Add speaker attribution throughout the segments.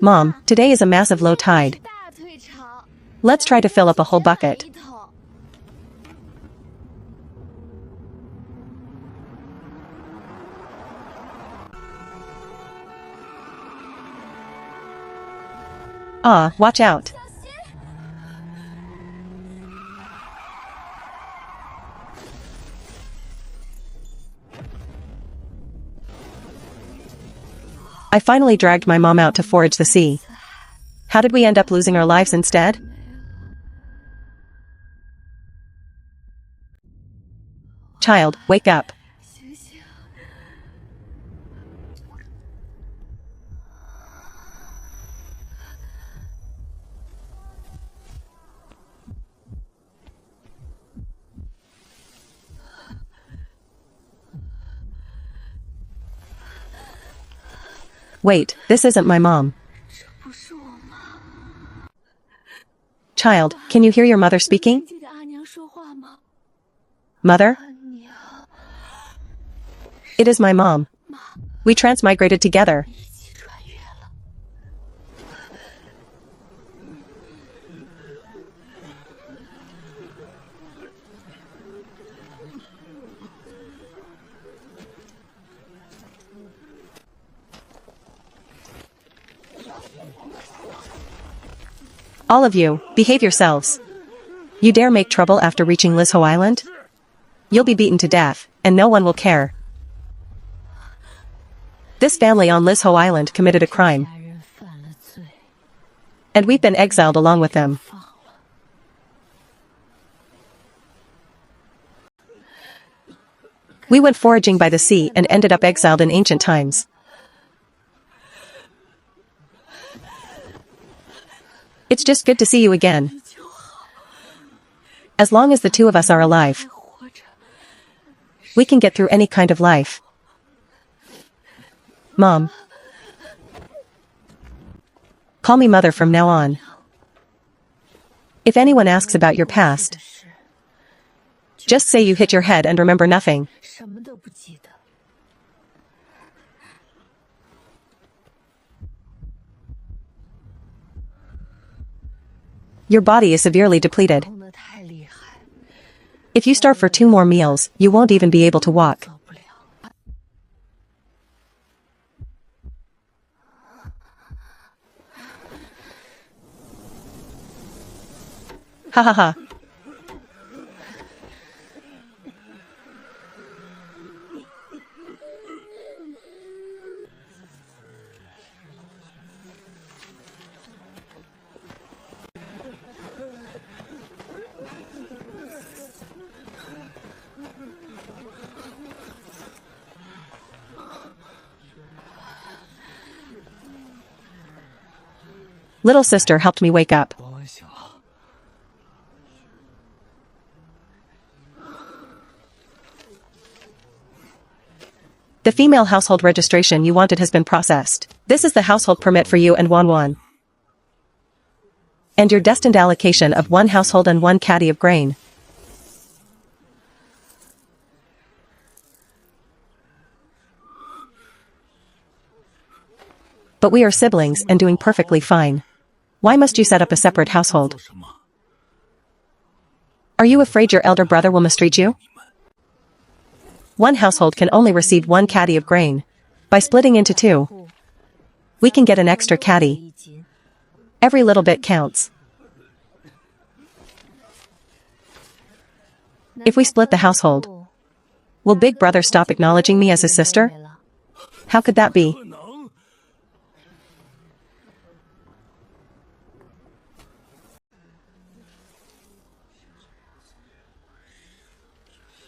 Speaker 1: Mom, today is a massive low tide. Let's try to fill up a whole bucket. Watch out. I finally dragged my mom out to forage the sea. How did we end up losing our lives instead? Child, wake up. Wait, this isn't my mom. Child, can you hear your mother speaking? Mother? It is my mom. We transmigrated together. All of you, behave yourselves. You dare make trouble after reaching Lizho Island? You'll be beaten to death, and no one will care. This family on Lizho Island committed a crime. And we've been exiled along with them. We went foraging by the sea and ended up exiled in ancient times. It's just good to see you again. As long as the two of us are alive, we can get through any kind of life. Mom. Call me Mother from now on. If anyone asks about your past, just say you hit your head and remember nothing. Your body is severely depleted. If you starve for 2 more meals, you won't even be able to walk. Ha ha ha. Little sister helped me wake up. The female household registration you wanted has been processed. This is the household permit for you and Wan. And your destined allocation of 1 household and 1 caddy of grain. But we are siblings and doing perfectly fine. Why must you set up a separate household? Are you afraid your elder brother will mistreat you? 1 household can only receive 1 caddy of grain. By splitting into 2, we can get an extra caddy. Every little bit counts. If we split the household, will Big Brother stop acknowledging me as his sister? How could that be?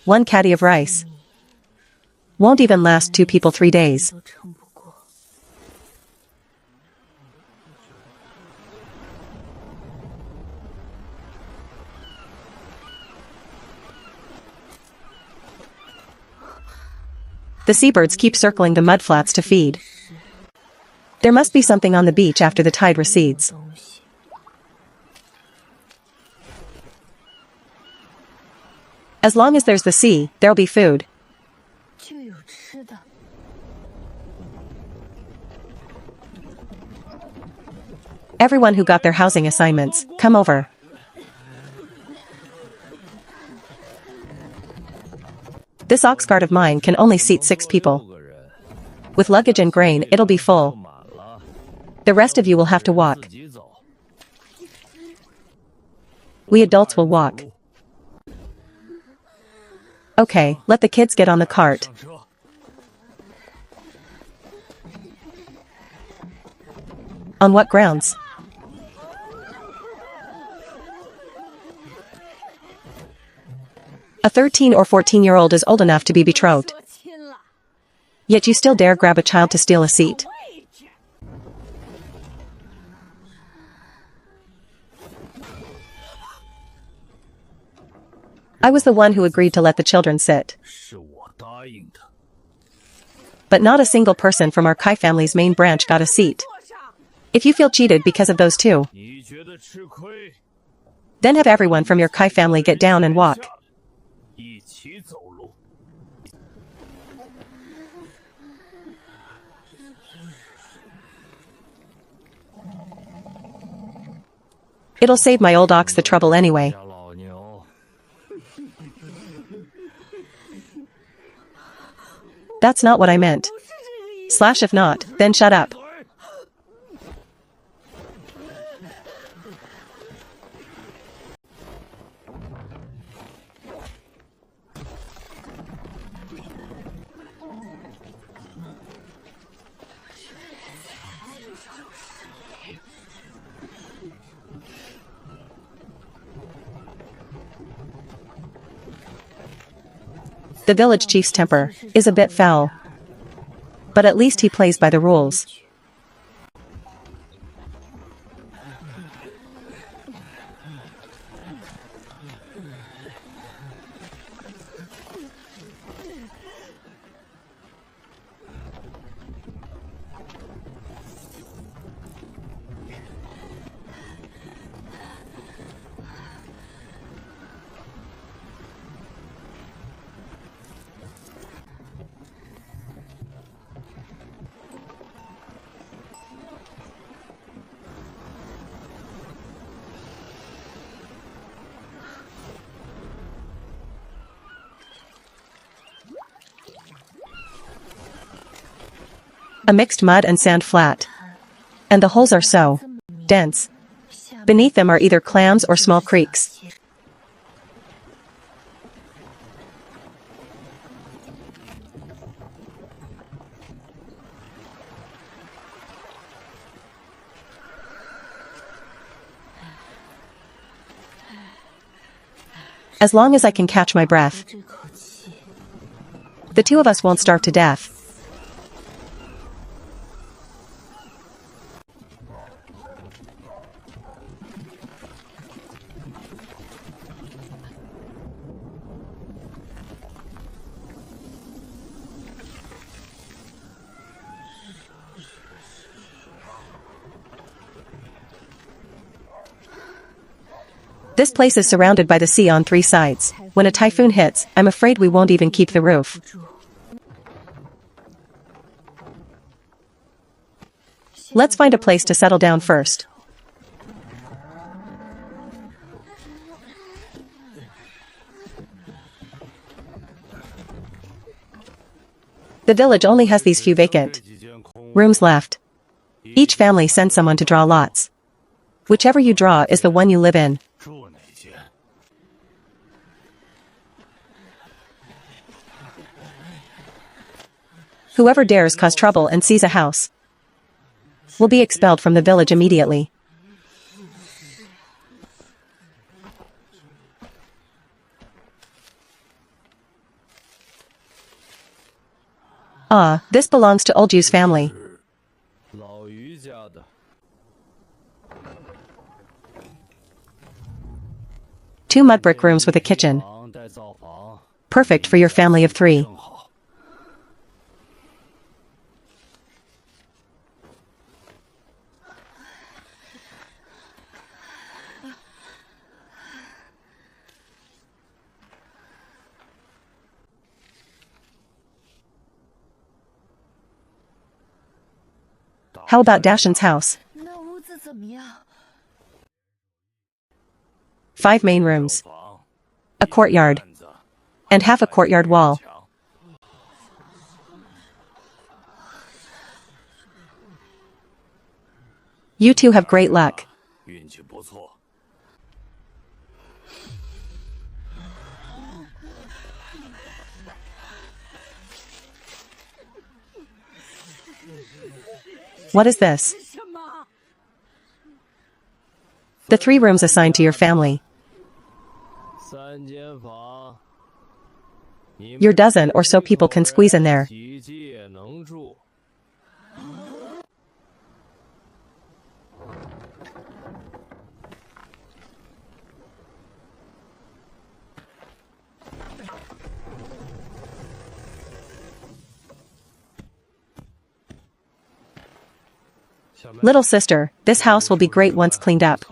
Speaker 1: One caddy of rice won't even last 2 people 3 days. The seabirds keep circling the mudflats to feed. There must be something on the beach after the tide recedes. As long as there's the sea, there'll be food. Everyone who got their housing assignments, come over. This ox cart of mine can only seat 6 people. With luggage and grain, it'll be full. The rest of you will have to walk. We adults will walk. Okay, let the kids get on the cart. On what grounds? A 13 or 14-year-old is old enough to be betrothed. Yet you still dare grab a child to steal a seat. I was the one who agreed to let the children sit. But not a single person from our Kai family's main branch got a seat. If you feel cheated because of those two, then have everyone from your Kai family get down and walk. It'll save my old ox the trouble anyway. That's not what I meant. Slash if not, then shut up. The village chief's temper is a bit foul. But at least he plays by the rules. A mixed mud and sand flat. And the holes are so dense. Beneath them are either clams or small creeks. As long as I can catch my breath, the two of us won't starve to death. This place is surrounded by the sea on 3 sides. When a typhoon hits, I'm afraid we won't even keep the roof. Let's find a place to settle down first. The village only has these few vacant rooms left. Each family sends someone to draw lots. Whichever you draw is the one you live in. Whoever dares cause trouble and sees a house will be expelled from the village immediately. Ah, this belongs to Old Yu's family. Two mud brick rooms with a kitchen. Perfect for your family of 3. How about Dashin's house? 5 main rooms, a courtyard, and half a courtyard wall. You two have great luck. What is this? The 3 rooms assigned to your family. Your dozen or so people can squeeze in there. Little sister, this house will be great once cleaned up.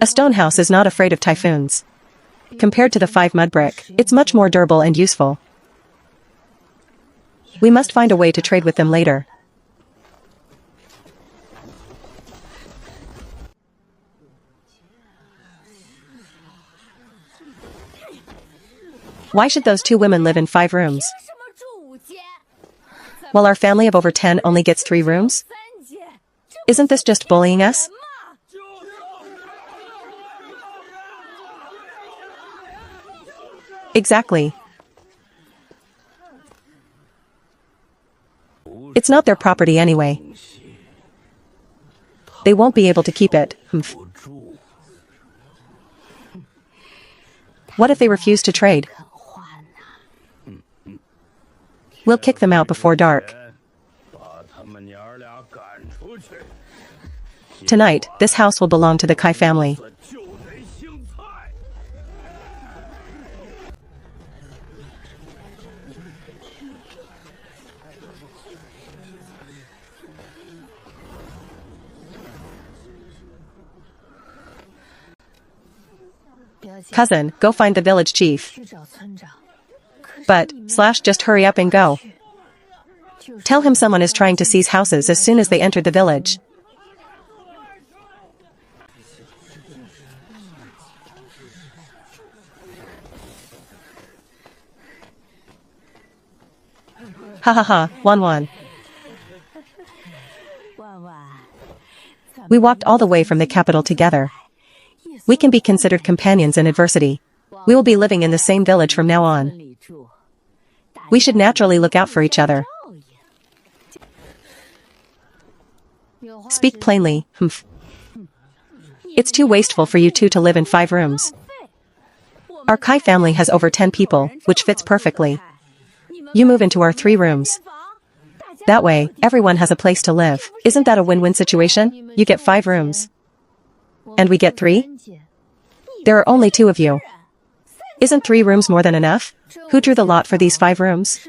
Speaker 1: A stone house is not afraid of typhoons. Compared to the 5 mud brick, it's much more durable and useful. We must find a way to trade with them later. Why should those 2 women live in 5 rooms? While our family of over 10 only gets 3 rooms? Isn't this just bullying us? Exactly. It's not their property anyway. They won't be able to keep it. What if they refuse to trade? We'll kick them out before dark. Tonight, this house will belong to the Kai family. Cousin, go find the village chief. But, just hurry up and go. Tell him someone is trying to seize houses as soon as they enter the village. Ha ha ha, 1-1. We walked all the way from the capital together. We can be considered companions in adversity. We will be living in the same village from now on. We should naturally look out for each other. Speak plainly, It's too wasteful for you 2 to live in 5 rooms. Our Kai family has over 10 people, which fits perfectly. You move into our 3 rooms. That way, everyone has a place to live. Isn't that a win-win situation? You get 5 rooms. And we get 3? There are only 2 of you. Isn't 3 rooms more than enough? Who drew the lot for these 5 rooms?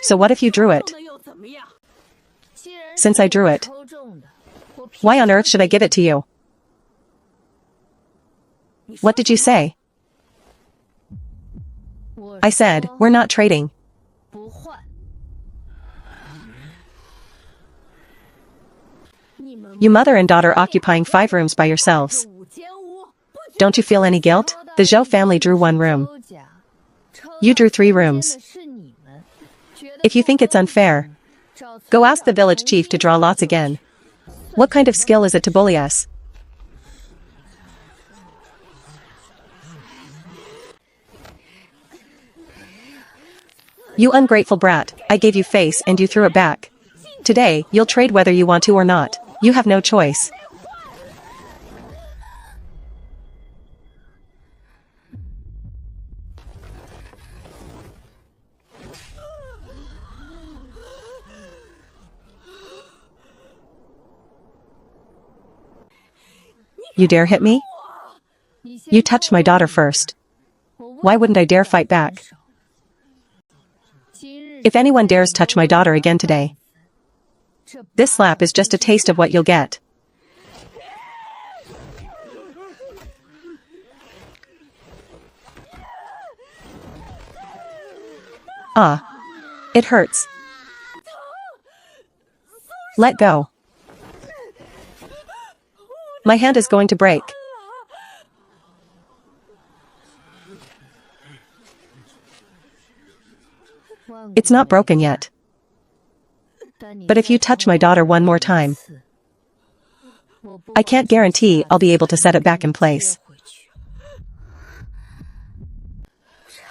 Speaker 1: So what if you drew it? Since I drew it, why on earth should I give it to you? What did you say? I said, we're not trading. You mother and daughter occupying 5 rooms by yourselves. Don't you feel any guilt? The Zhou family drew 1 room. You drew 3 rooms. If you think it's unfair, go ask the village chief to draw lots again. What kind of skill is it to bully us? You ungrateful brat, I gave you face and you threw it back. Today, you'll trade whether you want to or not. You have no choice. You dare hit me? You touched my daughter first. Why wouldn't I dare fight back? If anyone dares touch my daughter again today, this slap is just a taste of what you'll get. Ah. It hurts. Let go. My hand is going to break. It's not broken yet. But if you touch my daughter one more time, I can't guarantee I'll be able to set it back in place.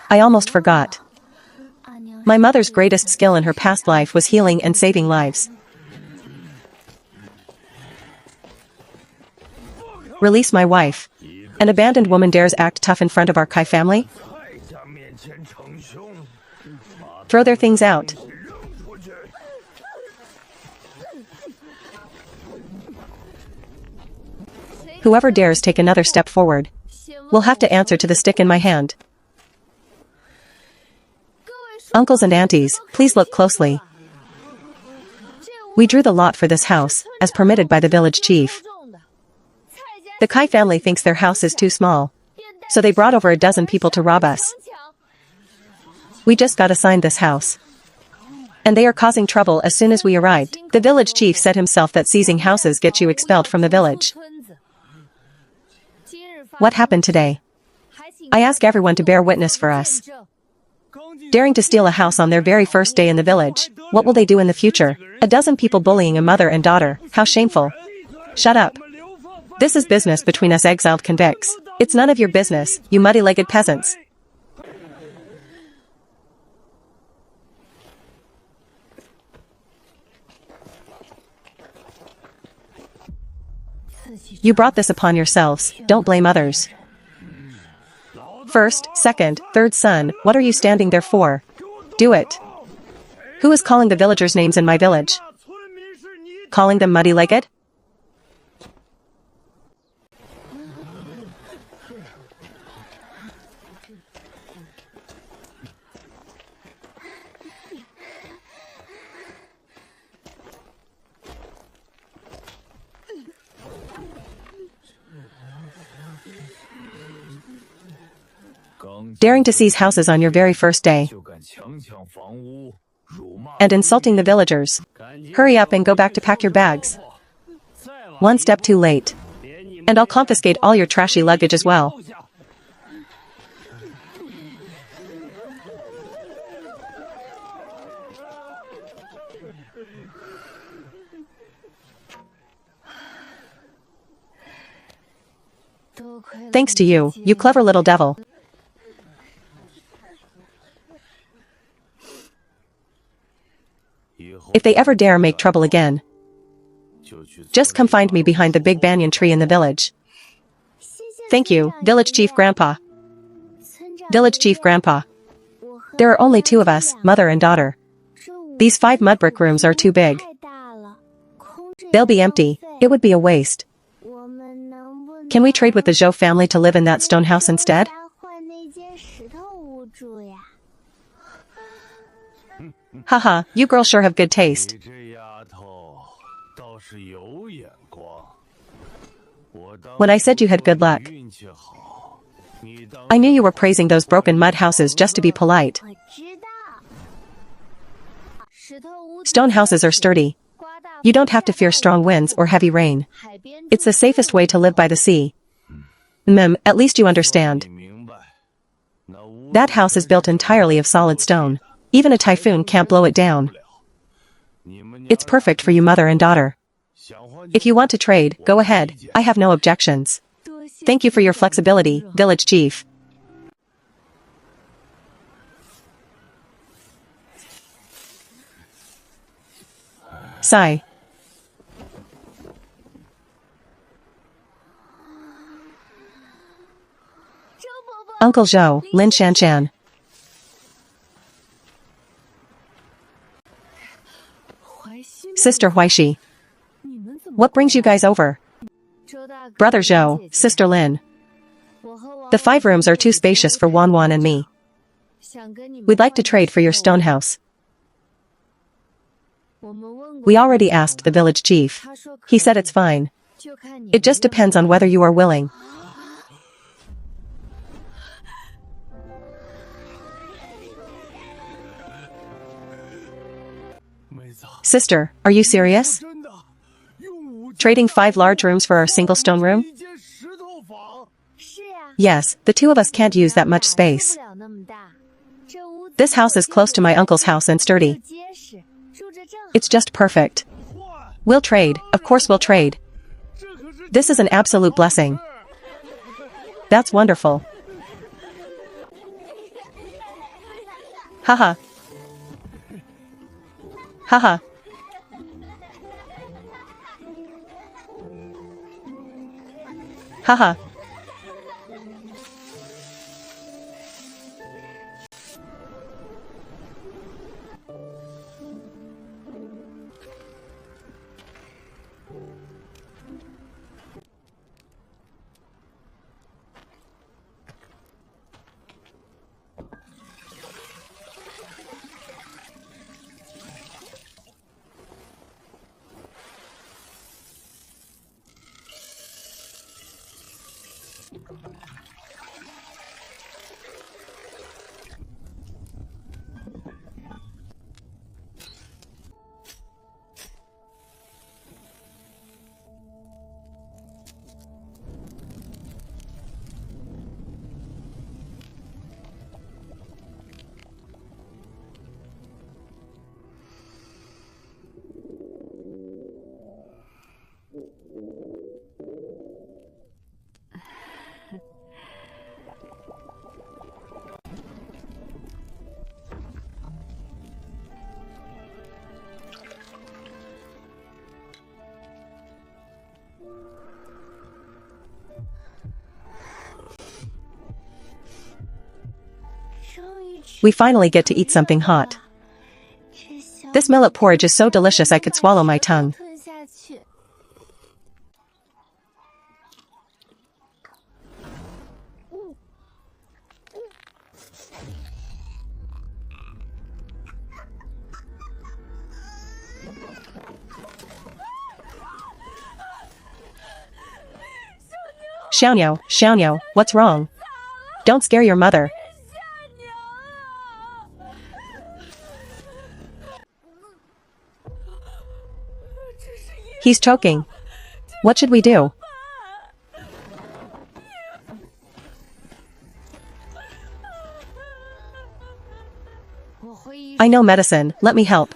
Speaker 1: I almost forgot. My mother's greatest skill in her past life was healing and saving lives. Release my wife. An abandoned woman dares act tough in front of our Kai family? Throw their things out. Whoever dares take another step forward will have to answer to the stick in my hand. Uncles and aunties, please look closely. We drew the lot for this house, as permitted by the village chief. The Kai family thinks their house is too small, so they brought over a dozen people to rob us. We just got assigned this house, and they are causing trouble as soon as we arrived. The village chief said himself that seizing houses gets you expelled from the village. What happened today? I ask everyone to bear witness for us. Daring to steal a house on their very first day in the village, what will they do in the future? A dozen people bullying a mother and daughter, how shameful. Shut up. This is business between us exiled convicts. It's none of your business, you muddy-legged peasants. You brought this upon yourselves, don't blame others. First, second, third son, what are you standing there for? Do it. Who is calling the villagers' names in my village? Calling them muddy-legged? Daring to seize houses on your very first day, and insulting the villagers. Hurry up and go back to pack your bags. One step too late, and I'll confiscate all your trashy luggage as well. Thanks to you, you clever little devil. If they ever dare make trouble again, just come find me behind the big banyan tree in the village. Thank you, Village Chief Grandpa. Village Chief Grandpa. There are only two of us, mother and daughter. These 5 mud brick rooms are too big. They'll be empty. It would be a waste. Can we trade with the Zhou family to live in that stone house instead? Haha, you girls sure have good taste. When I said you had good luck, I knew you were praising those broken mud houses just to be polite. Stone houses are sturdy. You don't have to fear strong winds or heavy rain. It's the safest way to live by the sea. At least you understand. That house is built entirely of solid stone. Even a typhoon can't blow it down. It's perfect for you mother and daughter. If you want to trade, go ahead, I have no objections. Thank you for your flexibility, village chief. Sigh. Uncle Zhou, Lin Shanshan. Sister Huaishi. What brings you guys over? Brother Zhou, Sister Lin. The 5 rooms are too spacious for Wan Wan and me. We'd like to trade for your stone house. We already asked the village chief. He said it's fine. It just depends on whether you are willing. Sister, are you serious? Trading 5 large rooms for our single stone room? Yes, the two of us can't use that much space. This house is close to my uncle's house and sturdy. It's just perfect. We'll trade, of course we'll trade. This is an absolute blessing. That's wonderful. Haha. Haha. Haha. We finally get to eat something hot. This millet porridge is so delicious I could swallow my tongue. Xiaoniao, what's wrong? Don't scare your mother. He's choking. What should we do? I know medicine, let me help.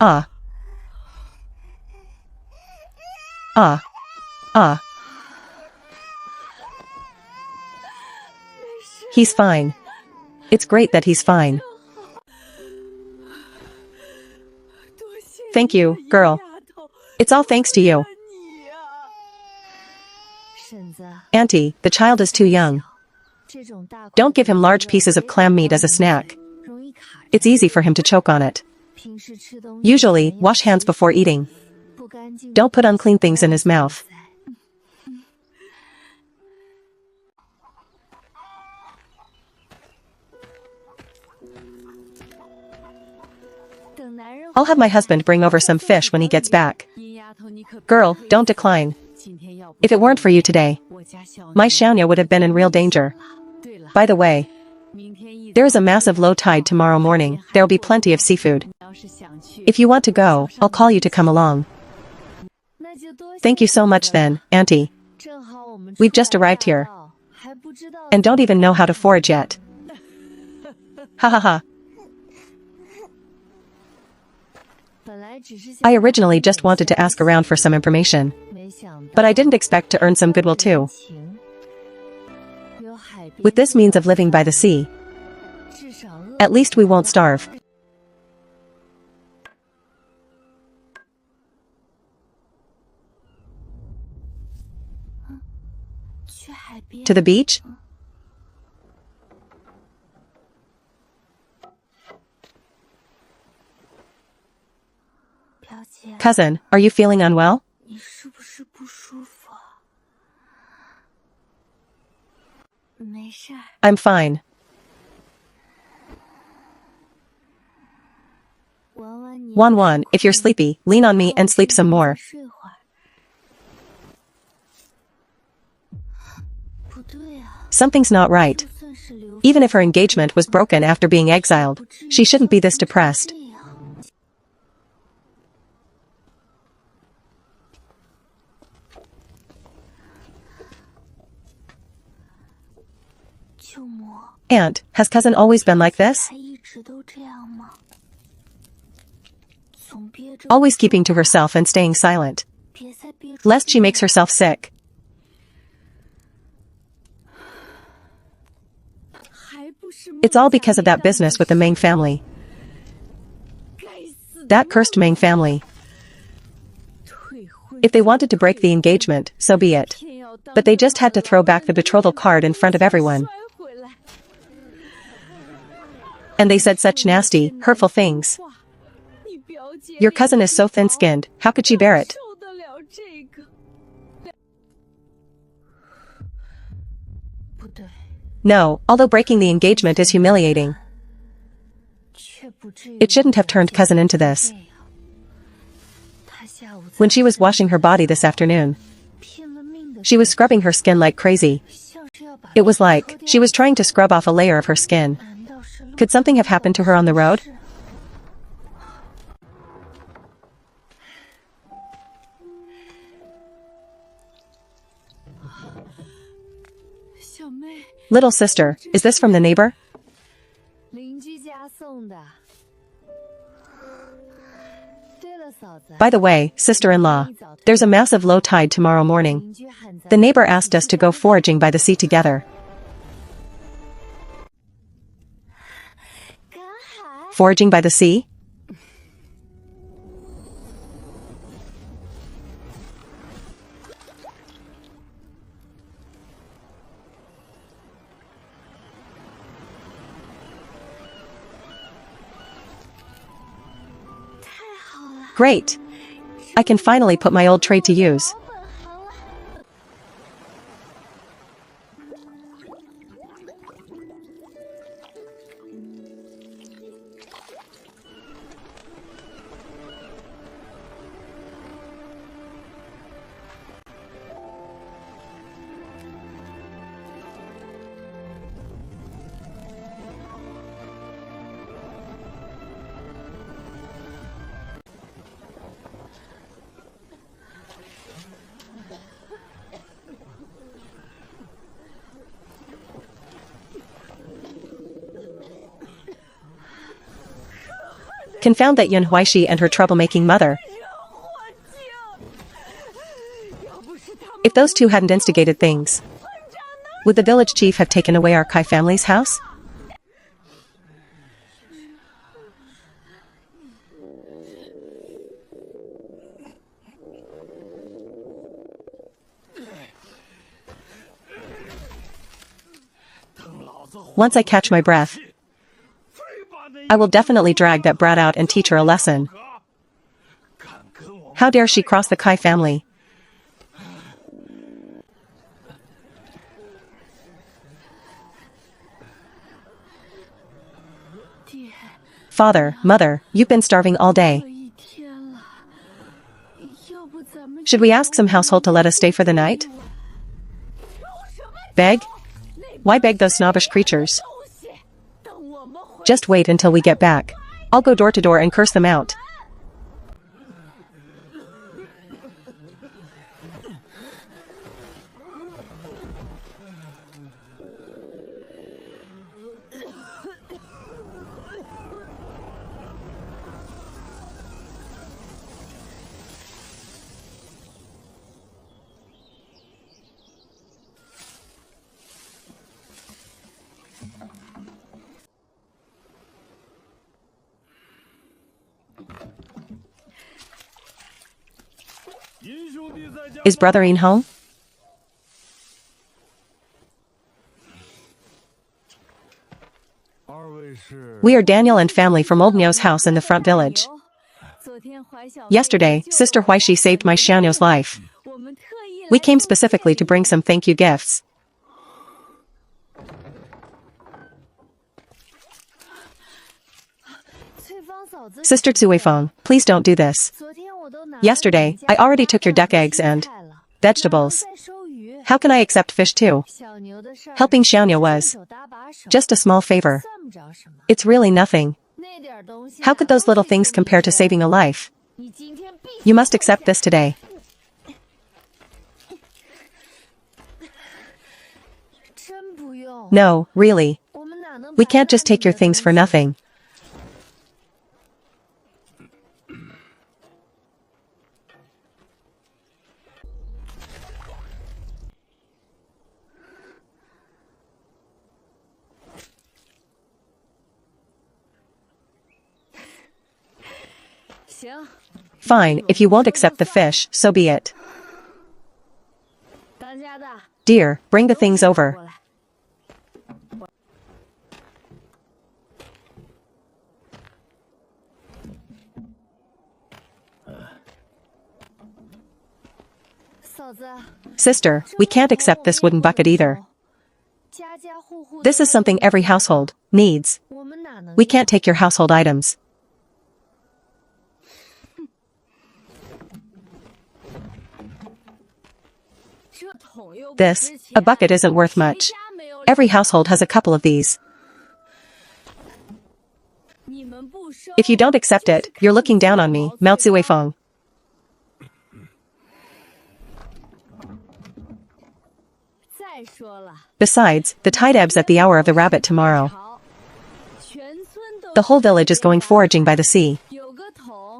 Speaker 1: Ah. Ah. Ah. He's fine. It's great that he's fine. Thank you, girl. It's all thanks to you. Auntie, the child is too young. Don't give him large pieces of clam meat as a snack. It's easy for him to choke on it. Usually, wash hands before eating. Don't put unclean things in his mouth. I'll have my husband bring over some fish when he gets back. Girl, don't decline. If it weren't for you today, my Xiaonia would have been in real danger. By the way, there is a massive low tide tomorrow morning. There will be plenty of seafood. If you want to go, I'll call you to come along. Thank you so much then, Auntie. We've just arrived here. And don't even know how to forage yet. Ha ha ha. I originally just wanted to ask around for some information. But I didn't expect to earn some goodwill too. With this means of living by the sea, at least we won't starve. To the beach? Cousin, are you feeling unwell? I'm fine. Wan, if you're sleepy, lean on me and sleep some more. Something's not right. Even if her engagement was broken after being exiled, she shouldn't be this depressed. Aunt, has cousin always been like this? Always keeping to herself and staying silent, lest she makes herself sick. It's all because of that business with the Meng family. That cursed Meng family. If they wanted to break the engagement, so be it. But they just had to throw back the betrothal card in front of everyone. And they said such nasty, hurtful things. Your cousin is so thin-skinned, how could she bear it? No, although breaking the engagement is humiliating, it shouldn't have turned cousin into this. When she was washing her body this afternoon, she was scrubbing her skin like crazy. It was like she was trying to scrub off a layer of her skin. Could something have happened to her on the road? Little sister, is this from the neighbor? By the way, sister-in-law, there's a massive low tide tomorrow morning. The neighbor asked us to go foraging by the sea together. Foraging by the sea? Great! I can finally put my old trade to use. Confound that Yun Huaishi and her troublemaking mother. If those two hadn't instigated things, would the village chief have taken away our Kai family's house? Once I catch my breath, I will definitely drag that brat out and teach her a lesson. How dare she cross the Kai family? Father, mother, you've been starving all day. Should we ask some household to let us stay for the night? Beg? Why beg those snobbish creatures? Just wait until we get back. I'll go door to door and curse them out. Is Brother Yin home? We are Daniel and family from Old Nyo's house in the front village. Yesterday, Sister Huaishi saved my Xiaonyo's life. We came specifically to bring some thank you gifts. Sister Tsuifeng, please don't do this. Yesterday, I already took your duck eggs and vegetables. How can I accept fish too? Helping Xiaonia was just a small favor. It's really nothing. How could those little things compare to saving a life? You must accept this today. No, really. We can't just take your things for nothing. Fine, if you won't accept the fish, so be it. Dear, bring the things over. Sister, we can't accept this wooden bucket either. This is something every household needs. We can't take your household items. This, a bucket isn't worth much. Every household has a couple of these. If you don't accept it, you're looking down on me, Mao Zuifeng. Besides, the tide ebbs at the hour of the rabbit tomorrow. The whole village is going foraging by the sea.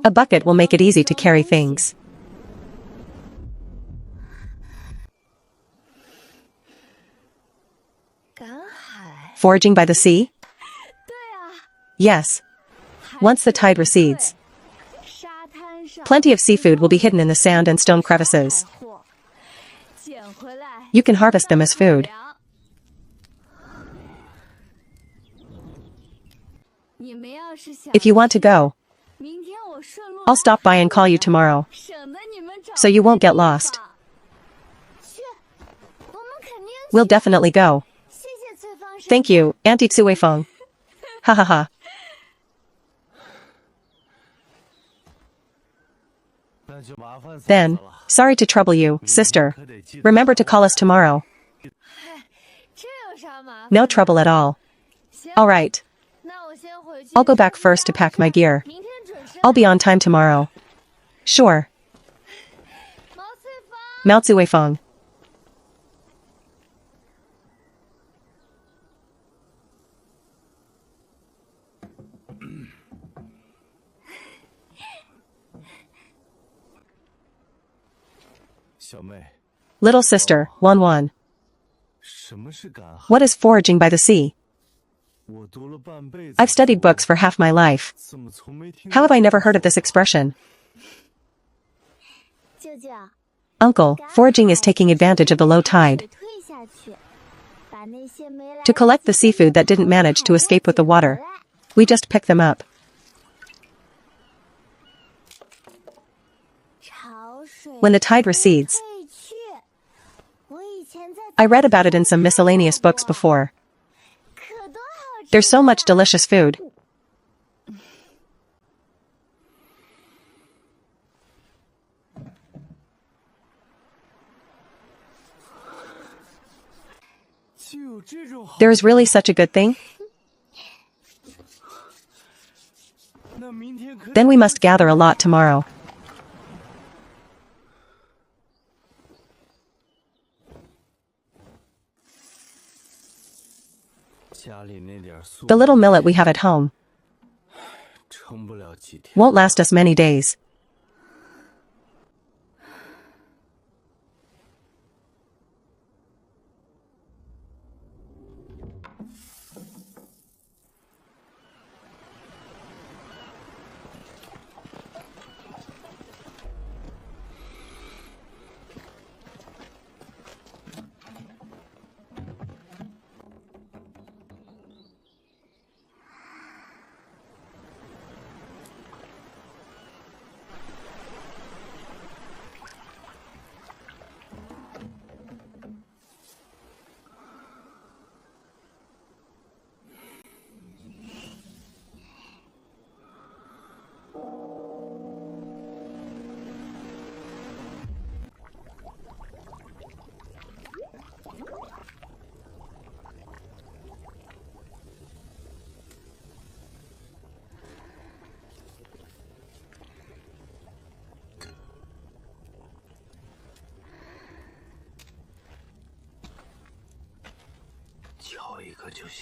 Speaker 1: A bucket will make it easy to carry things. Foraging by the sea? Yes. Once the tide recedes, plenty of seafood will be hidden in the sand and stone crevices. You can harvest them as food. If you want to go, I'll stop by and call you tomorrow, so you won't get lost. We'll definitely go. Thank you, Auntie Tsuifeng. Ha ha ha. Then, sorry to trouble you, sister. Remember to call us tomorrow. No trouble at all. All right. I'll go back first to pack my gear. I'll be on time tomorrow. Sure. Mao Zuifeng. Little sister, Wan. What is foraging by the sea? I've studied books for half my life. How have I never heard of this expression? Uncle, foraging is taking advantage of the low tide to collect the seafood that didn't manage to escape with the water. We just pick them up. When the tide recedes, I read about it in some miscellaneous books before. There's so much delicious food. There is really such a good thing? Then we must gather a lot tomorrow. The little millet we have at home won't last us many days.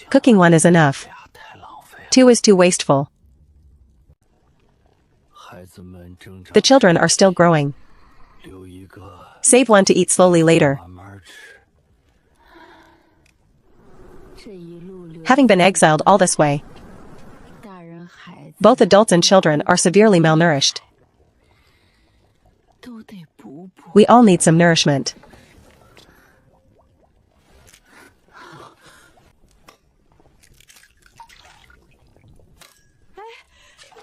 Speaker 1: Cooking one is enough. Two is too wasteful. The children are still growing. Save one to eat slowly later. Having been exiled all this way, both adults and children are severely malnourished. We all need some nourishment.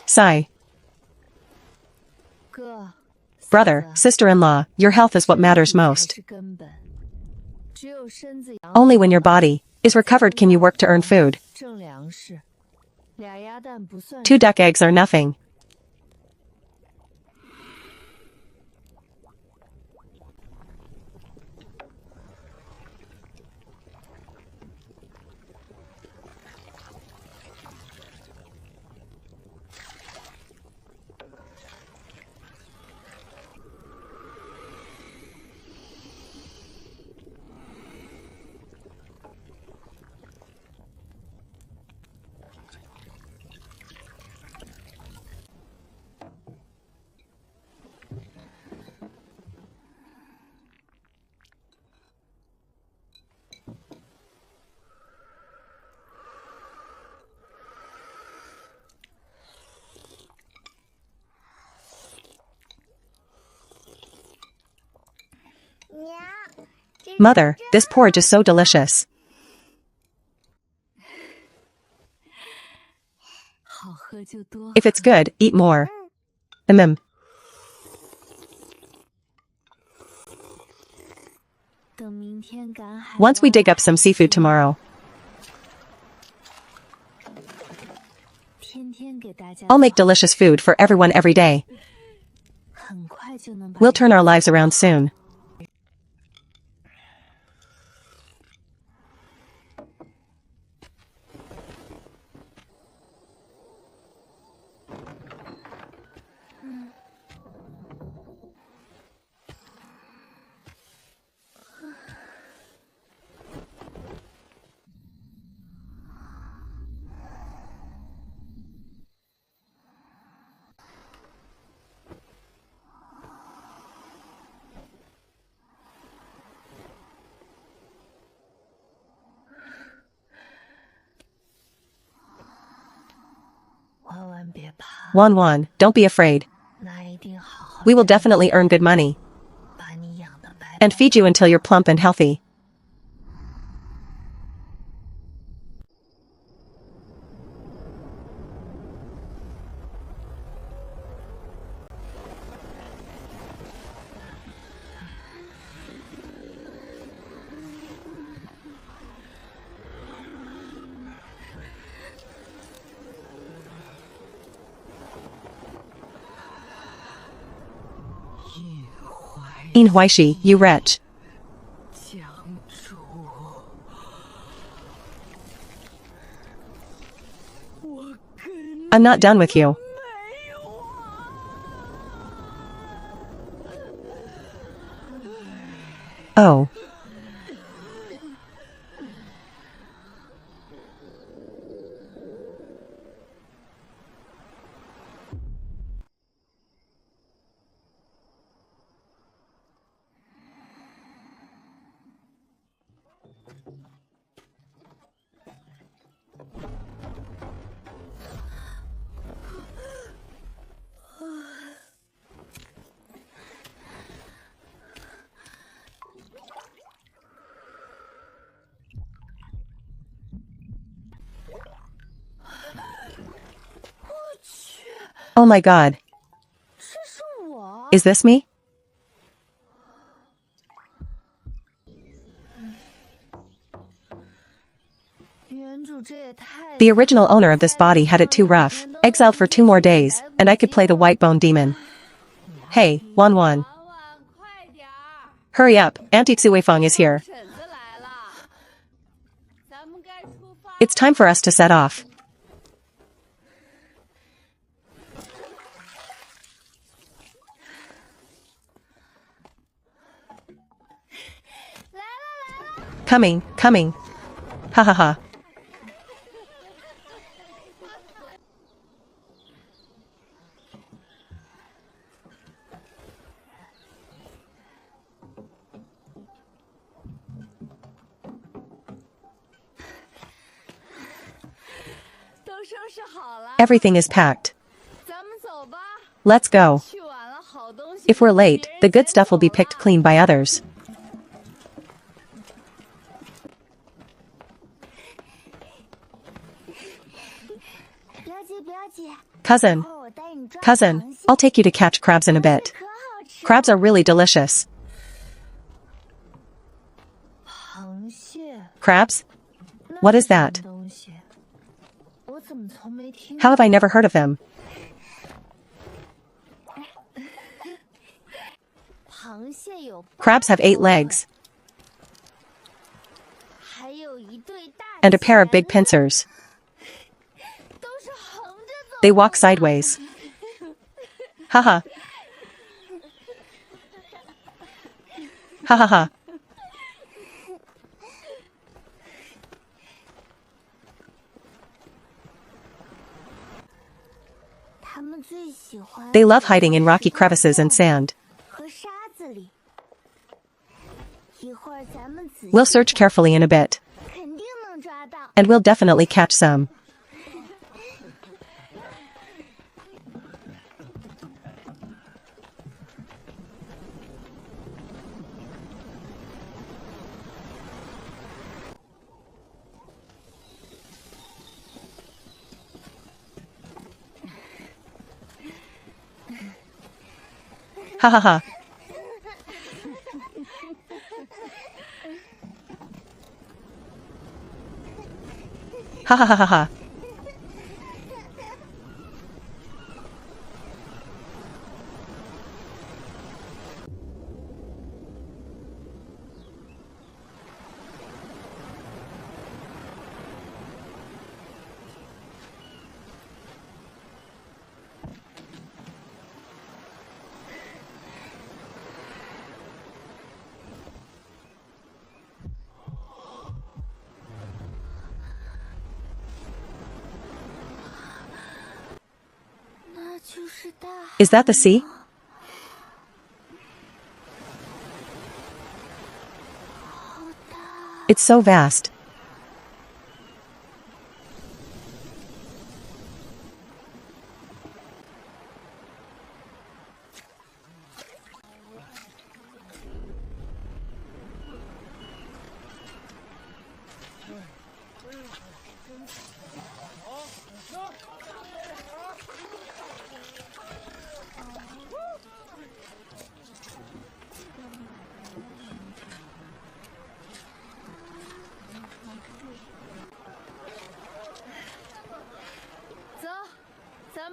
Speaker 1: Sigh. Brother, sister-in-law, your health is what matters most. Only when your body is recovered can you work to earn food. 2 duck eggs are nothing. Mother, this porridge is so delicious. If it's good, eat more. Once we dig up some seafood tomorrow, I'll make delicious food for everyone every day. We'll turn our lives around soon. Wan, don't be afraid. We will definitely earn good money and feed you until you're plump and healthy. In Huaishi, you wretch. I'm not done with you. Oh. Oh my God. Is this me? The original owner of this body had it too rough, exiled for 2 more days, and I could play the white bone demon. Hey, Wan. Hurry up, Auntie Tsuweifeng is here. It's time for us to set off. Coming. Ha ha ha. Everything is packed. Let's go. If we're late, the good stuff will be picked clean by others. Cousin, I'll take you to catch crabs in a bit. Crabs are really delicious. Crabs? What is that? How have I never heard of them? Crabs have 8 legs. And a pair of big pincers. They walk sideways. Haha. Ha ha ha. They love hiding in rocky crevices and sand. We'll search carefully in a bit. And we'll definitely catch some. Ha ha ha. Ha ha ha ha ha. Is that the sea? It's so vast.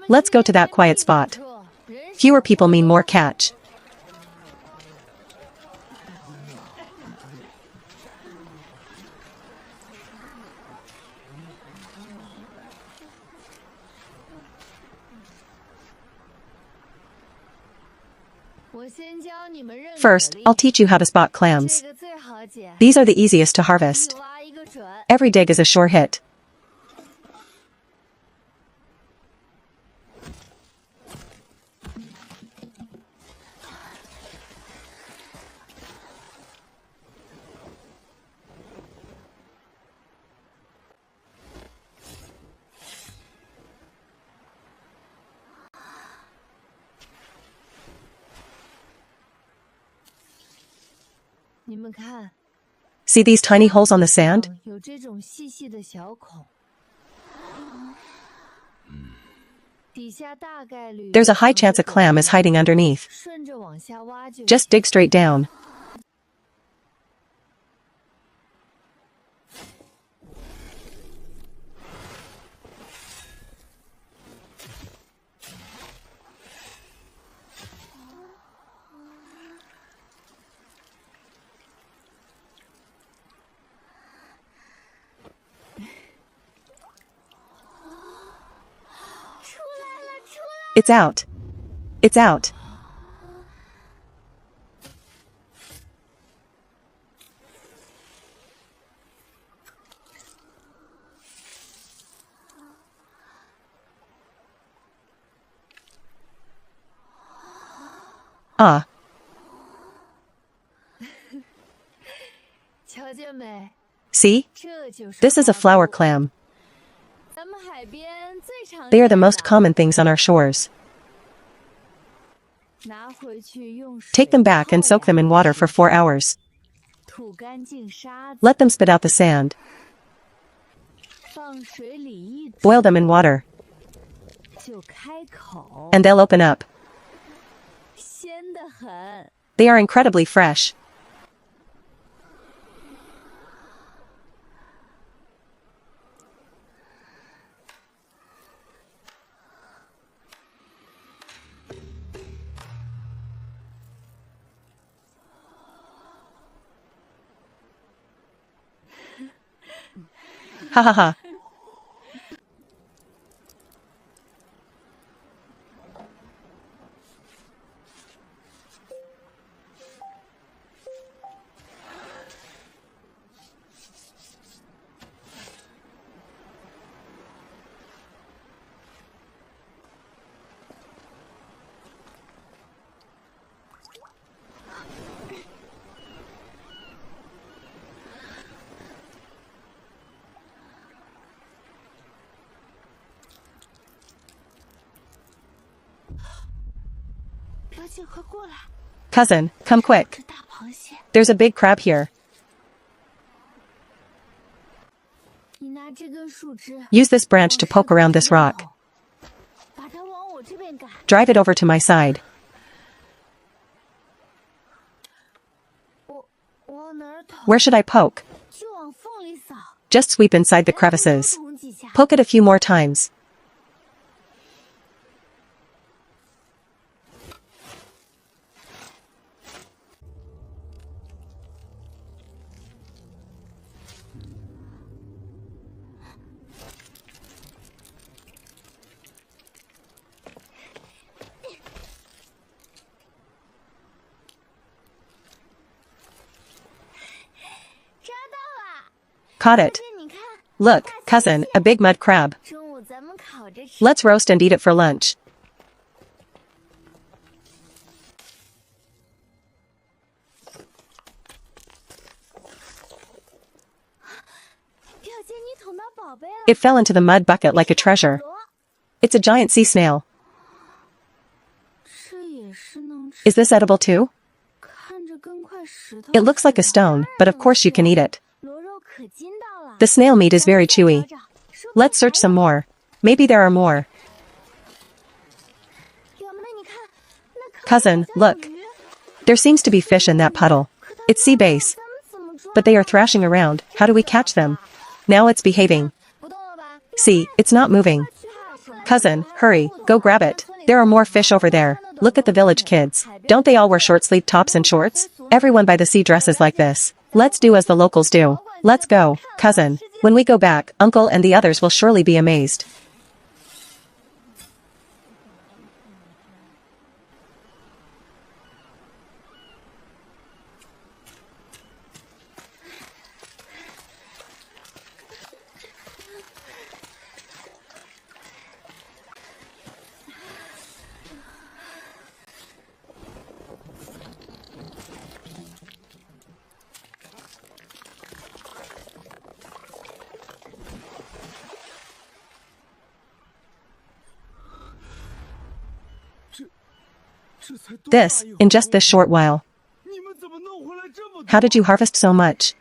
Speaker 1: Let's go to that quiet spot. Fewer people mean more catch. First, I'll teach you how to spot clams. These are the easiest to harvest. Every dig is a sure hit. See these tiny holes on the sand? There's a high chance a clam is hiding underneath. Just dig straight down. It's out. It's out. Ah. See? This is a flower clam. They are the most common things on our shores. Take them back and soak them in water for 4 hours. Let them spit out the sand. Boil them in water. And they'll open up. They are incredibly fresh. Ha ha ha. Cousin, come quick. There's a big crab here. Use this branch to poke around this rock. Drive it over to my side. Where should I poke? Just sweep inside the crevices. Poke it a few more times. Caught it. Look, cousin, a big mud crab. Let's roast and eat it for lunch. It fell into the mud bucket like a treasure. It's a giant sea snail. Is this edible too? It looks like a stone, but of course you can eat it. The snail meat is very chewy. Let's search some more. Maybe there are more. Cousin, look. There seems to be fish in that puddle. It's sea bass. But they are thrashing around. How do we catch them? Now it's behaving. See, it's not moving. Cousin, hurry, go grab it. There are more fish over there. Look at the village kids. Don't they all wear short-sleeved tops and shorts? Everyone by the sea dresses like this. Let's do as the locals do. Let's go, cousin. When we go back, Uncle and the others will surely be amazed. This, in just this short while. How did you harvest so much?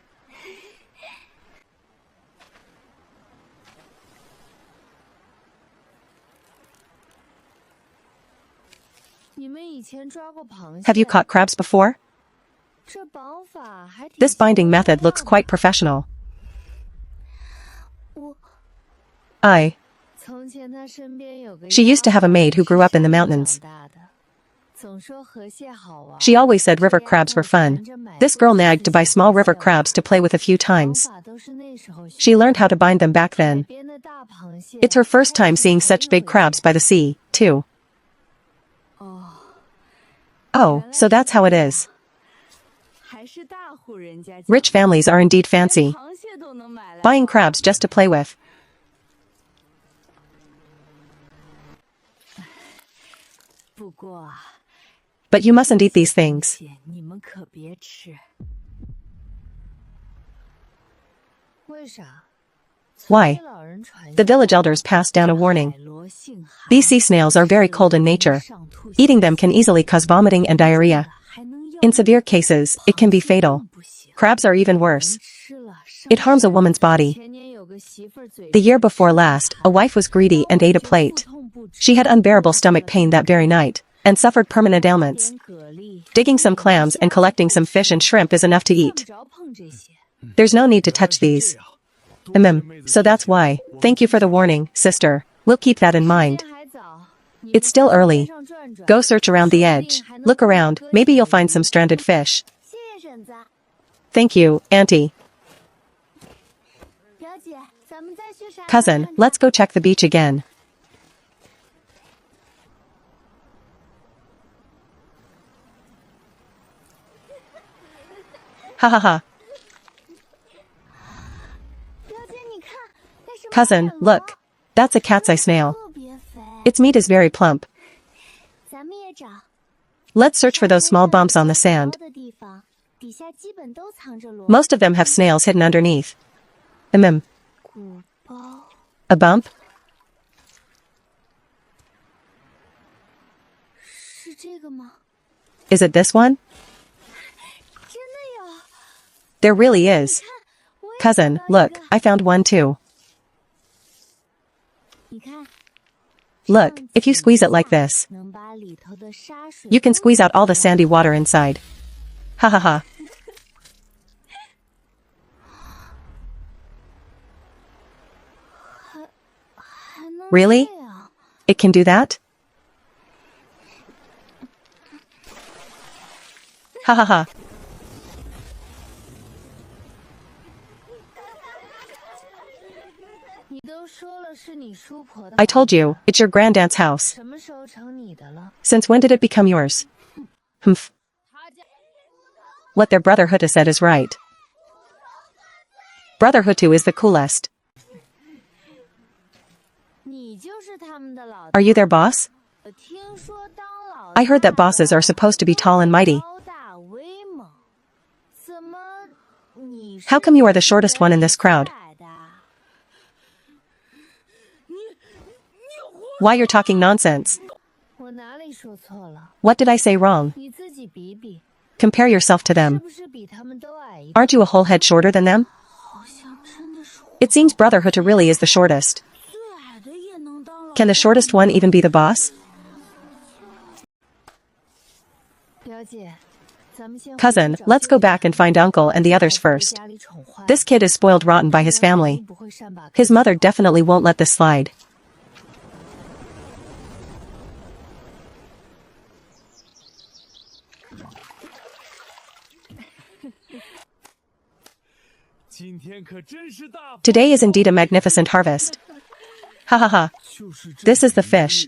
Speaker 1: Have you caught crabs before? This binding method looks quite professional. She used to have a maid who grew up in the mountains. She always said river crabs were fun. This girl nagged to buy small river crabs to play with a few times. She learned how to bind them back then. It's her first time seeing such big crabs by the sea, too. Oh, so that's how it is. Rich families are indeed fancy. Buying crabs just to play with. But you mustn't eat these things. Why? The village elders passed down a warning. These sea snails are very cold in nature. Eating them can easily cause vomiting and diarrhea. In severe cases, it can be fatal. Crabs are even worse. It harms a woman's body. The year before last, a wife was greedy and ate a plate. She had unbearable stomach pain that very night, and suffered permanent ailments. Digging some clams and collecting some fish and shrimp is enough to eat. There's no need to touch these. So that's why. Thank you for the warning, sister. We'll keep that in mind. It's still early. Go search around the edge. Look around, maybe you'll find some stranded fish. Thank you, Auntie. Cousin, let's go check the beach again. Ha ha ha. Cousin, look. That's a cat's eye snail. Its meat is very plump. Let's search for those small bumps on the sand. Most of them have snails hidden underneath. A bump? Is it this one? There really is. Cousin, look, I found one too. Look, if you squeeze it like this, you can squeeze out all the sandy water inside. Ha ha ha. Really? It can do that? Ha ha ha. I told you, it's your grandaunt's house. Since when did it become yours? Humph. What their brother Hutu said is right. Brother Hutu is the coolest. Are you their boss? I heard that bosses are supposed to be tall and mighty. How come you are the shortest one in this crowd? Why you're talking nonsense? What did I say wrong? Compare yourself to them. Aren't you a whole head shorter than them? It seems Brother Hutu really is the shortest. Can the shortest one even be the boss? Cousin, let's go back and find Uncle and the others first. This kid is spoiled rotten by his family. His mother definitely won't let this slide. Today is indeed a magnificent harvest. Ha ha ha. This is the fish.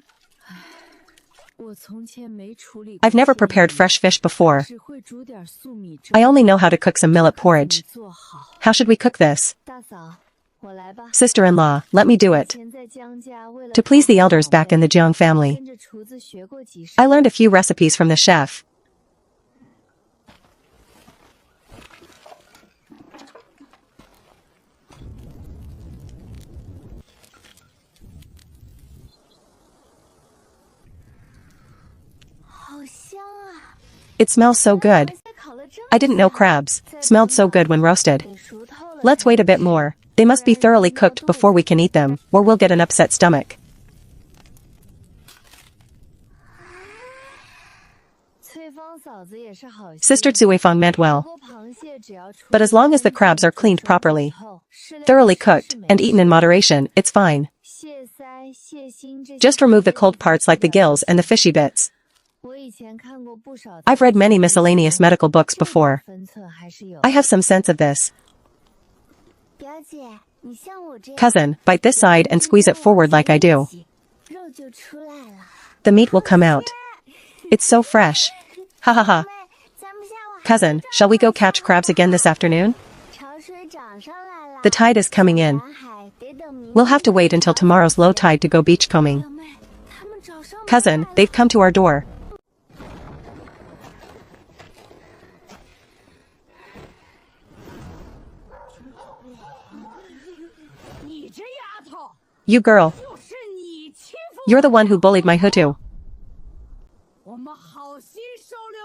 Speaker 1: I've never prepared fresh fish before. I only know how to cook some millet porridge. How should we cook this? Sister-in-law, let me do it. To please the elders back in the Jiang family. I learned a few recipes from the chef. It smells so good. I didn't know crabs smelled so good when roasted. Let's wait a bit more. They must be thoroughly cooked before we can eat them, or we'll get an upset stomach. Sister Cuifang meant well. But as long as the crabs are cleaned properly, thoroughly cooked, and eaten in moderation, it's fine. Just remove the cold parts like the gills and the fishy bits. I've read many miscellaneous medical books before. I have some sense of this. Cousin, bite this side and squeeze it forward like I do. The meat will come out. It's so fresh. Ha ha ha. Cousin, shall we go catch crabs again this afternoon? The tide is coming in. We'll have to wait until tomorrow's low tide to go beachcombing. Cousin, they've come to our door. You girl. You're the one who bullied my Hutu.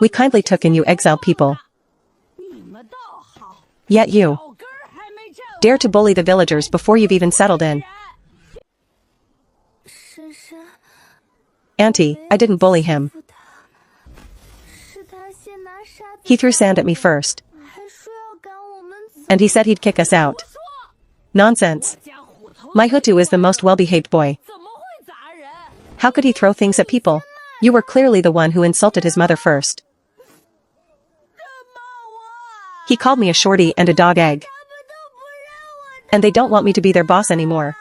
Speaker 1: We kindly took in you exiled people. Yet you dare to bully the villagers before you've even settled in. Auntie, I didn't bully him. He threw sand at me first. And he said he'd kick us out. Nonsense. My Hutu is the most well-behaved boy. How could he throw things at people? You were clearly the one who insulted his mother first. He called me a shorty and a dog egg. And they don't want me to be their boss anymore.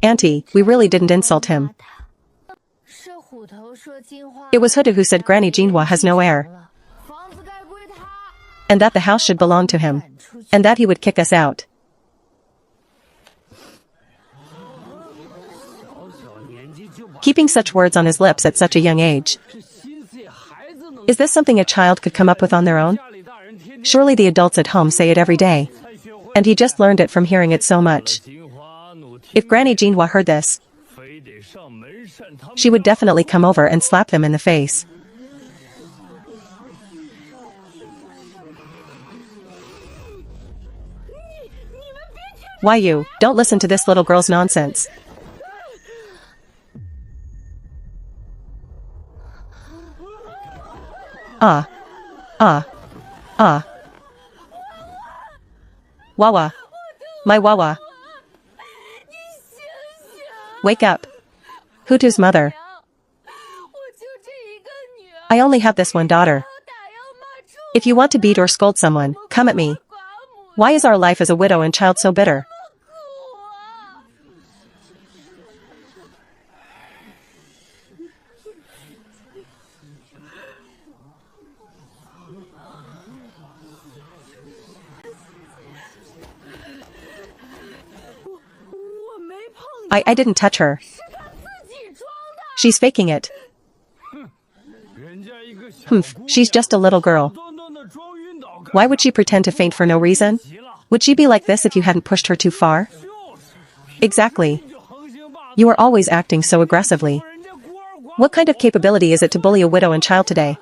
Speaker 1: Auntie, we really didn't insult him. It was Hutu who said Granny Jinhua has no heir. And that the house should belong to him. And that he would kick us out. Keeping such words on his lips at such a young age. Is this something a child could come up with on their own? Surely the adults at home say it every day. And he just learned it from hearing it so much. If Granny Jinhua heard this, she would definitely come over and slap them in the face. Why you, don't listen to this little girl's nonsense. Wawa. My Wawa. Wake up. Hutu's mother. I only have this one daughter. If you want to beat or scold someone, come at me. Why is our life as a widow and child so bitter? I didn't touch her. She's faking it. She's just a little girl. Why would she pretend to faint for no reason? Would she be like this if you hadn't pushed her too far? Exactly. You are always acting so aggressively. What kind of capability is it to bully a widow and child today?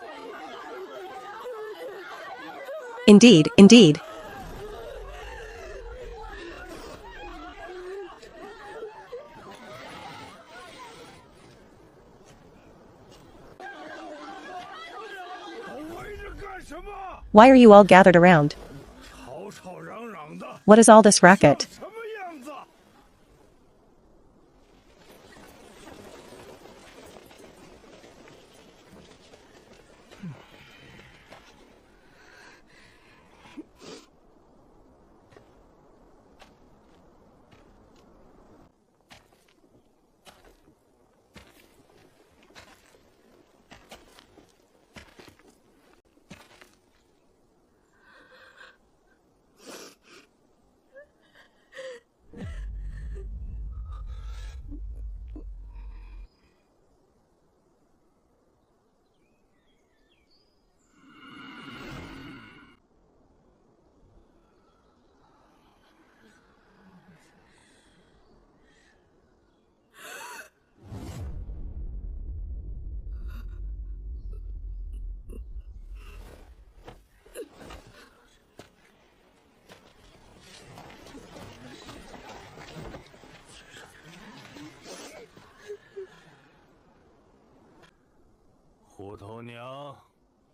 Speaker 1: Indeed, indeed. Why are you all gathered around? What is all this racket?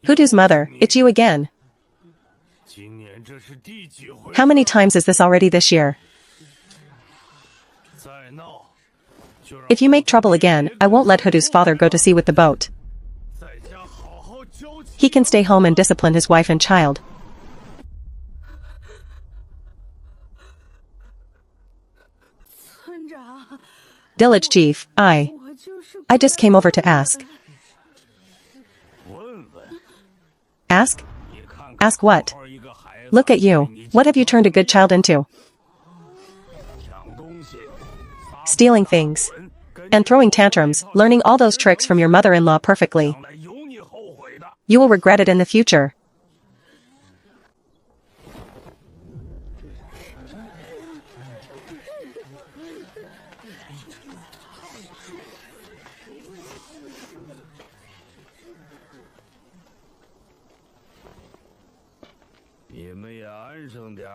Speaker 1: Hutu's mother, it's you again. How many times is this already this year? If you make trouble again, I won't let Hutu's father go to sea with the boat. He can stay home and discipline his wife and child. Village chief, I just came over to ask. Ask? Ask what? Look at you. What have you turned a good child into? stealing things, and throwing tantrums, learning all those tricks from your mother-in-law perfectly. You will regret it in the future.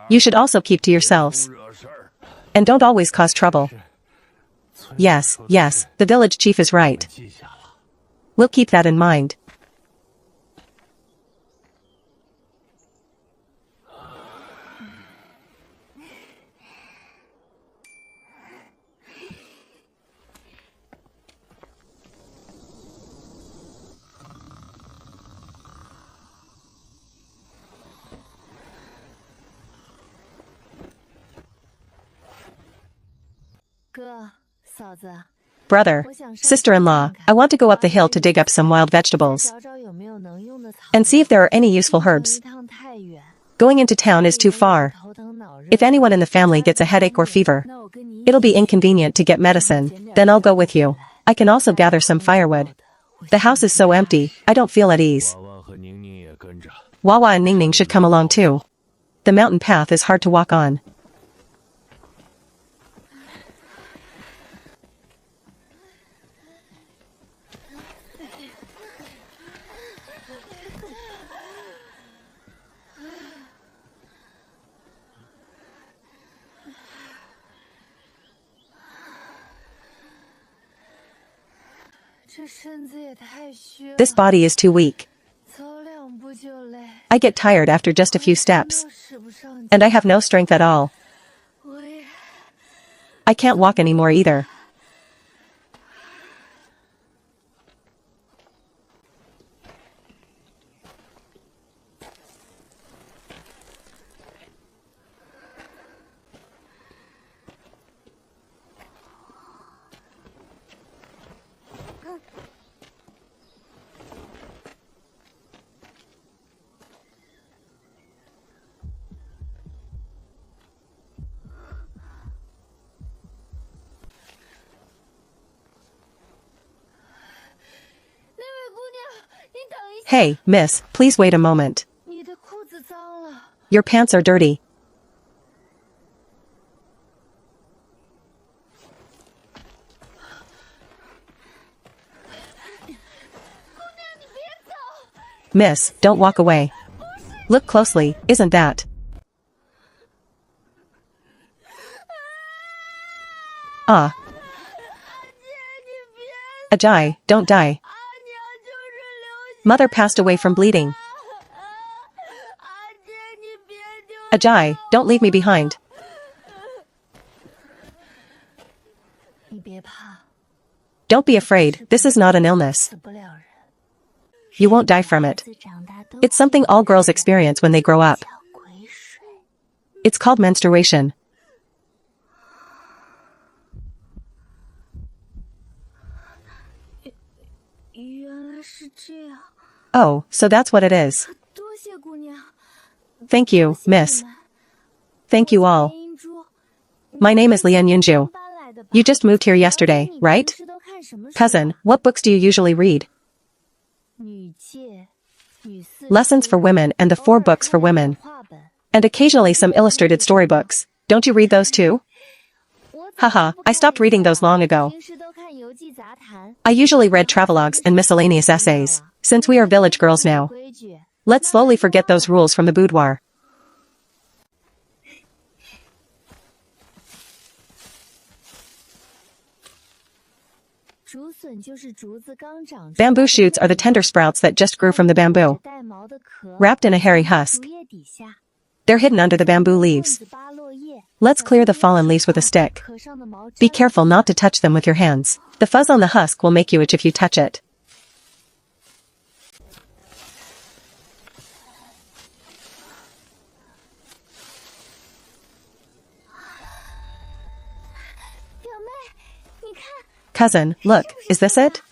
Speaker 1: You should also keep to yourselves. And don't always cause trouble. Yes, the village chief is right. We'll keep that in mind. Brother, sister-in-law, I want to go up the hill to dig up some wild vegetables and see if there are any useful herbs. Going into town is too far. If anyone in the family gets a headache or fever, it'll be inconvenient to get medicine, then I'll go with you. I can also gather some firewood. The house is so empty, I don't feel at ease. Wawa and Ningning should come along too. The mountain path is hard to walk on. This body is too weak. I get tired after just a few steps. And I have no strength at all. I can't walk anymore either. Hey, miss, please wait a moment. Your pants are dirty. Miss, don't walk away. Look closely, isn't that? Ah. Ajay, don't die. Mother passed away from bleeding. Ajay, don't leave me behind. Don't be afraid, this is not an illness. You won't die from it. It's something all girls experience when they grow up. It's called menstruation. Oh, so that's what it is. Thank you, miss. Thank you all. My name is Lian Yunju. You just moved here yesterday, right? Cousin, what books do you usually read? Lessons for Women and the 4 books for women. And occasionally some illustrated storybooks. Don't you read those too? Haha, I stopped reading those long ago. I usually read travelogues and miscellaneous essays, since we are village girls now. Let's slowly forget those rules from the boudoir. Bamboo shoots are the tender sprouts that just grew from the bamboo, wrapped in a hairy husk. They're hidden under the bamboo leaves. Let's clear the fallen leaves with a stick. Be careful not to touch them with your hands. The fuzz on the husk will make you itch if you touch it. Cousin, look, is this it?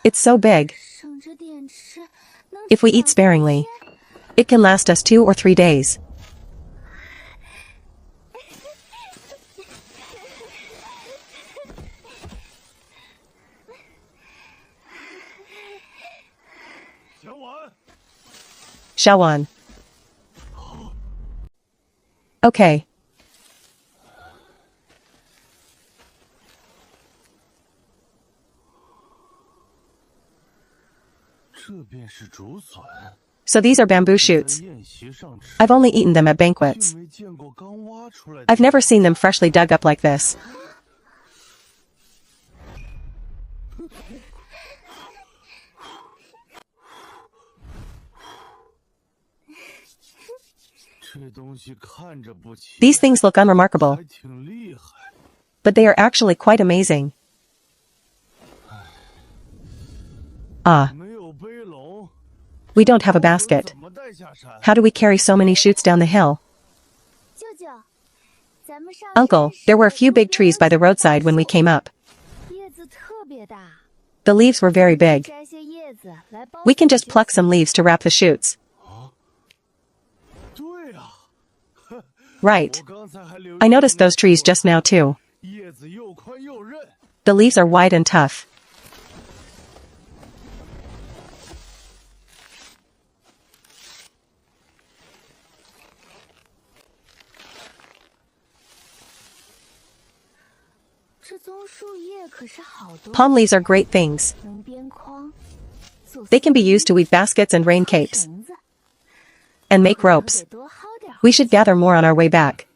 Speaker 1: It's so big. If we eat sparingly, it can last us 2 or 3 days. Xiaowan. Okay. So these are bamboo shoots. I've only eaten them at banquets. I've never seen them freshly dug up like this. These things look unremarkable, but they are actually quite amazing. Ah. We don't have a basket. How do we carry so many shoots down the hill? Uncle, there were a few big trees by the roadside when we came up. The leaves were very big. We can just pluck some leaves to wrap the shoots. Right. I noticed those trees just now too. The leaves are wide and tough. Palm leaves are great things. They can be used to weave baskets and rain capes. And make ropes. We should gather more on our way back.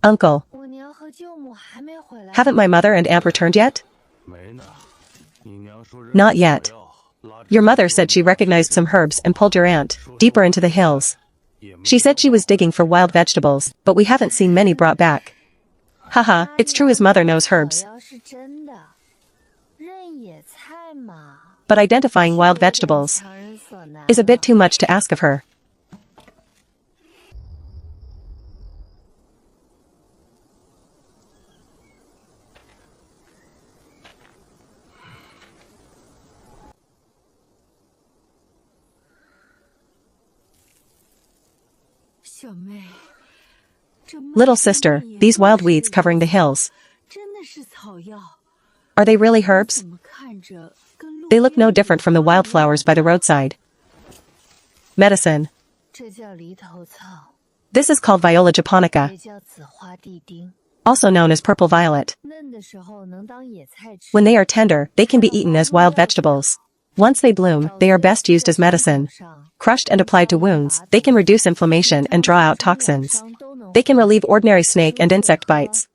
Speaker 1: Uncle, haven't my mother and aunt returned yet? Not yet. Your mother said she recognized some herbs and pulled your aunt deeper into the hills. She said she was digging for wild vegetables, but we haven't seen many brought back. Haha, it's true his mother knows herbs. But identifying wild vegetables is a bit too much to ask of her. Little sister, these wild weeds covering the hills. Are they really herbs? They look no different from the wildflowers by the roadside. Medicine. This is called Viola japonica, also known as purple violet. When they are tender, they can be eaten as wild vegetables. Once they bloom, they are best used as medicine. Crushed and applied to wounds, they can reduce inflammation and draw out toxins. They can relieve ordinary snake and insect bites.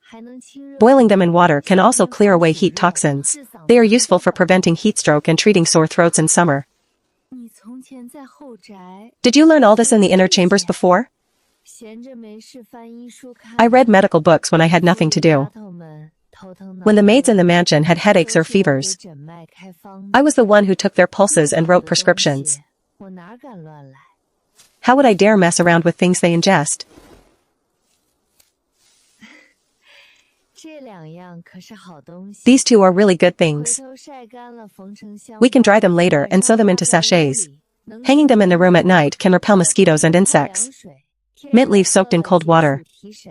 Speaker 1: Boiling them in water can also clear away heat toxins. They are useful for preventing heat stroke and treating sore throats in summer. Did you learn all this in the inner chambers before? I read medical books when I had nothing to do. When the maids in the mansion had headaches or fevers, I was the one who took their pulses and wrote prescriptions. How would I dare mess around with things they ingest? These two are really good things. We can dry them later and sew them into sachets. Hanging them in the room at night can repel mosquitoes and insects. Mint leaves soaked in cold water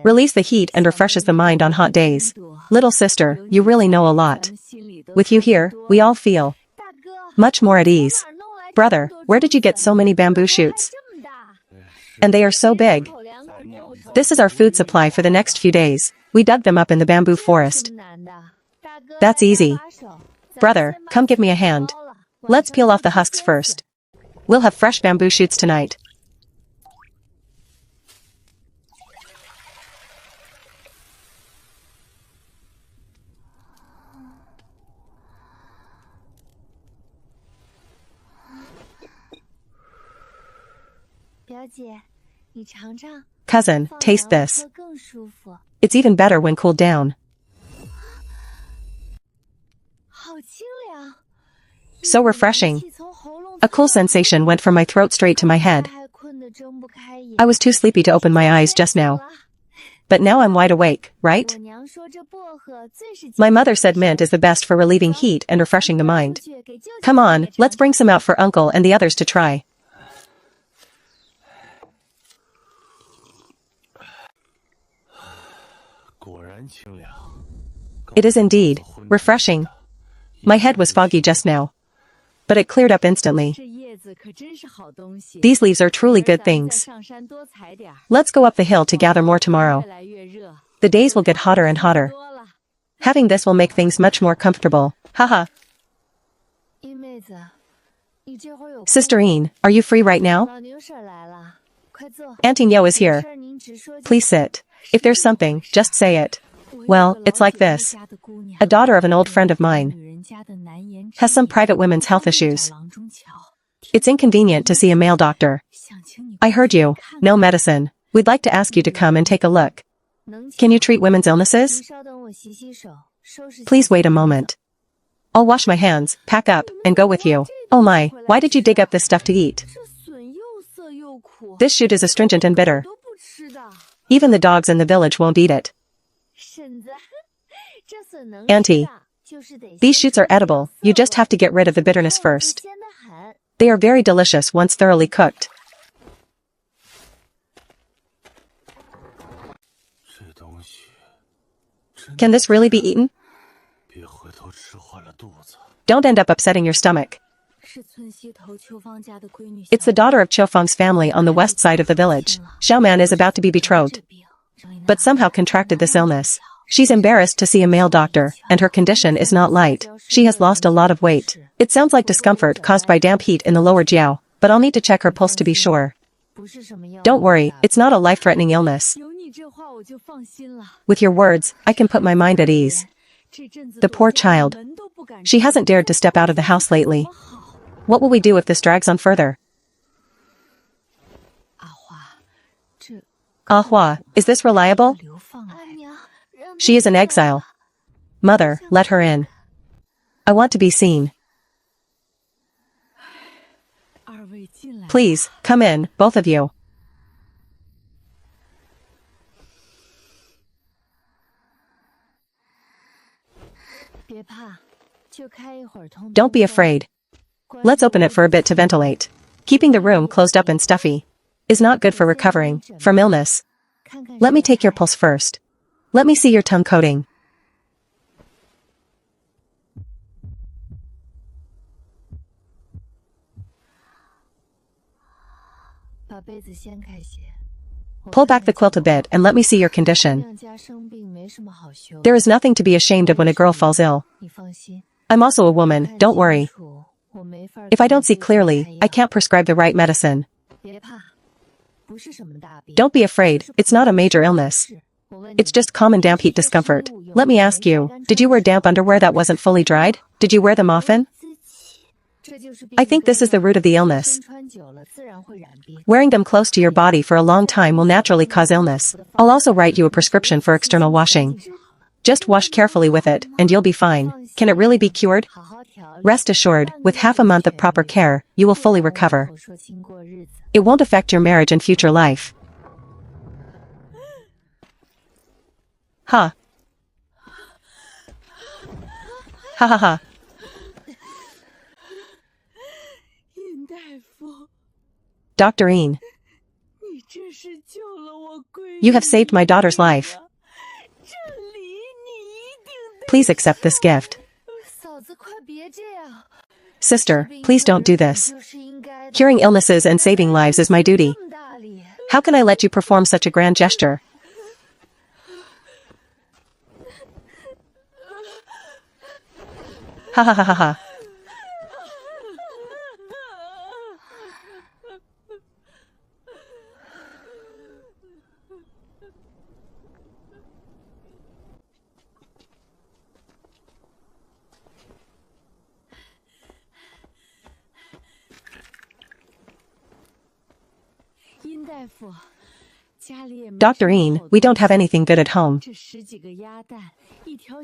Speaker 1: release the heat and refreshes the mind on hot days. Little sister, you really know a lot. With you here, we all feel much more at ease. Brother, where did you get so many bamboo shoots? And they are so big. This is our food supply for the next few days. We dug them up in the bamboo forest. That's easy. Brother, come give me a hand. Let's peel off the husks first. We'll have fresh bamboo shoots tonight. Cousin, taste this. It's even better when cooled down. So refreshing. A cool sensation went from my throat straight to my head. I was too sleepy to open my eyes just now. But now I'm wide awake, right? My mother said mint is the best for relieving heat and refreshing the mind. Come on, let's bring some out for Uncle and the others to try. It is indeed refreshing. My head was foggy just now, but it cleared up instantly. These leaves are truly good things. Let's go up the hill to gather more tomorrow. The days will get hotter and hotter. Having this will make things much more comfortable. Haha. Sister Ian, are you free right now? Auntie Nyo is here. Please sit. If there's something, just say it. Well, it's like this. A daughter of an old friend of mine has some private women's health issues. It's inconvenient to see a male doctor. I heard you. No medicine. We'd like to ask you to come and take a look. Can you treat women's illnesses? Please wait a moment. I'll wash my hands, pack up, and go with you. Oh my, why did you dig up this stuff to eat? This shoot is astringent and bitter. Even the dogs in the village won't eat it. Auntie, these shoots are edible, you just have to get rid of the bitterness first. They are very delicious once thoroughly cooked. Can this really be eaten? Don't end up upsetting your stomach. It's the daughter of Chofeng's family on the west side of the village. Xiaoman is about to be betrothed, but somehow contracted this illness. She's embarrassed to see a male doctor, and her condition is not light. She has lost a lot of weight. It sounds like discomfort caused by damp heat in the lower jiao, but I'll need to check her pulse to be sure. Don't worry, it's not a life-threatening illness. With your words, I can put my mind at ease. The poor child. She hasn't dared to step out of the house lately. What will we do if this drags on further? Ah Hua, is this reliable? She is in exile. Mother, let her in. I want to be seen. Please, come in, both of you. Don't be afraid. Let's open it for a bit to ventilate. Keeping the room closed up and stuffy is not good for recovering from illness. Let me take your pulse first. Let me see your tongue coating. Pull back the quilt a bit and let me see your condition. There is nothing to be ashamed of when a girl falls ill. I'm also a woman, don't worry. If I don't see clearly, I can't prescribe the right medicine. Don't be afraid, it's not a major illness. It's just common damp heat discomfort. Let me ask you, did you wear damp underwear that wasn't fully dried? Did you wear them often? I think this is the root of the illness. Wearing them close to your body for a long time will naturally cause illness. I'll also write you a prescription for external washing. Just wash carefully with it, and you'll be fine. Can it really be cured? Rest assured, with half a month of proper care, you will fully recover. It won't affect your marriage and future life. Ha. Ha ha ha. Dr. Ian, you have saved my daughter's life. Please accept this gift. Sister, please don't do this. Curing illnesses and saving lives is my duty. How can I let you perform such a grand gesture? Ha ha ha ha ha. Dr. Ian, we don't have anything good at home.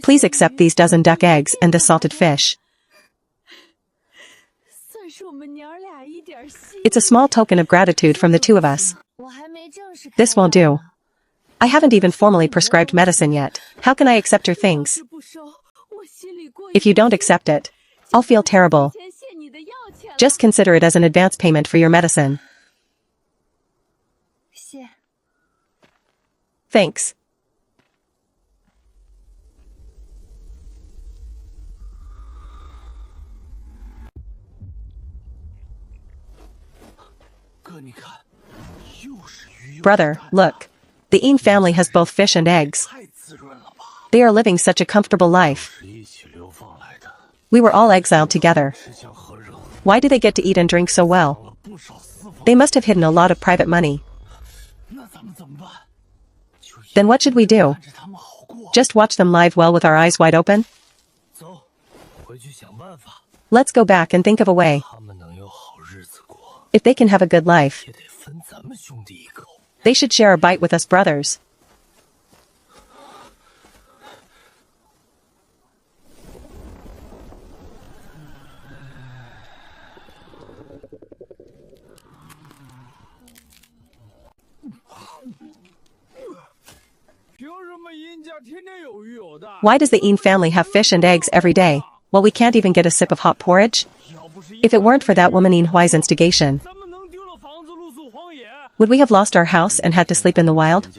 Speaker 1: Please accept these dozen duck eggs and this salted fish. It's a small token of gratitude from the two of us. This won't do. I haven't even formally prescribed medicine yet. How can I accept your things? If you don't accept it, I'll feel terrible. Just consider it as an advance payment for your medicine. Thanks. Brother, look. The Ian family has both fish and eggs. They are living such a comfortable life. We were all exiled together. Why do they get to eat and drink so well? They must have hidden a lot of private money. Then what should we do? Just watch them live well with our eyes wide open? Let's go back and think of a way. If they can have a good life, they should share a bite with us brothers. Why does the Ian family have fish and eggs every day, while we can't even get a sip of hot porridge? If it weren't for that woman Ian Huai's instigation, would we have lost our house and had to sleep in the wild?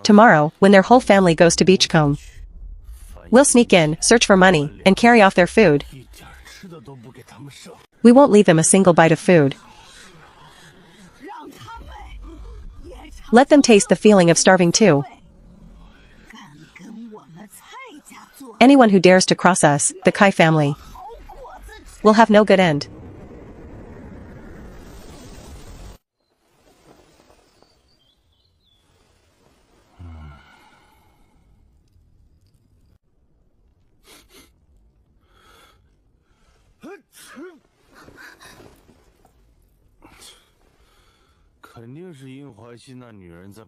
Speaker 1: Tomorrow, when their whole family goes to Beachcombe, we'll sneak in, search for money, and carry off their food. We won't leave them a single bite of food. Let them taste the feeling of starving too. Anyone who dares to cross us, the Kai family, will have no good end.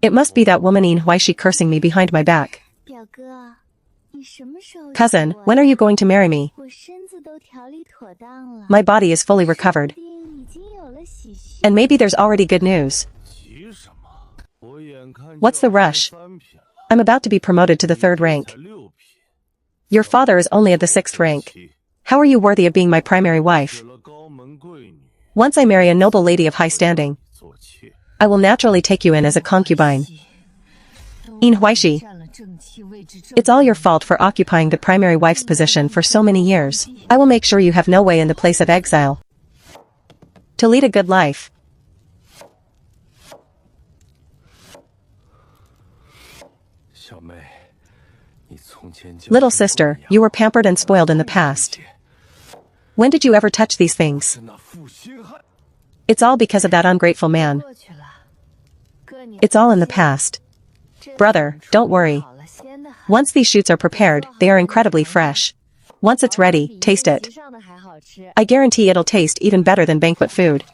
Speaker 1: It must be that woman Ian Huai she cursing me behind my back. Cousin, when are you going to marry me? My body is fully recovered. And maybe there's already good news. What's the rush? I'm about to be promoted to the 3rd rank. Your father is only at the 6th rank. How are you worthy of being my primary wife? Once I marry a noble lady of high standing, I will naturally take you in as a concubine. Ian Huaishi, it's all your fault for occupying the primary wife's position for so many years. I will make sure you have no way in the place of exile to lead a good life. Little sister, you were pampered and spoiled in the past. When did you ever touch these things? It's all because of that ungrateful man. It's all in the past. Brother, don't worry. Once these shoots are prepared, they are incredibly fresh. Once it's ready, taste it. I guarantee it'll taste even better than banquet food.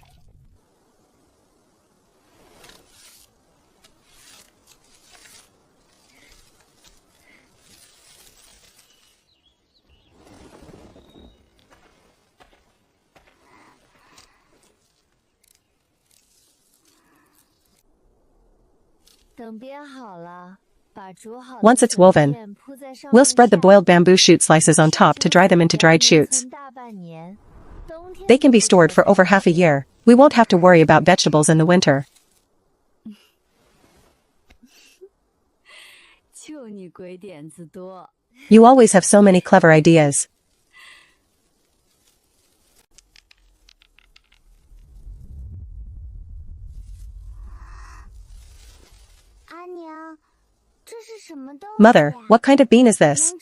Speaker 1: Once it's woven, we'll spread the boiled bamboo shoot slices on top to dry them into dried shoots. They can be stored for over half a year. We won't have to worry about vegetables in the winter. You always have so many clever ideas. Mother, what kind of bean is this?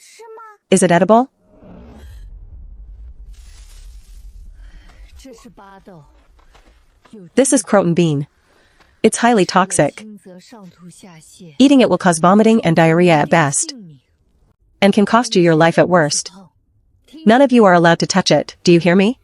Speaker 1: Is it edible? This is croton bean. It's highly toxic. Eating it will cause vomiting and diarrhea at best, and can cost you your life at worst. None of you are allowed to touch it, do you hear me?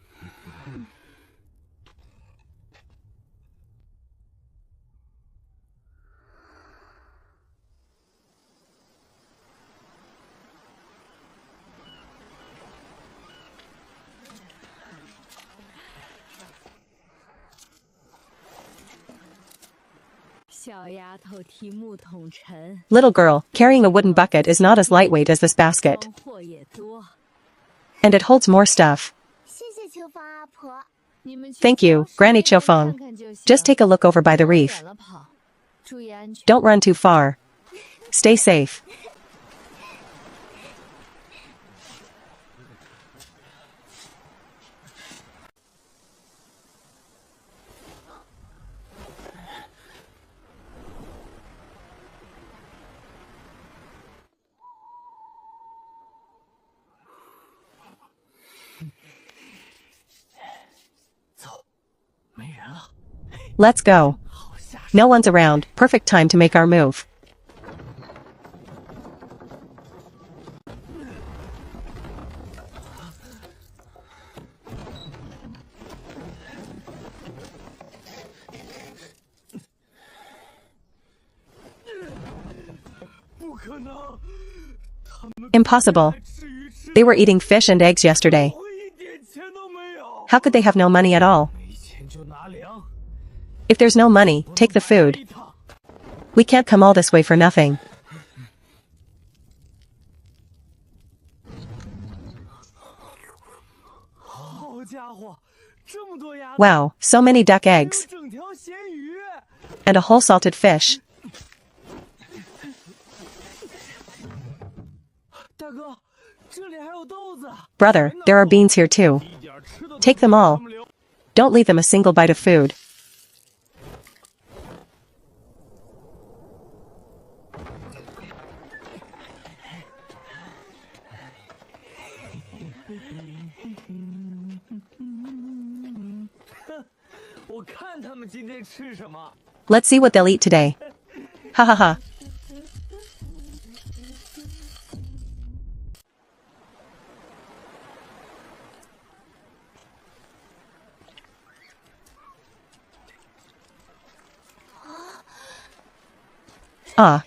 Speaker 1: Little girl, carrying a wooden bucket is not as lightweight as this basket. And it holds more stuff. Thank you, Granny Chofeng. Just take a look over by the reef. Don't run too far. Stay safe. Let's go. No one's around, perfect time to make our move. Impossible. They were eating fish and eggs yesterday. How could they have no money at all? If there's no money, take the food. We can't come all this way for nothing. Wow, so many duck eggs. And a whole salted fish. Brother, there are beans here too. Take them all. Don't leave them a single bite of food. Let's see what they'll eat today. Ha ha ha. Ah.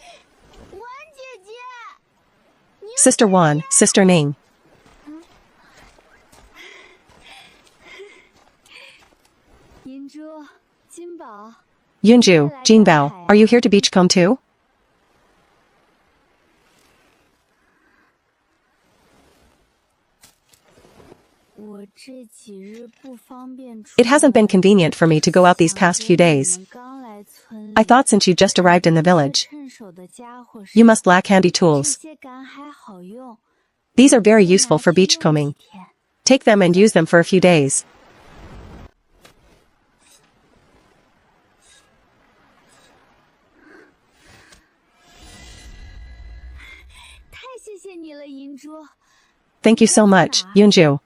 Speaker 1: Sister Wan, Sister Ning. Yunju, Jinbao, are you here to beachcomb too? It hasn't been convenient for me to go out these past few days. I thought since you just arrived in the village, you must lack handy tools. These are very useful for beachcombing. Take them and use them for a few days. Thank you so much, Yunju.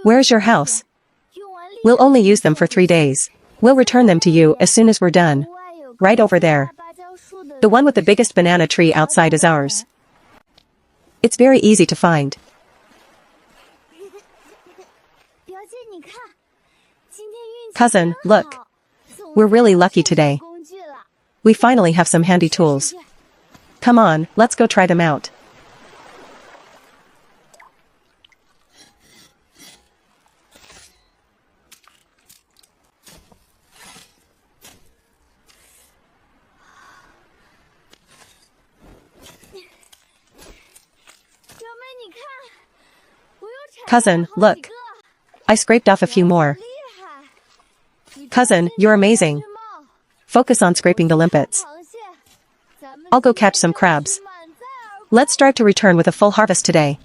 Speaker 1: Where's your house? We'll only use them for 3 days. We'll return them to you as soon as we're done. Right over there. The one with the biggest banana tree outside is ours. It's very easy to find. Cousin, look. We're really lucky today. We finally have some handy tools. Come on, let's go try them out. Cousin, look. I scraped off a few more. Cousin, you're amazing. Focus on scraping the limpets. I'll go catch some crabs. Let's strive to return with a full harvest today.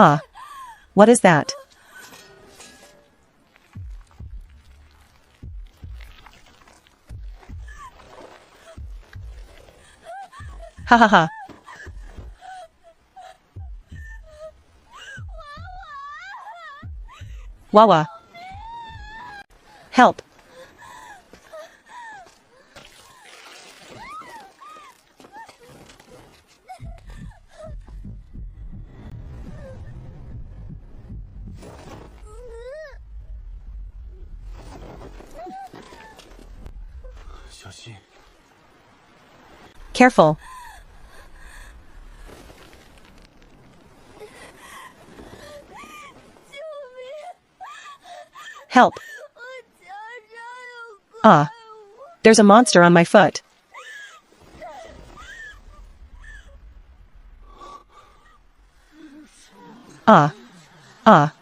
Speaker 1: Ah. What is that? Ha ha ha. Wawa. Help. Careful. Help. Ah. There's a monster on my foot. Ah. Ah.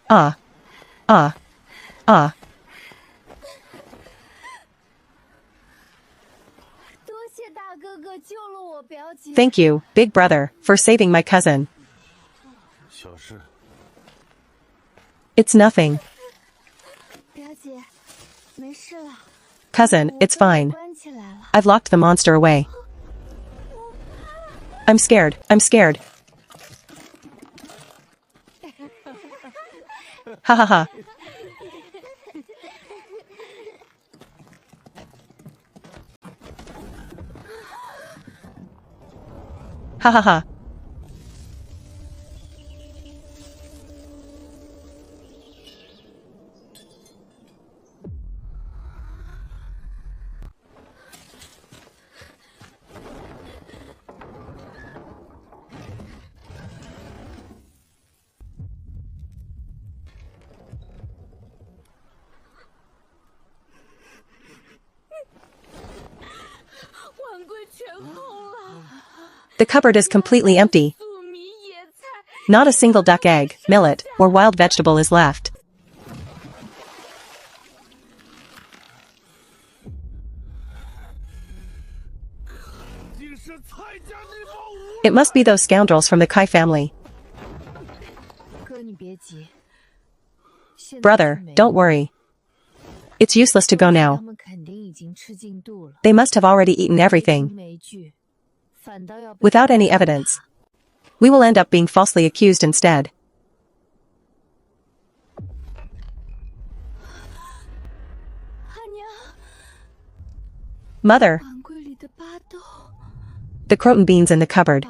Speaker 1: Ah. Ah. Ah. Thank you, big brother, for saving my cousin. It's nothing. Cousin, it's fine. I've locked the monster away. I'm scared. I'm scared. Ha ha ha. Ha ha ha. The cupboard is completely empty. Not a single duck egg, millet, or wild vegetable is left. It must be those scoundrels from the Kai family. Brother, don't worry. It's useless to go now. They must have already eaten everything. Without any evidence. We will end up being falsely accused instead. Mother. The croton beans in the cupboard.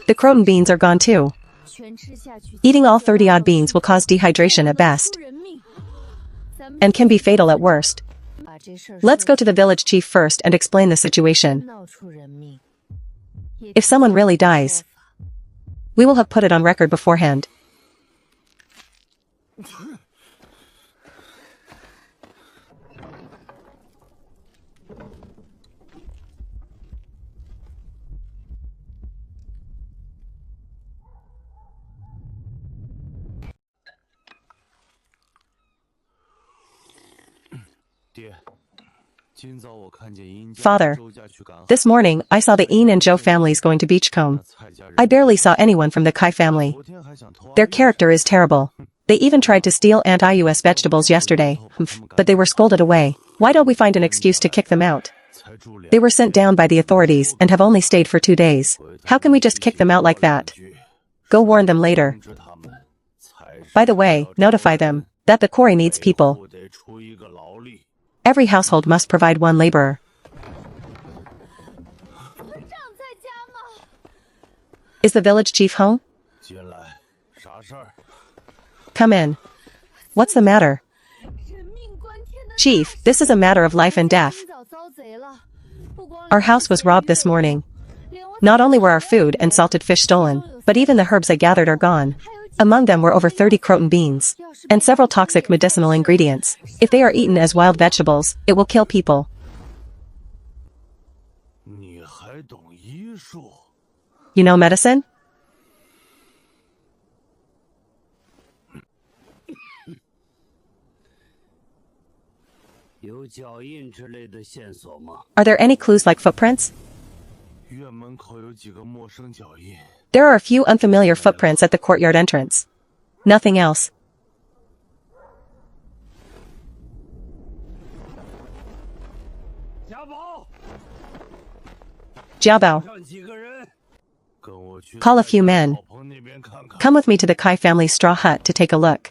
Speaker 1: The croton beans are gone too. Eating all 30-odd beans will cause dehydration at best. And can be fatal at worst. Let's go to the village chief first and explain the situation. If someone really dies, we will have put it on record beforehand. Father, this morning I saw the Ian and Zhou families going to Beachcombe. I barely saw anyone from the Kai family. Their character is terrible. They even tried to steal Aunt Iu's vegetables yesterday, but they were scolded away. Why don't we find an excuse to kick them out? They were sent down by the authorities and have only stayed for 2 days. How can we just kick them out like that? Go warn them later. By the way, notify them that the quarry needs people. Every household must provide one laborer. Is the village chief home? Come in. What's the matter? Chief, this is a matter of life and death. Our house was robbed this morning. Not only were our food and salted fish stolen, but even the herbs I gathered are gone. Among them were over 30 croton beans, and several toxic medicinal ingredients. If they are eaten as wild vegetables, it will kill people. You know medicine? Are there any clues like footprints? There are a few unfamiliar footprints at the courtyard entrance. Nothing else. Jiabao. Call a few men. Come with me to the Kai family straw hut to take a look.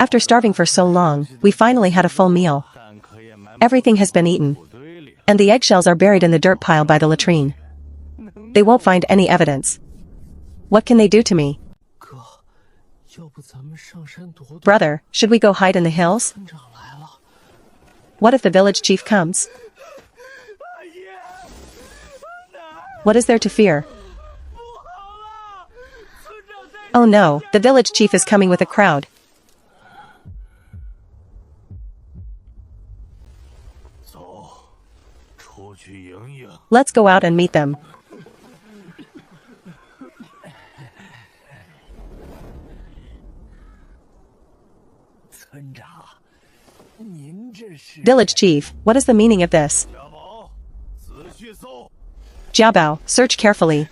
Speaker 1: After starving for so long, we finally had a full meal. Everything has been eaten. And the eggshells are buried in the dirt pile by the latrine. They won't find any evidence. What can they do to me? Brother, should we go hide in the hills? What if the village chief comes? What is there to fear? Oh no, the village chief is coming with a crowd. Let's go out and meet them. Village chief, what is the meaning of this? Jiabao, search carefully.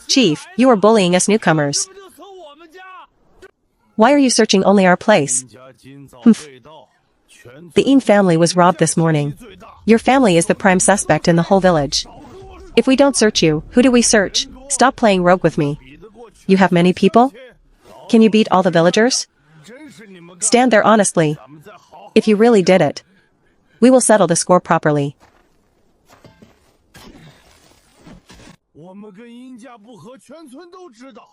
Speaker 1: Chief, you are bullying us newcomers. Why are you searching only our place? Humph. The Yin family was robbed this morning. Your family is the prime suspect in the whole village. If we don't search you, who do we search? Stop playing rogue with me. You have many people? Can you beat all the villagers? Stand there honestly. If you really did it, we will settle the score properly.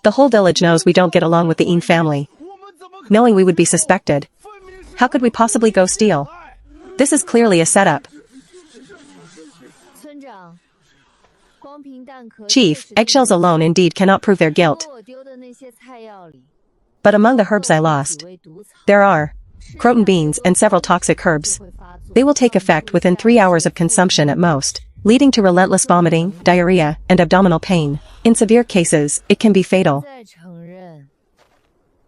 Speaker 1: The whole village knows we don't get along with the Yin family. Knowing we would be suspected, how could we possibly go steal? This is clearly a setup. Chief, eggshells alone indeed cannot prove their guilt. But among the herbs I lost, there are croton beans and several toxic herbs. They will take effect within 3 hours of consumption at most, leading to relentless vomiting, diarrhea, and abdominal pain. In severe cases, it can be fatal.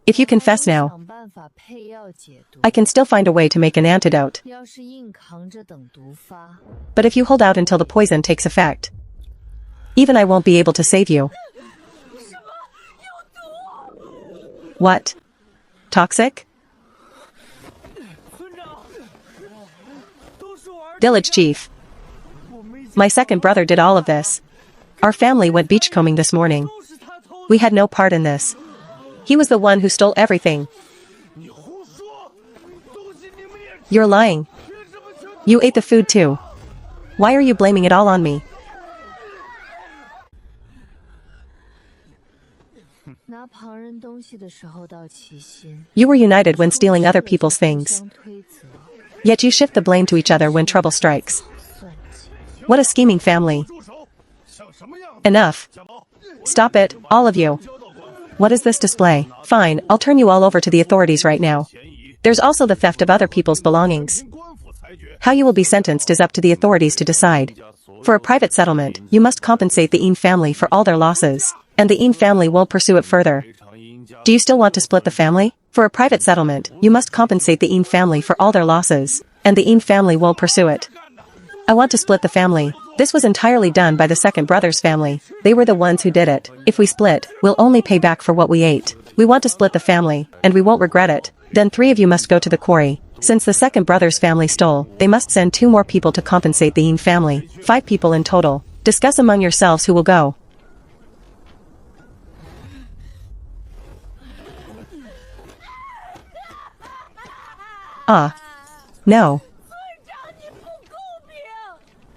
Speaker 1: If you confess now, I can still find a way to make an antidote. But if you hold out until the poison takes effect, even I won't be able to save you. What? Toxic? Village chief. My second brother did all of this. Our family went beachcombing this morning. We had no part in this. He was the one who stole everything. You're lying. You ate the food too. Why are you blaming it all on me? You were united when stealing other people's things. Yet you shift the blame to each other when trouble strikes. What a scheming family. Enough. Stop it, all of you. What is this display? Fine, I'll turn you all over to the authorities right now. There's also the theft of other people's belongings. How you will be sentenced is up to the authorities to decide. For a private settlement, you must compensate the Yin family for all their losses, and the Yin family won't pursue it further. Do you still want to split the family? For a private settlement, you must compensate the Yin family for all their losses, and the Yin family won't pursue it. I want to split the family. This was entirely done by the second brother's family. They were the ones who did it. If we split, we'll only pay back for what we ate. We want to split the family, and we won't regret it. Then 3 of you must go to the quarry. Since the second brother's family stole, they must send 2 more people to compensate the Yin family. 5 people in total. Discuss among yourselves who will go. No.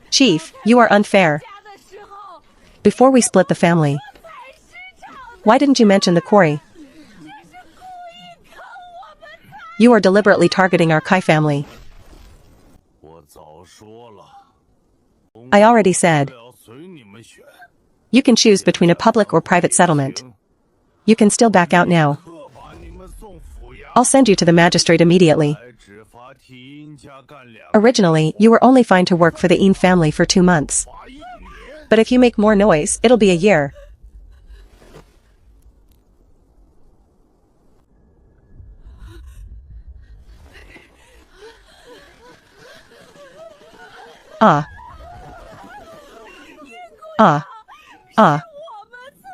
Speaker 1: Chief, you are unfair. Before we split the family, why didn't you mention the quarry? You are deliberately targeting our Kai family. I already said. You can choose between a public or private settlement. You can still back out now. I'll send you to the magistrate immediately. Originally, you were only fine to work for the Yin family for 2 months. But if you make more noise, it'll be a year.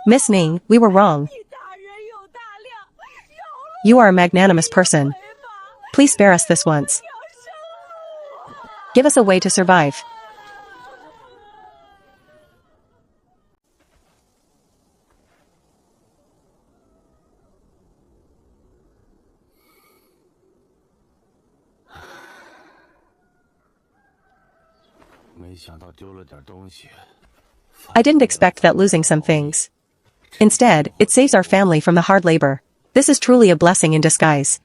Speaker 1: Miss Ning, we were wrong. You are a magnanimous person. Please spare us this once. Give us a way to survive. I didn't expect that losing some things. Instead, it saves our family from the hard labor. This is truly a blessing in disguise.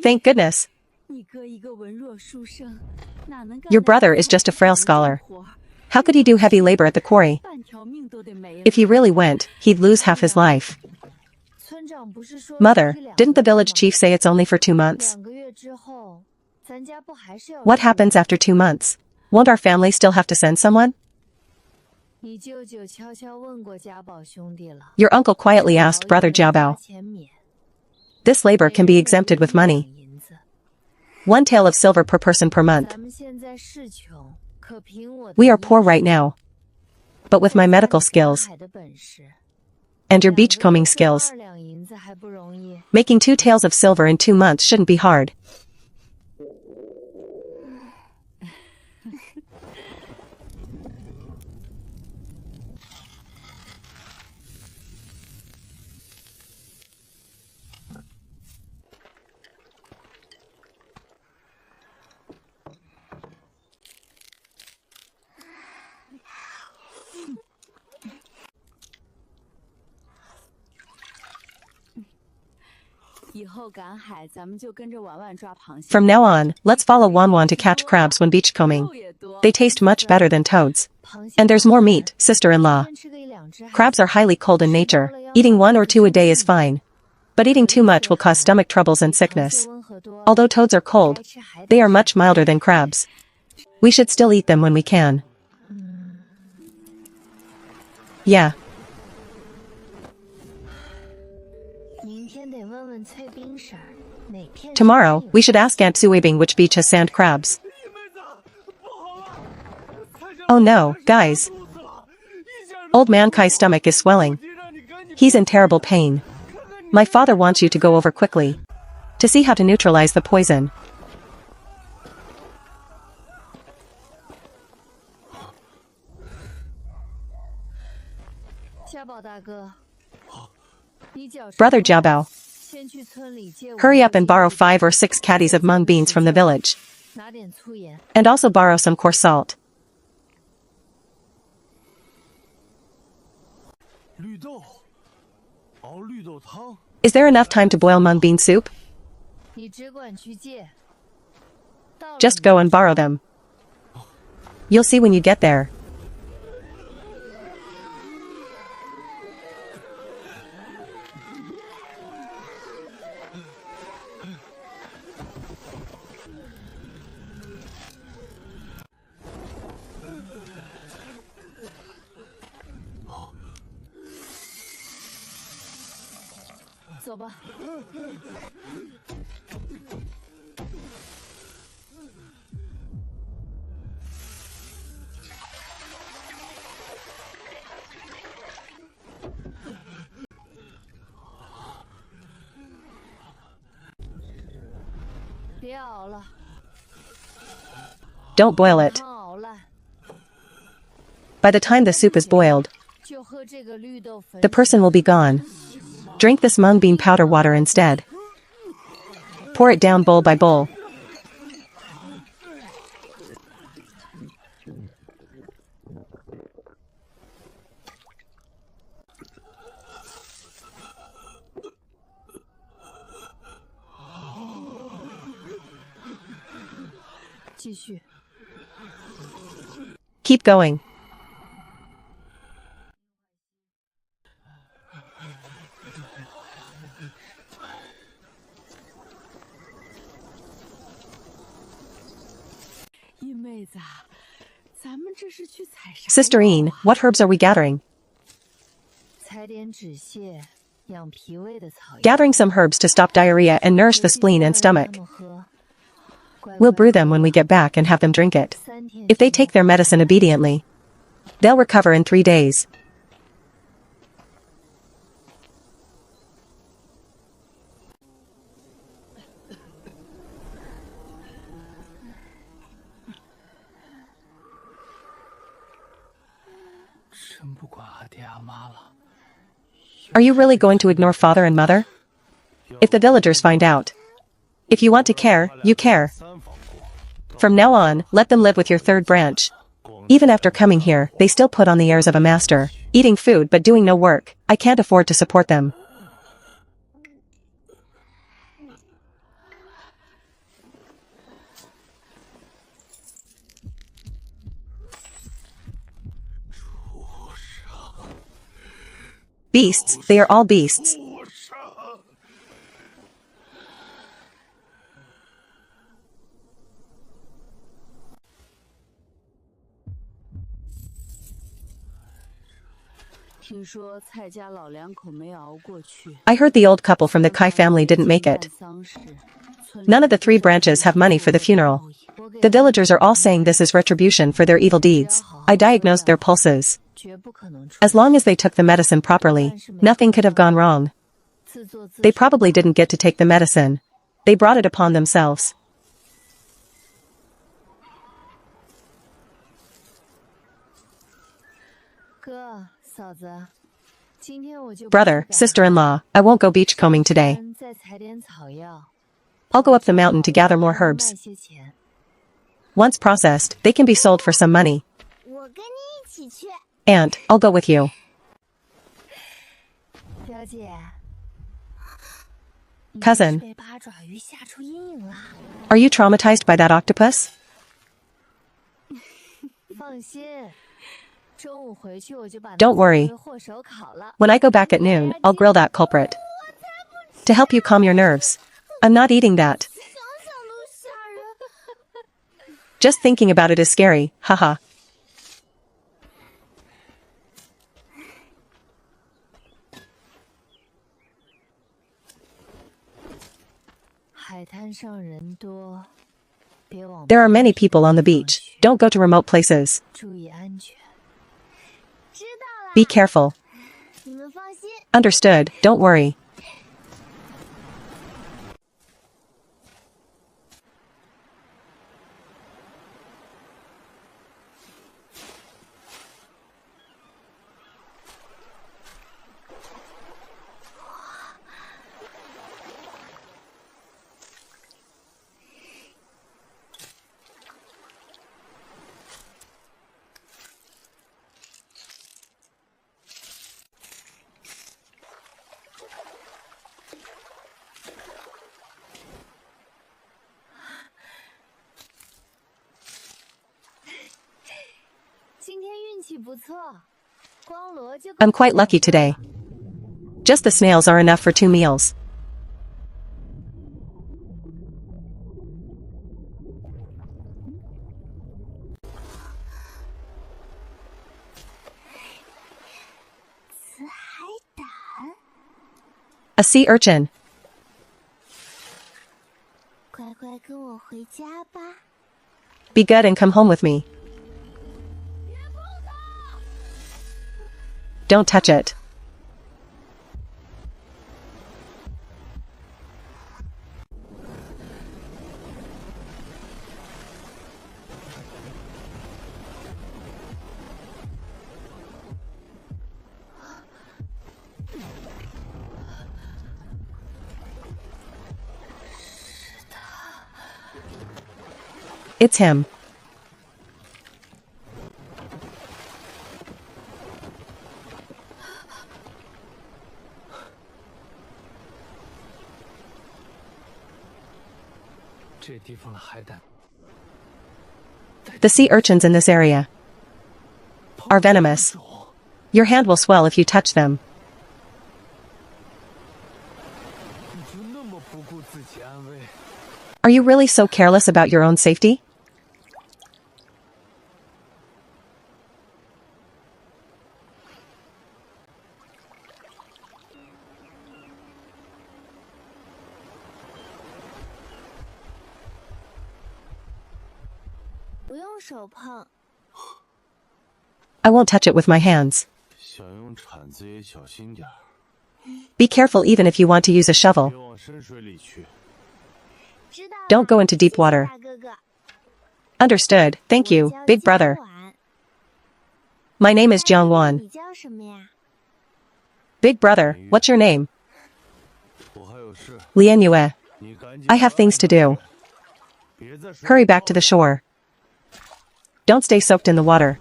Speaker 1: Thank goodness. Your brother is just a frail scholar. How could he do heavy labor at the quarry? If he really went, he'd lose half his life. Mother, didn't the village chief say it's only for 2 months? What happens after 2 months? Won't our family still have to send someone? Your uncle quietly asked Brother Jiaobao. This labor can be exempted with money. 1 tael of silver per person per month. We are poor right now. But with my medical skills and your beachcombing skills, making 2 taels of silver in 2 months shouldn't be hard. From now on, let's follow Wanwan to catch crabs when beachcombing. They taste much better than toads. And there's more meat, sister-in-law. Crabs are highly cold in nature. Eating 1 or 2 a day is fine. But eating too much will cause stomach troubles and sickness. Although toads are cold, they are much milder than crabs. We should still eat them when we can. Yeah. Tomorrow, we should ask Aunt Suibing which beach has sand crabs. Oh no, guys. Old man Kai's stomach is swelling. He's in terrible pain. My father wants you to go over quickly to see how to neutralize the poison. Brother Jiaobao, hurry up and borrow 5 or 6 caddies of mung beans from the village. And also borrow some coarse salt. Is there enough time to boil mung bean soup? Just go and borrow them. You'll see when you get there. Don't boil it. By the time the soup is boiled, the person will be gone. Drink this mung bean powder water instead. Pour it down bowl by bowl. Keep going. Sisterine, what herbs are we gathering? Gathering some herbs to stop diarrhea and nourish the spleen and stomach. We'll brew them when we get back and have them drink it. If they take their medicine obediently, they'll recover in 3 days. Are you really going to ignore father and mother? If the villagers find out. If you want to care, you care. From now on, let them live with your third branch. Even after coming here, they still put on the airs of a master, eating food but doing no work. I can't afford to support them. Beasts, they are all beasts. I heard the old couple from the Kai family didn't make it. None of the 3 branches have money for the funeral. The villagers are all saying this is retribution for their evil deeds. I diagnosed their pulses. As long as they took the medicine properly, nothing could have gone wrong. They probably didn't get to take the medicine. They brought it upon themselves. Brother, sister-in-law, I won't go beachcombing today. I'll go up the mountain to gather more herbs. Once processed, they can be sold for some money. Aunt, I'll go with you. Cousin. Are you traumatized by that octopus? Don't worry. When I go back at noon, I'll grill that culprit. To help you calm your nerves. I'm not eating that. Just thinking about it is scary, haha. There are many people on the beach. Don't go to remote places. Be careful. Understood, don't worry. I'm quite lucky today. Just the snails are enough for 2 meals. A sea urchin. Be good and come home with me. Don't touch it. It's him. The sea urchins in this area are venomous. Your hand will swell if you touch them. Are you really so careless about your own safety? I won't touch it with my hands. Be careful even if you want to use a shovel. Don't go into deep water. Understood, thank you, big brother. My name is Jiang Wan. Big brother, what's your name? Lian Yue. I have things to do. Hurry back to the shore. Don't stay soaked in the water.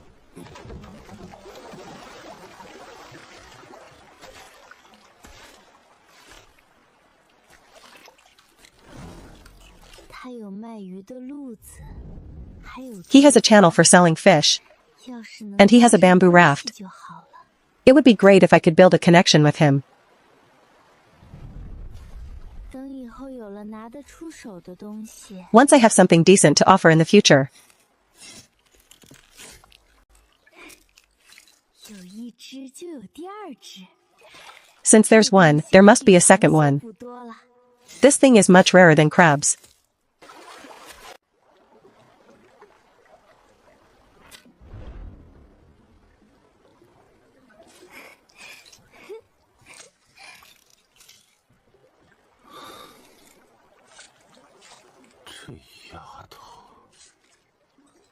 Speaker 1: He has a channel for selling fish. And he has a bamboo raft. It would be great if I could build a connection with him. Once I have something decent to offer in the future. Since there's one, there must be a second one. This thing is much rarer than crabs.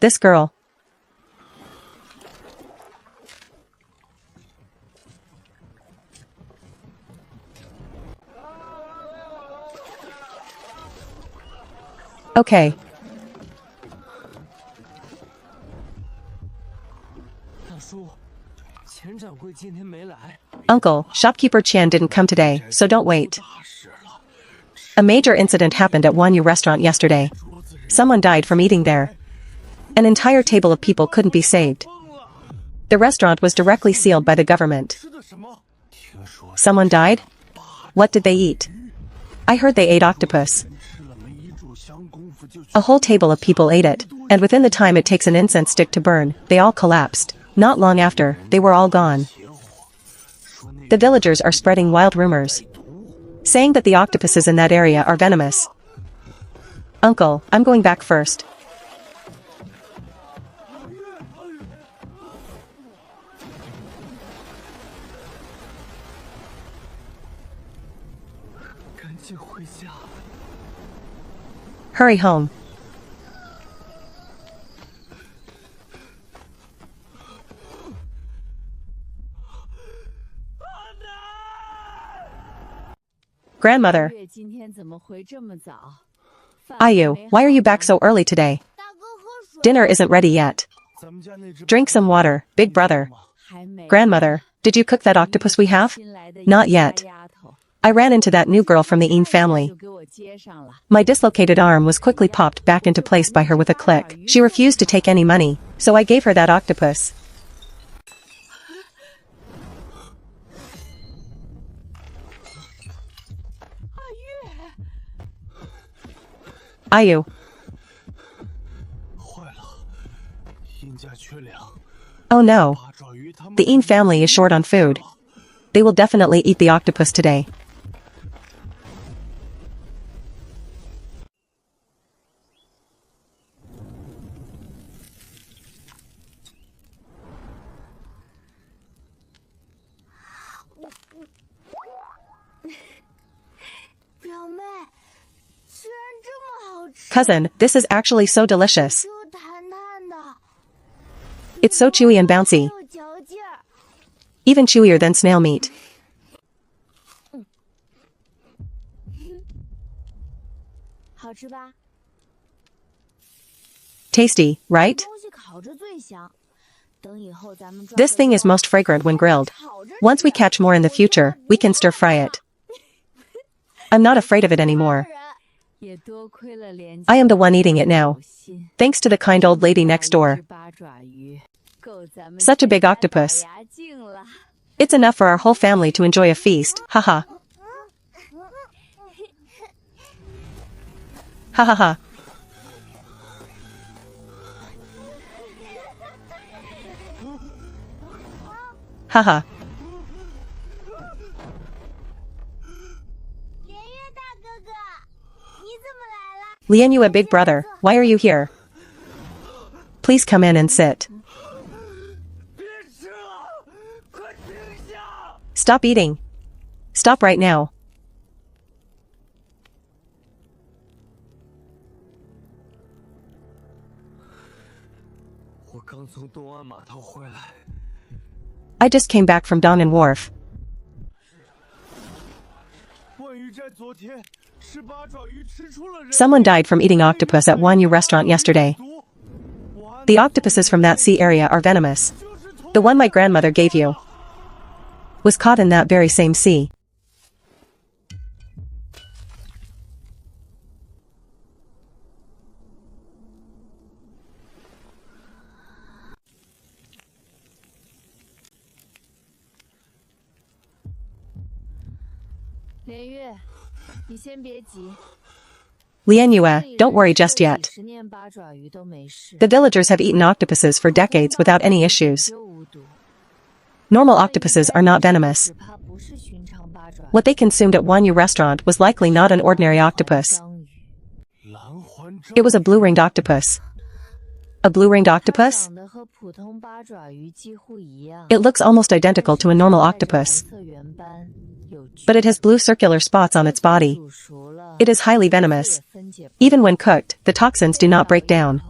Speaker 1: This girl. Okay. Uncle, shopkeeper Qian didn't come today, so don't wait. A major incident happened at Wanyu restaurant yesterday. Someone died from eating there. An entire table of people couldn't be saved. The restaurant was directly sealed by the government. Someone died? What did they eat? I heard they ate octopus. A whole table of people ate it, and within the time it takes an incense stick to burn, they all collapsed. Not long after, they were all gone. The villagers are spreading wild rumors, saying that the octopuses in that area are venomous. Uncle, I'm going back first. Hurry home. Grandmother. Ayu, why are you back so early today? Dinner isn't ready yet. Drink some water, big brother. Grandmother, did you cook that octopus we have? Not yet. I ran into that new girl from the Yin family. My dislocated arm was quickly popped back into place by her with a click. She refused to take any money, so I gave her that octopus. Ayu. Oh no. The Yin family is short on food. They will definitely eat the octopus today. Cousin, this is actually so delicious. It's so chewy and bouncy. Even chewier than snail meat. Tasty, right? This thing is most fragrant when grilled. Once we catch more in the future, we can stir fry it. I'm not afraid of it anymore. I am the one eating it now. Thanks to the kind old lady next door. Such a big octopus. It's enough for our whole family to enjoy a feast, haha. Ha ha ha. Haha. Lian Yue, big brother, why are you here? Please come in and sit. Stop eating. Stop right now. I just came back from Dong'an Wharf. Someone died from eating octopus at Wanyu restaurant yesterday. The octopuses from that sea area are venomous. The one my grandmother gave you was caught in that very same sea. Lianyue, don't worry just yet. The villagers have eaten octopuses for decades without any issues. Normal octopuses are not venomous. What they consumed at Wanyu restaurant was likely not an ordinary octopus. It was a blue-ringed octopus. A blue-ringed octopus? It looks almost identical to a normal octopus, but it has blue circular spots on its body. It is highly venomous. Even when cooked, the toxins do not break down.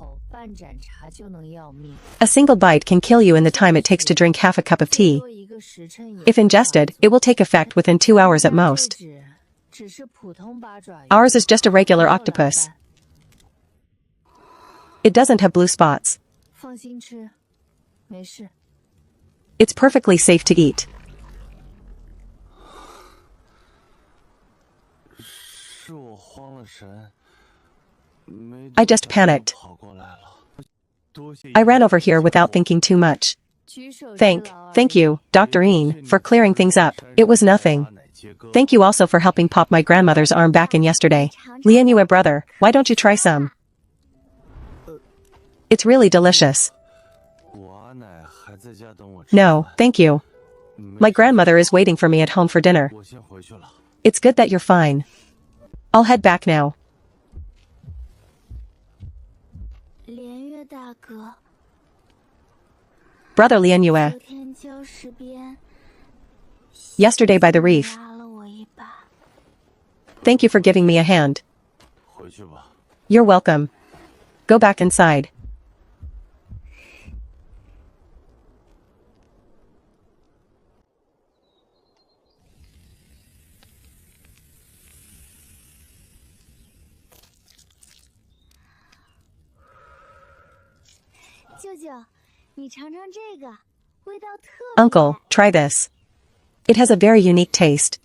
Speaker 1: A single bite can kill you in the time it takes to drink half a cup of tea. If ingested, it will take effect within 2 hours at most. Ours is just a regular octopus. It doesn't have blue spots. It's perfectly safe to eat. I just panicked. I ran over here without thinking too much. Thank you, Dr. Een, for clearing things up. It was nothing. Thank you also for helping pop my grandmother's arm back in yesterday. Lianyue brother, why don't you try some? It's really delicious. No, thank you. My grandmother is waiting for me at home for dinner. It's good that you're fine. I'll head back now. Brother Lianyue. Yesterday by the reef. Thank you for giving me a hand. You're welcome. Go back inside. Uncle, try this. It has a very unique taste.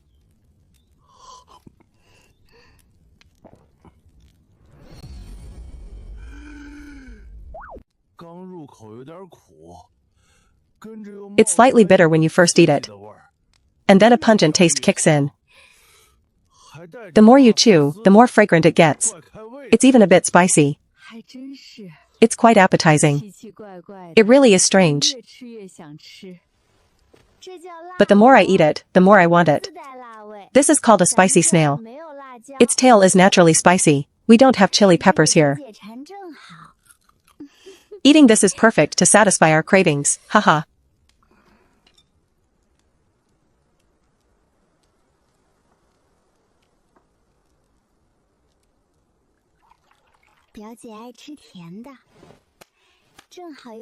Speaker 1: It's slightly bitter when you first eat it, and then a pungent taste kicks in. The more you chew, the more fragrant it gets. It's even a bit spicy. It's quite appetizing. It really is strange. But the more I eat it, the more I want it. This is called a spicy snail. Its tail is naturally spicy. We don't have chili peppers here. Eating this is perfect to satisfy our cravings, haha.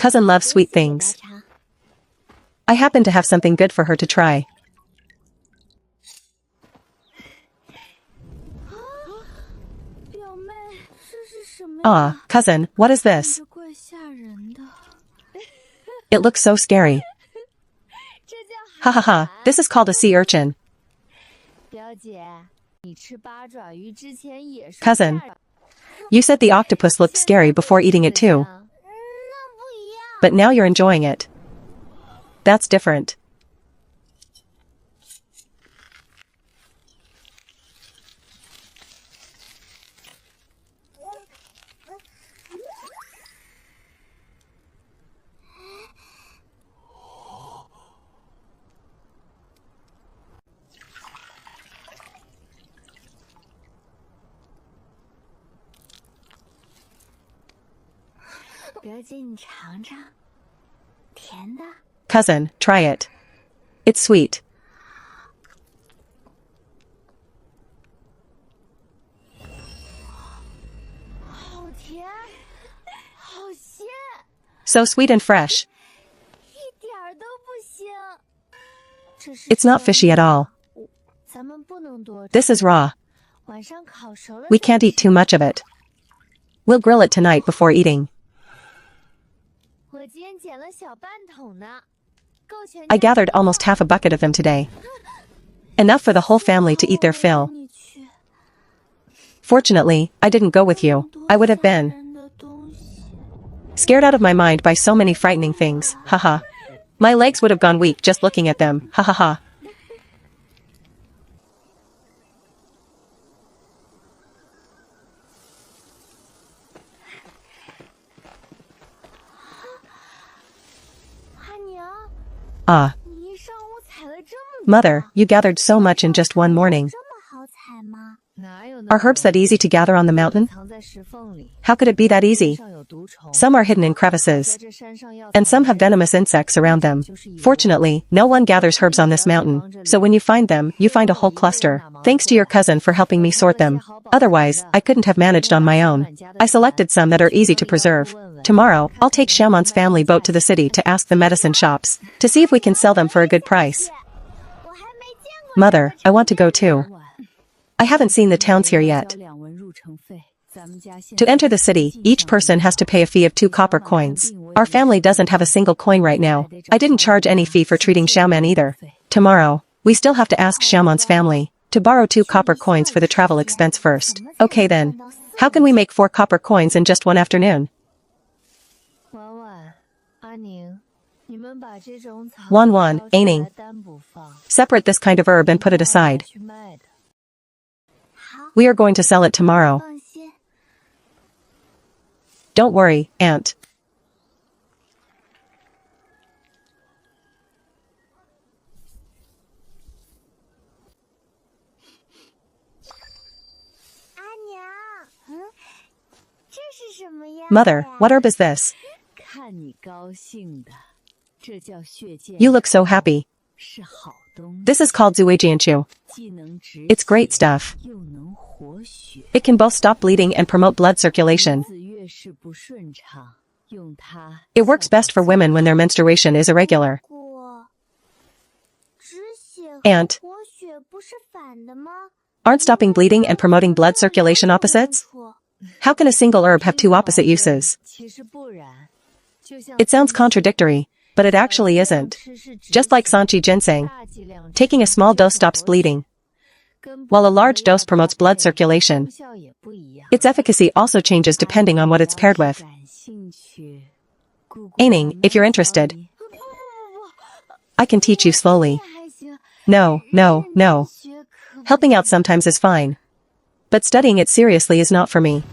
Speaker 1: Cousin loves sweet things. I happen to have something good for her to try. Ah, cousin, what is this? It looks so scary. Ha ha ha, this is called a sea urchin. Cousin, you said the octopus looked scary before eating it too. But now you're enjoying it. That's different. Cousin, try it. It's sweet. So sweet and fresh. It's not fishy at all. This is raw. We can't eat too much of it. We'll grill it tonight before eating. I gathered almost half a bucket of them today. Enough for the whole family to eat their fill. Fortunately, I didn't go with you. I would have been scared out of my mind by so many frightening things, haha. My legs would have gone weak just looking at them, ha ha ha. Ah. Mother, you gathered so much in just one morning. Are herbs that easy to gather on the mountain? How could it be that easy? Some are hidden in crevices, and some have venomous insects around them. Fortunately, no one gathers herbs on this mountain, so when you find them, you find a whole cluster. Thanks to your cousin for helping me sort them. Otherwise, I couldn't have managed on my own. I selected some that are easy to preserve. Tomorrow, I'll take Xiaomon's family boat to the city to ask the medicine shops, to see if we can sell them for a good price. Mother, I want to go too. I haven't seen the towns here yet. To enter the city, each person has to pay a fee of 2 copper coins. Our family doesn't have a single coin right now. I didn't charge any fee for treating Xiaoman either. Tomorrow, we still have to ask Xiaoman's family to borrow 2 copper coins for the travel expense first. Okay then. How can we make 4 copper coins in just one afternoon? Wan, Aining. Separate this kind of herb and put it aside. We are going to sell it tomorrow. Don't worry, Aunt. Mother, what herb is this? You look so happy. This is called Zuijianchu. It's great stuff. It can both stop bleeding and promote blood circulation. It works best for women when their menstruation is irregular. Aunt, aren't stopping bleeding and promoting blood circulation opposites? How can a single herb have 2 opposite uses? It sounds contradictory, but it actually isn't. Just like Sanchi ginseng, taking a small dose stops bleeding, while a large dose promotes blood circulation. Its efficacy also changes depending on what it's paired with. Aining, if you're interested, I can teach you slowly. No. Helping out sometimes is fine, but studying it seriously is not for me.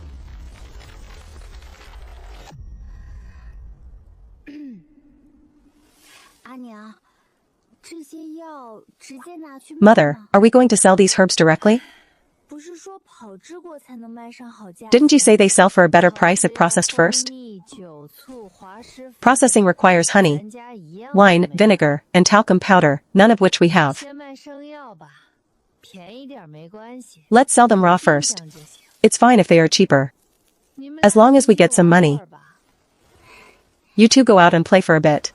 Speaker 1: Mother, are we going to sell these herbs directly? Didn't you say they sell for a better price if processed first? Processing requires honey, wine, vinegar, and talcum powder, none of which we have. Let's sell them raw first. It's fine if they are cheaper, as long as we get some money. You two go out and play for a bit.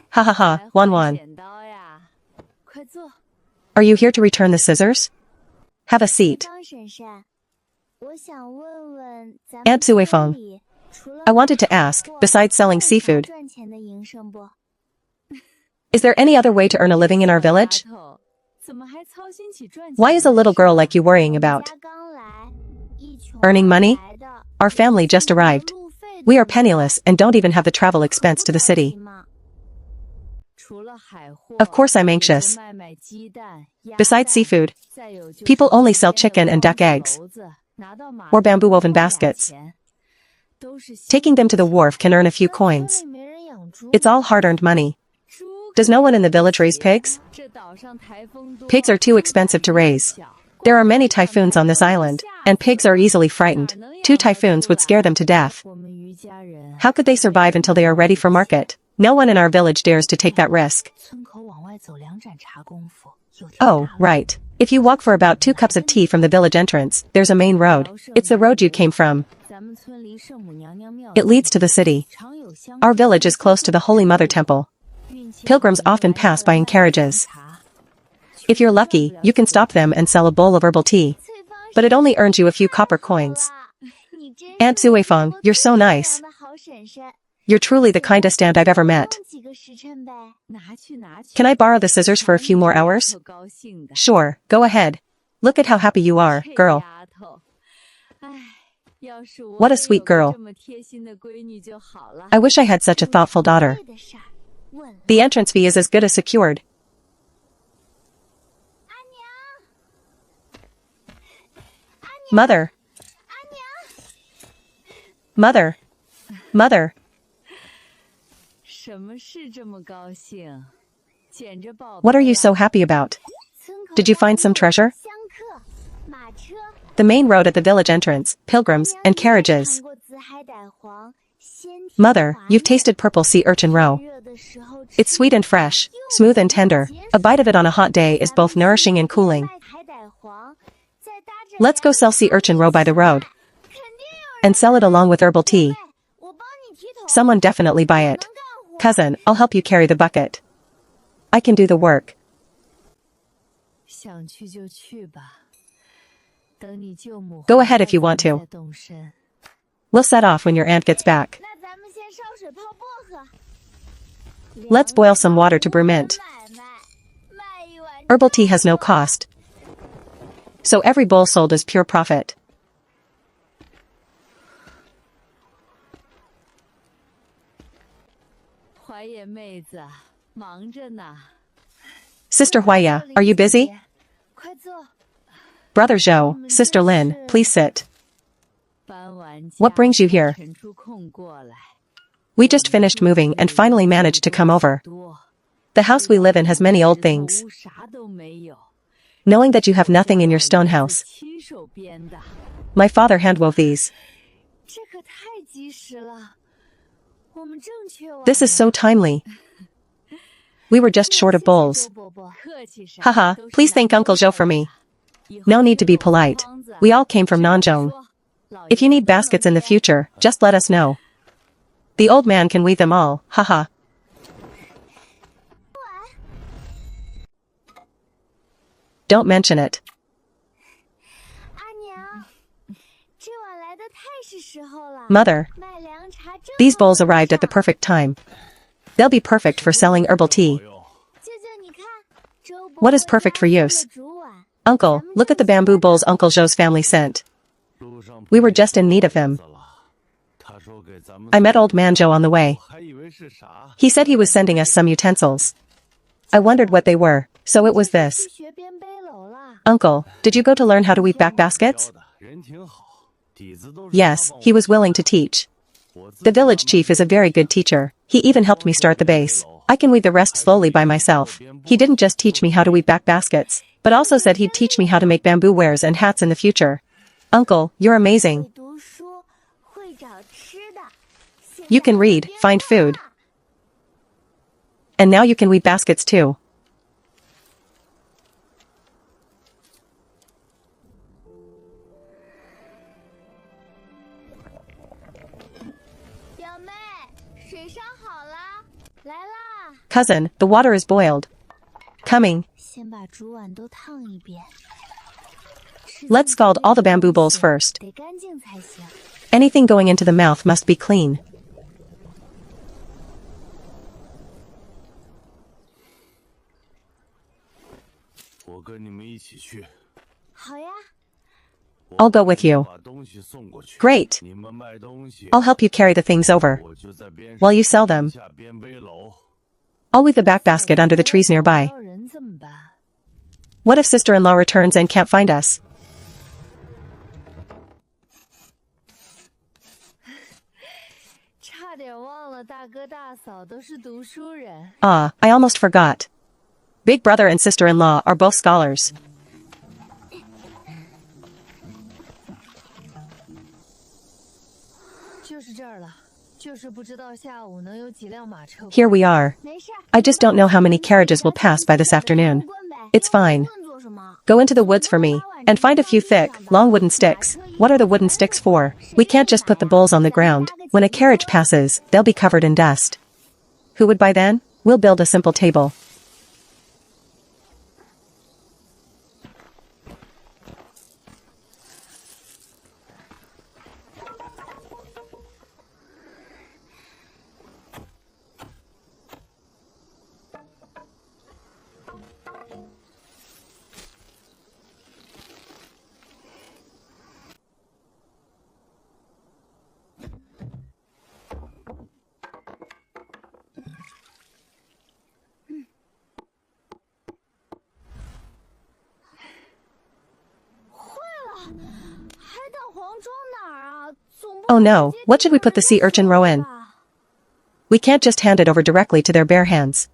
Speaker 1: Ha ha ha, Wan. Are you here to return the scissors? Have a seat. Aunt Zuifeng, I wanted to ask, besides selling seafood, is there any other way to earn a living in our village? Why is a little girl like you worrying about earning money? Our family just arrived. We are penniless and don't even have the travel expense to the city. Of course I'm anxious. Besides seafood, people only sell chicken and duck eggs, or bamboo woven baskets. Taking them to the wharf can earn a few coins. It's all hard-earned money. Does no one in the village raise pigs? Pigs are too expensive to raise. There are many typhoons on this island, and pigs are easily frightened. 2 typhoons would scare them to death. How could they survive until they are ready for market? No one in our village dares to take that risk. Oh, right. If you walk for about 2 cups of tea from the village entrance, there's a main road. It's the road you came from. It leads to the city. Our village is close to the Holy Mother Temple. Pilgrims often pass by in carriages. If you're lucky, you can stop them and sell a bowl of herbal tea. But it only earns you a few copper coins. Aunt Zuifeng, you're so nice. You're truly the kindest aunt I've ever met. Can I borrow the scissors for a few more hours? Sure, go ahead. Look at how happy you are, girl. What a sweet girl. I wish I had such a thoughtful daughter. The entrance fee is as good as secured. Mother. Mother. Mother. What are you so happy about? Did you find some treasure? The main road at the village entrance, pilgrims, and carriages. Mother, you've tasted purple sea urchin roe. It's sweet and fresh, smooth and tender. A bite of it on a hot day is both nourishing and cooling. Let's go sell sea urchin roe by the road. And sell it along with herbal tea. Someone definitely buy it. Cousin, I'll help you carry the bucket. I can do the work. Go ahead if you want to. We'll set off when your aunt gets back. Let's boil some water to brew mint. Herbal tea has no cost. So every bowl sold is pure profit. Sister Huaya, are you busy? Brother Zhou, Sister Lin, please sit. What brings you here? We just finished moving and finally managed to come over. The house we live in has many old things. Knowing that you have nothing in your stone house. My father handwove these. This is so timely. We were just short of bowls. Haha, please thank Uncle Zhou for me. No need to be polite. We all came from Nanzhong. If you need baskets in the future, just let us know. The old man can weave them all, haha. Don't mention it. Mother, these bowls arrived at the perfect time. They'll be perfect for selling herbal tea. What is perfect for use? Uncle, look at the bamboo bowls Uncle Zhou's family sent. We were just in need of them. I met old man Zhou on the way. He said he was sending us some utensils. I wondered what they were, so it was this. Uncle, did you go to learn how to weave back baskets? Yes, he was willing to teach. The village chief is a very good teacher. He even helped me start the base. I can weave the rest slowly by myself. He didn't just teach me how to weave back baskets, but also said he'd teach me how to make bamboo wares and hats in the future. Uncle, you're amazing. You can read, find food. And now you can weave baskets too. Cousin, the water is boiled. Coming. Let's scald all the bamboo bowls first. Anything going into the mouth must be clean. I'll go with you. Great. I'll help you carry the things over while you sell them. I'll leave the back basket under the trees nearby. What if sister-in-law returns and can't find us? I almost forgot. Big brother and sister-in-law are both scholars. Here we are. I just don't know how many carriages will pass by this afternoon. It's fine. Go into the woods for me, and find a few thick, long wooden sticks. What are the wooden sticks for? We can't just put the bowls on the ground. When a carriage passes, they'll be covered in dust. Who would buy then? We'll build a simple table. Oh no, what should we put the sea urchin roe in? We can't just hand it over directly to their bare hands.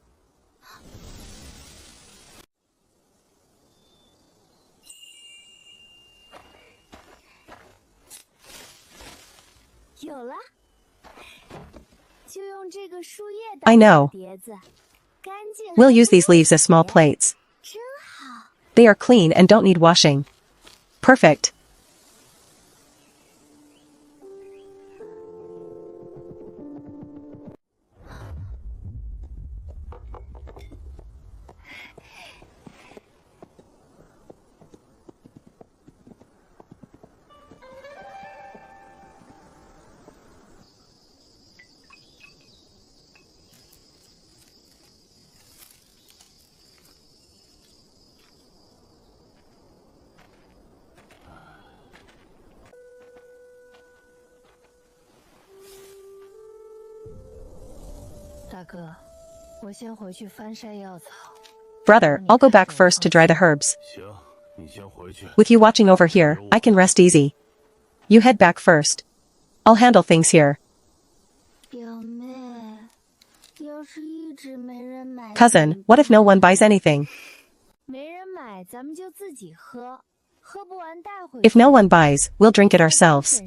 Speaker 1: I know. We'll use these leaves as small plates. They are clean and don't need washing. Perfect. Brother, I'll go back first to dry the herbs. With you watching over here, I can rest easy. You head back first. I'll handle things here. Cousin, what if no one buys anything? If no one buys, we'll drink it ourselves.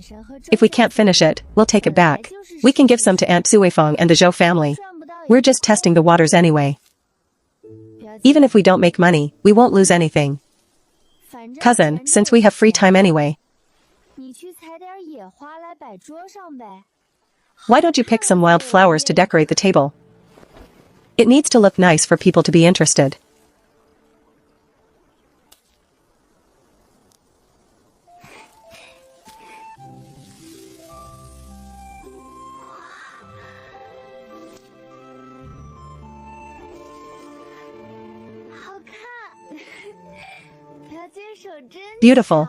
Speaker 1: If we can't finish it, we'll take it back. We can give some to Aunt Suifeng and the Zhou family. We're just testing the waters anyway. Even if we don't make money, we won't lose anything. Cousin, since we have free time anyway, why don't you pick some wild flowers to decorate the table? It needs to look nice for people to be interested. Beautiful.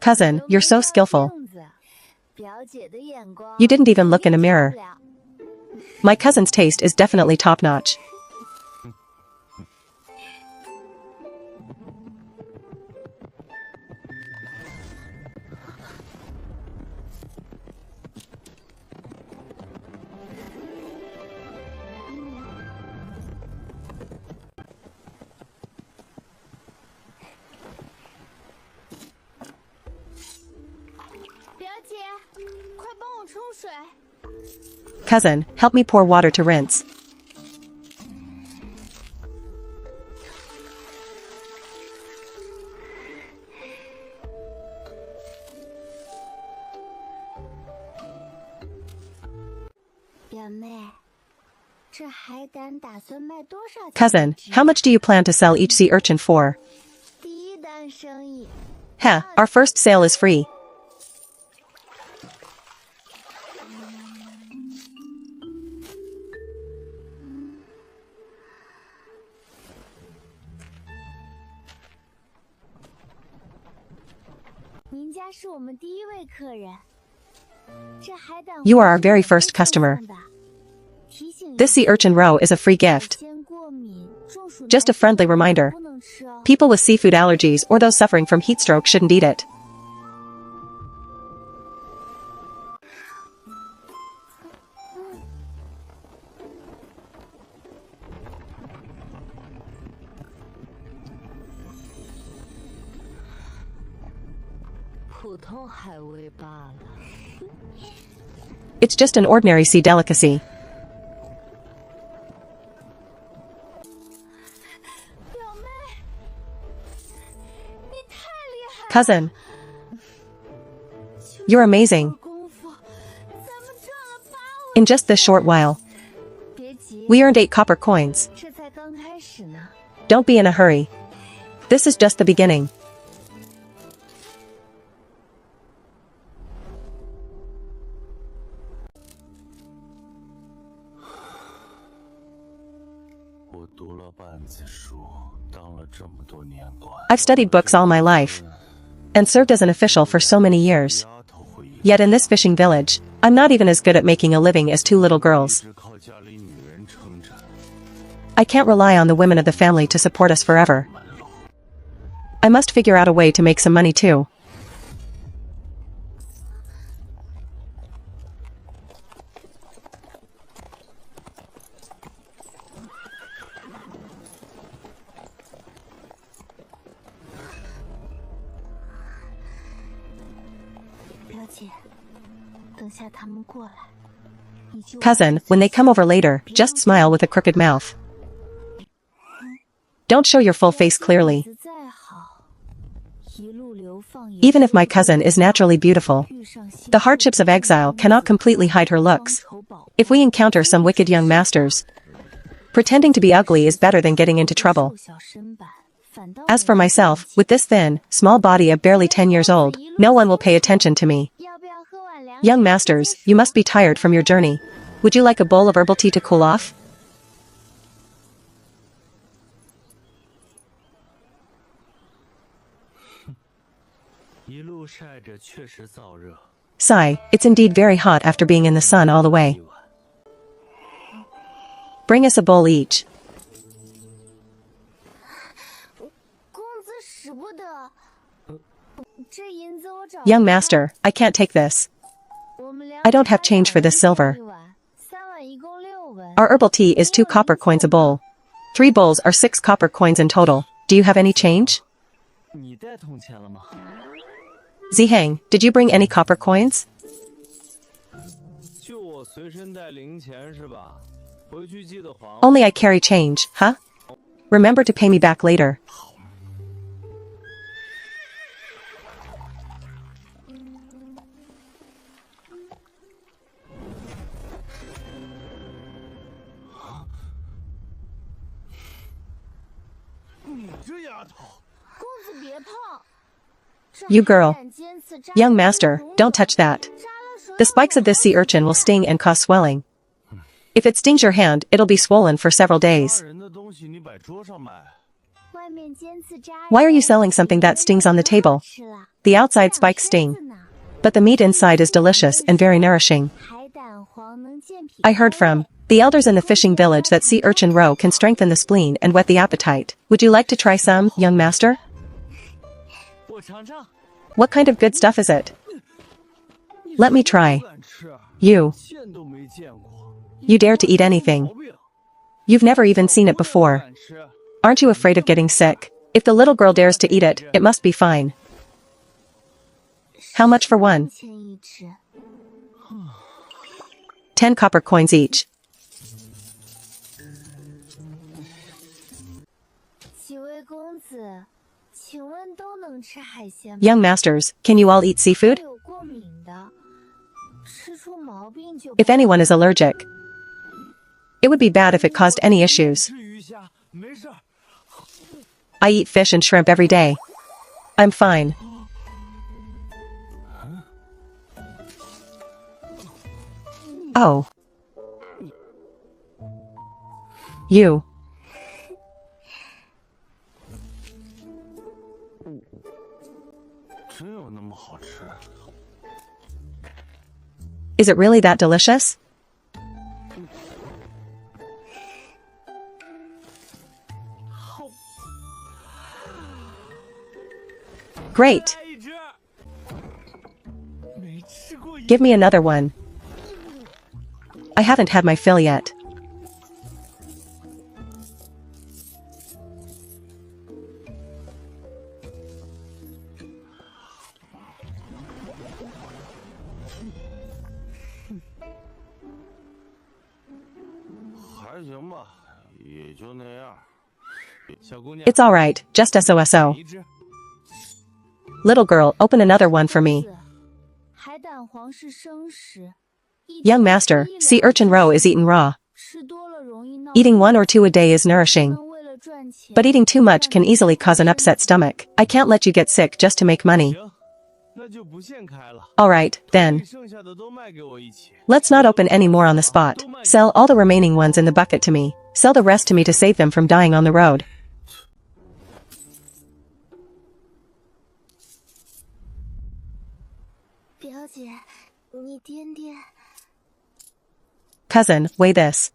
Speaker 1: Cousin, you're so skillful. You didn't even look in a mirror. My cousin's taste is definitely top-notch. Cousin, help me pour water to rinse. Cousin, how much do you plan to sell each sea urchin for? Heh, our first sale is free. You are our very first customer. This sea urchin roe is a free gift. Just a friendly reminder. People with seafood allergies or those suffering from heat stroke shouldn't eat it. It's just an ordinary sea delicacy. Cousin. You're amazing. In just this short while, we earned 8 copper coins. Don't be in a hurry. This is just the beginning. I've studied books all my life and served as an official for so many years. Yet in this fishing village, I'm not even as good at making a living as 2 little girls. I can't rely on the women of the family to support us forever. I must figure out a way to make some money too. Cousin, when they come over later, just smile with a crooked mouth. Don't show your full face clearly. Even if my cousin is naturally beautiful, the hardships of exile cannot completely hide her looks. If we encounter some wicked young masters, pretending to be ugly is better than getting into trouble. As for myself, with this thin, small body of barely 10 years old, no one will pay attention to me. Young masters, you must be tired from your journey. Would you like a bowl of herbal tea to cool off? Sigh, it's indeed very hot after being in the sun all the way. Bring us a bowl each. Young master, I can't take this. I don't have change for this silver. Our herbal tea is 2 copper coins a bowl. 3 bowls are 6 copper coins in total. Do you have any change? Zihang, did you bring any copper coins? Only I carry change, huh? Remember to pay me back later. You girl. Young master, don't touch that. The spikes of this sea urchin will sting and cause swelling. If it stings your hand, it'll be swollen for several days. Why are you selling something that stings on the table? The outside spikes sting, but the meat inside is delicious and very nourishing. I heard from the elders in the fishing village that sea urchin roe can strengthen the spleen and whet the appetite. Would you like to try some, young master? What kind of good stuff is it? Let me try. You dare to eat anything. You've never even seen it before. Aren't you afraid of getting sick? If the little girl dares to eat it, it must be fine. How much for one? 10 copper coins each. Young masters, can you all eat seafood? If anyone is allergic, it would be bad if it caused any issues. I eat fish and shrimp every day. I'm fine. Oh. You. Is it really that delicious? Great. Give me another one. I haven't had my fill yet. It's alright, just SOSO. Little girl, open another one for me. Young master, sea urchin roe is eaten raw. Eating 1 or 2 a day is nourishing. But eating too much can easily cause an upset stomach. I can't let you get sick just to make money. Alright, then. Let's not open any more on the spot. Sell all the remaining ones in the bucket to me. Sell the rest to me to save them from dying on the road. Cousin, weigh this.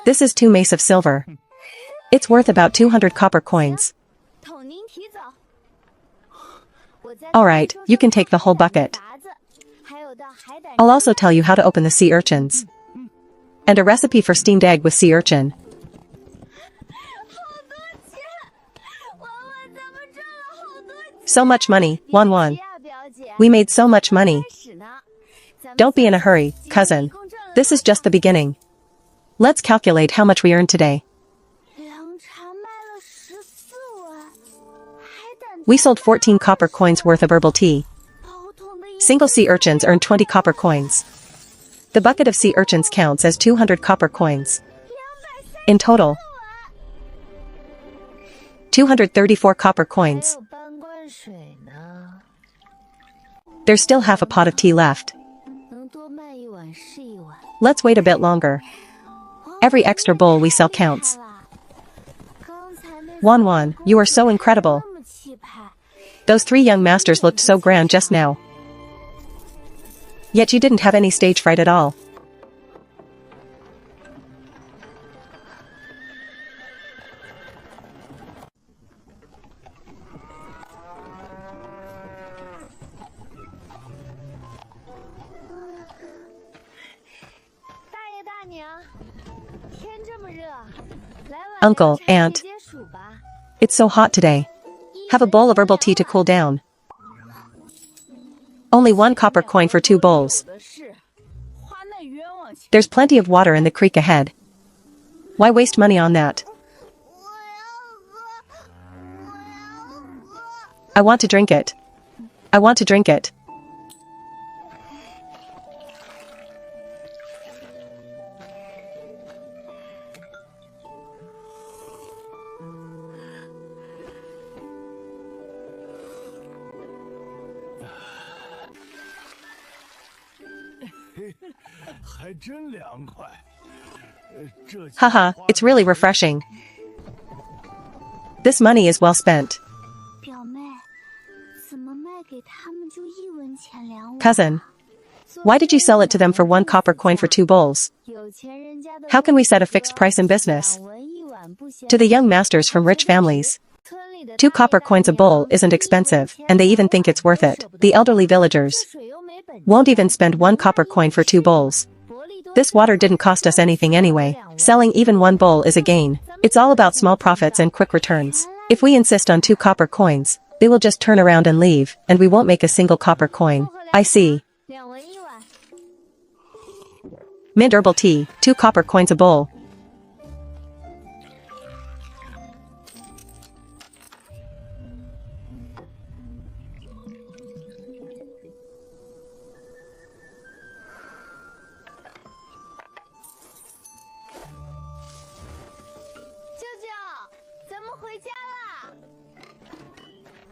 Speaker 1: This is 2 mace of silver. It's worth about 200 copper coins. Alright, you can take the whole bucket. I'll also tell you how to open the sea urchins. And a recipe for steamed egg with sea urchin. So much money, Wan. We made so much money. Don't be in a hurry, cousin. This is just the beginning. Let's calculate how much we earned today. We sold 14 copper coins worth of herbal tea. Single sea urchins earned 20 copper coins. The bucket of sea urchins counts as 200 copper coins. In total, 234 copper coins. There's still half a pot of tea left. Let's wait a bit longer. Every extra bowl we sell counts. Wan, you are so incredible. Those 3 young masters looked so grand just now. Yet you didn't have any stage fright at all. Uncle, aunt. It's so hot today. Have a bowl of herbal tea to cool down. Only 1 copper coin for 2 bowls. There's plenty of water in the creek ahead. Why waste money on that? I want to drink it. I want to drink it. Haha, it's really refreshing. This money is well spent. Cousin, why did you sell it to them for 1 copper coin for 2 bowls? How can we set a fixed price in business? To the young masters from rich families, 2 copper coins a bowl isn't expensive, and they even think it's worth it. The elderly villagers won't even spend 1 copper coin for 2 bowls. This water didn't cost us anything anyway. Selling even 1 bowl is a gain. It's all about small profits and quick returns. If we insist on 2 copper coins, they will just turn around and leave, and we won't make a single copper coin. I see. Mint herbal tea, 2 copper coins a bowl.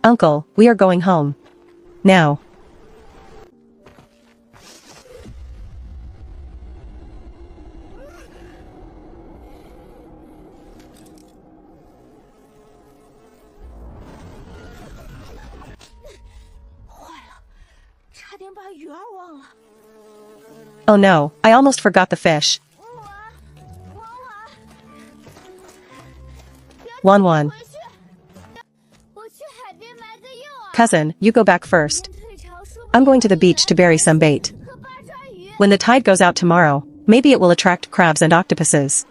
Speaker 1: Uncle, we are going home. Now. Oh no, I almost forgot the fish. Wan. Cousin, you go back first. I'm going to the beach to bury some bait. When the tide goes out tomorrow, maybe it will attract crabs and octopuses.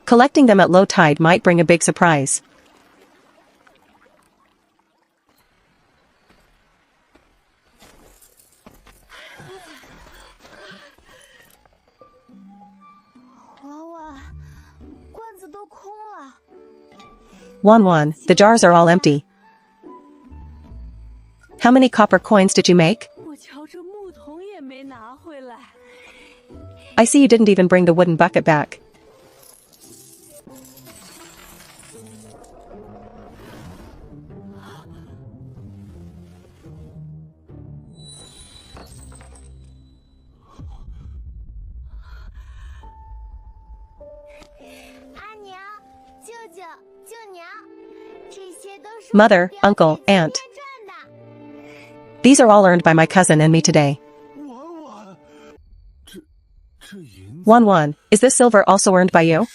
Speaker 1: Collecting them at low tide might bring a big surprise. Wan, the jars are all empty. How many copper coins did you make? I see you didn't even bring the wooden bucket back. Mother, uncle, aunt. These are all earned by my cousin and me today. Wan, is this silver also earned by you?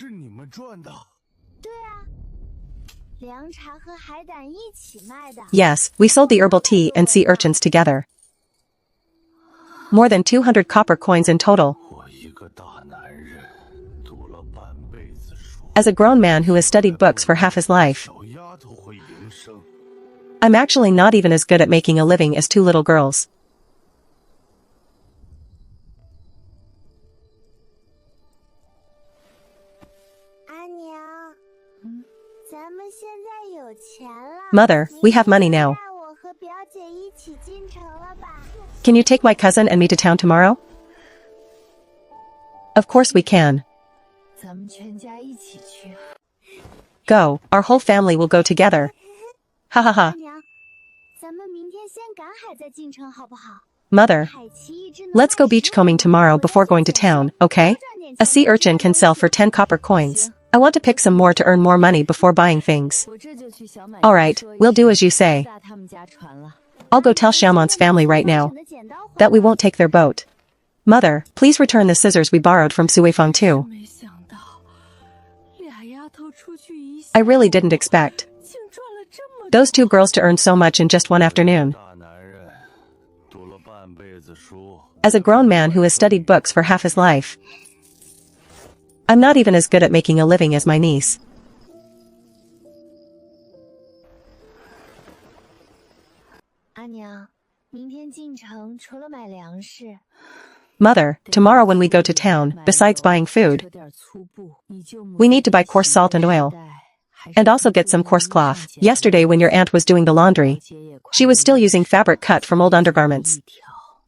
Speaker 1: Yes, we sold the herbal tea and sea urchins together. More than 200 copper coins in total. As a grown man who has studied books for half his life, I'm actually not even as good at making a living as two little girls. Mother, we have money now. Can you take my cousin and me to town tomorrow? Of course we can. Go, our whole family will go together. Ha ha ha. Mother, let's go beachcombing tomorrow before going to town, okay? A sea urchin can sell for 10 copper coins. I want to pick some more to earn more money before buying things. Alright, we'll do as you say. I'll go tell Xiaomon's family right now that we won't take their boat. Mother, please return the scissors we borrowed from Suifeng too. I really didn't expect those two girls to earn so much in just one afternoon. As a grown man who has studied books for half his life, I'm not even as good at making a living as my niece. Mother, tomorrow when we go to town, besides buying food, we need to buy coarse salt and oil. And also get some coarse cloth. Yesterday when your aunt was doing the laundry, she was still using fabric cut from old undergarments.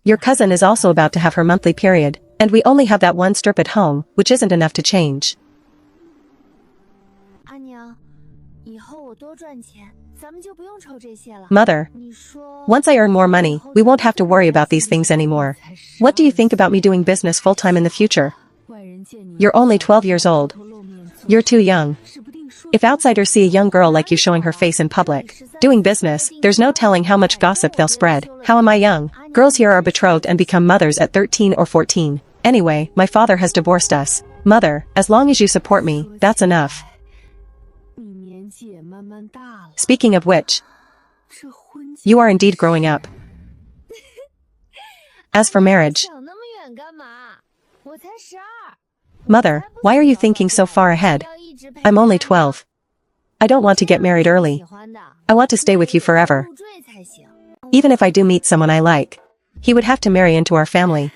Speaker 1: Your cousin is also about to have her monthly period, and we only have that one strip at home, which isn't enough to change. Mother, once I earn more money, we won't have to worry about these things anymore. What do you think about me doing business full-time in the future? You're only 12 years old. You're too young. If outsiders see a young girl like you showing her face in public, doing business, there's no telling how much gossip they'll spread. How am I young? Girls here are betrothed and become mothers at 13 or 14. Anyway, my father has divorced us. Mother, as long as you support me, that's enough. Speaking of which, you are indeed growing up. As for marriage, Mother, why are you thinking so far ahead? I'm only 12. I don't want to get married early. I want to stay with you forever. Even if I do meet someone I like, he would have to marry into our family.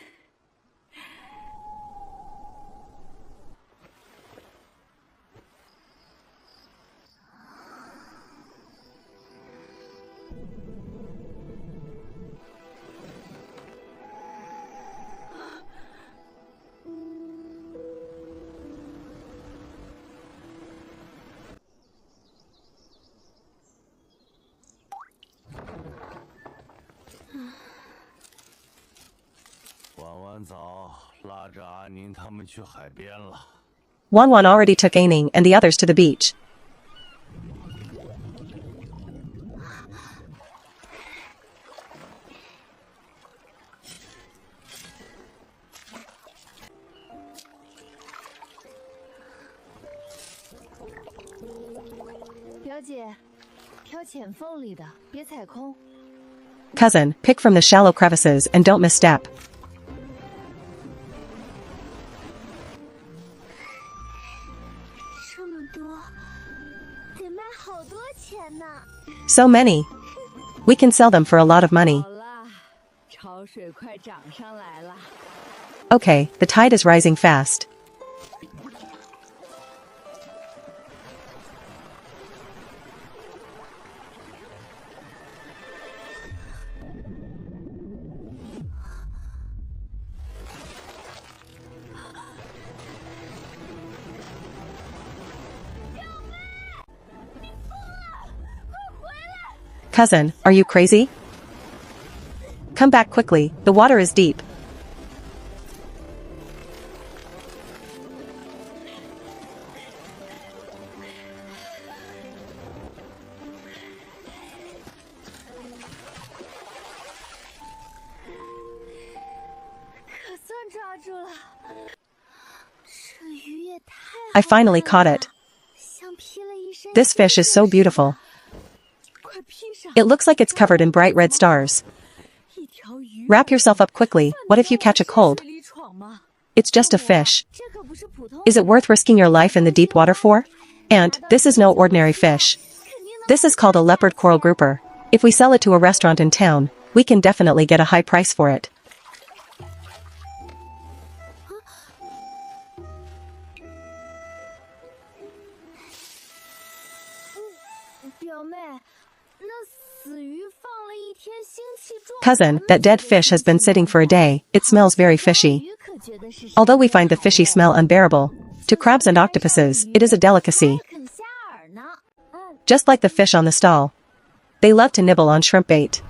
Speaker 1: Wan already took Aining and the others to the beach. Cousin, pick from the shallow crevices and don't misstep. So many. We can sell them for a lot of money. Okay, the tide is rising fast. Cousin, are you crazy? Come back quickly, the water is deep. I finally caught it. This fish is so beautiful. It looks like it's covered in bright red stars. Wrap yourself up quickly, what if you catch a cold? It's just a fish. Is it worth risking your life in the deep water for? And, this is no ordinary fish. This is called a leopard coral grouper. If we sell it to a restaurant in town, we can definitely get a high price for it. Cousin, that dead fish has been sitting for a day, it smells very fishy. Although we find the fishy smell unbearable, to crabs and octopuses, it is a delicacy. Just like the fish on the stall. They love to nibble on shrimp bait.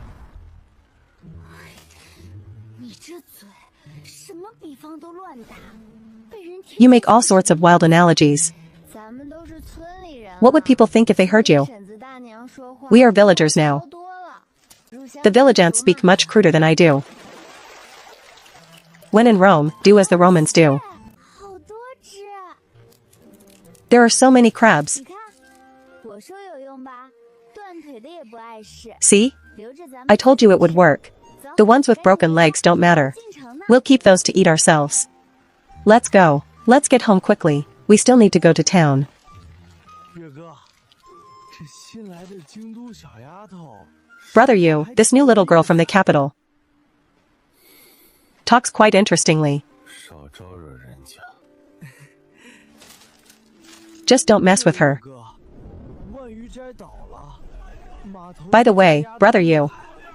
Speaker 1: You make all sorts of wild analogies. What would people think if they heard you? We are villagers now. The village ants speak much cruder than I do. When in Rome, do as the Romans do. There are so many crabs. See? I told you it would work. The ones with broken legs don't matter. We'll keep those to eat ourselves. Let's go. Let's get home quickly. We still need to go to town. Brother Yu, this new little girl from the capital, talks quite interestingly. Just don't mess with her. By the way, Brother Yu,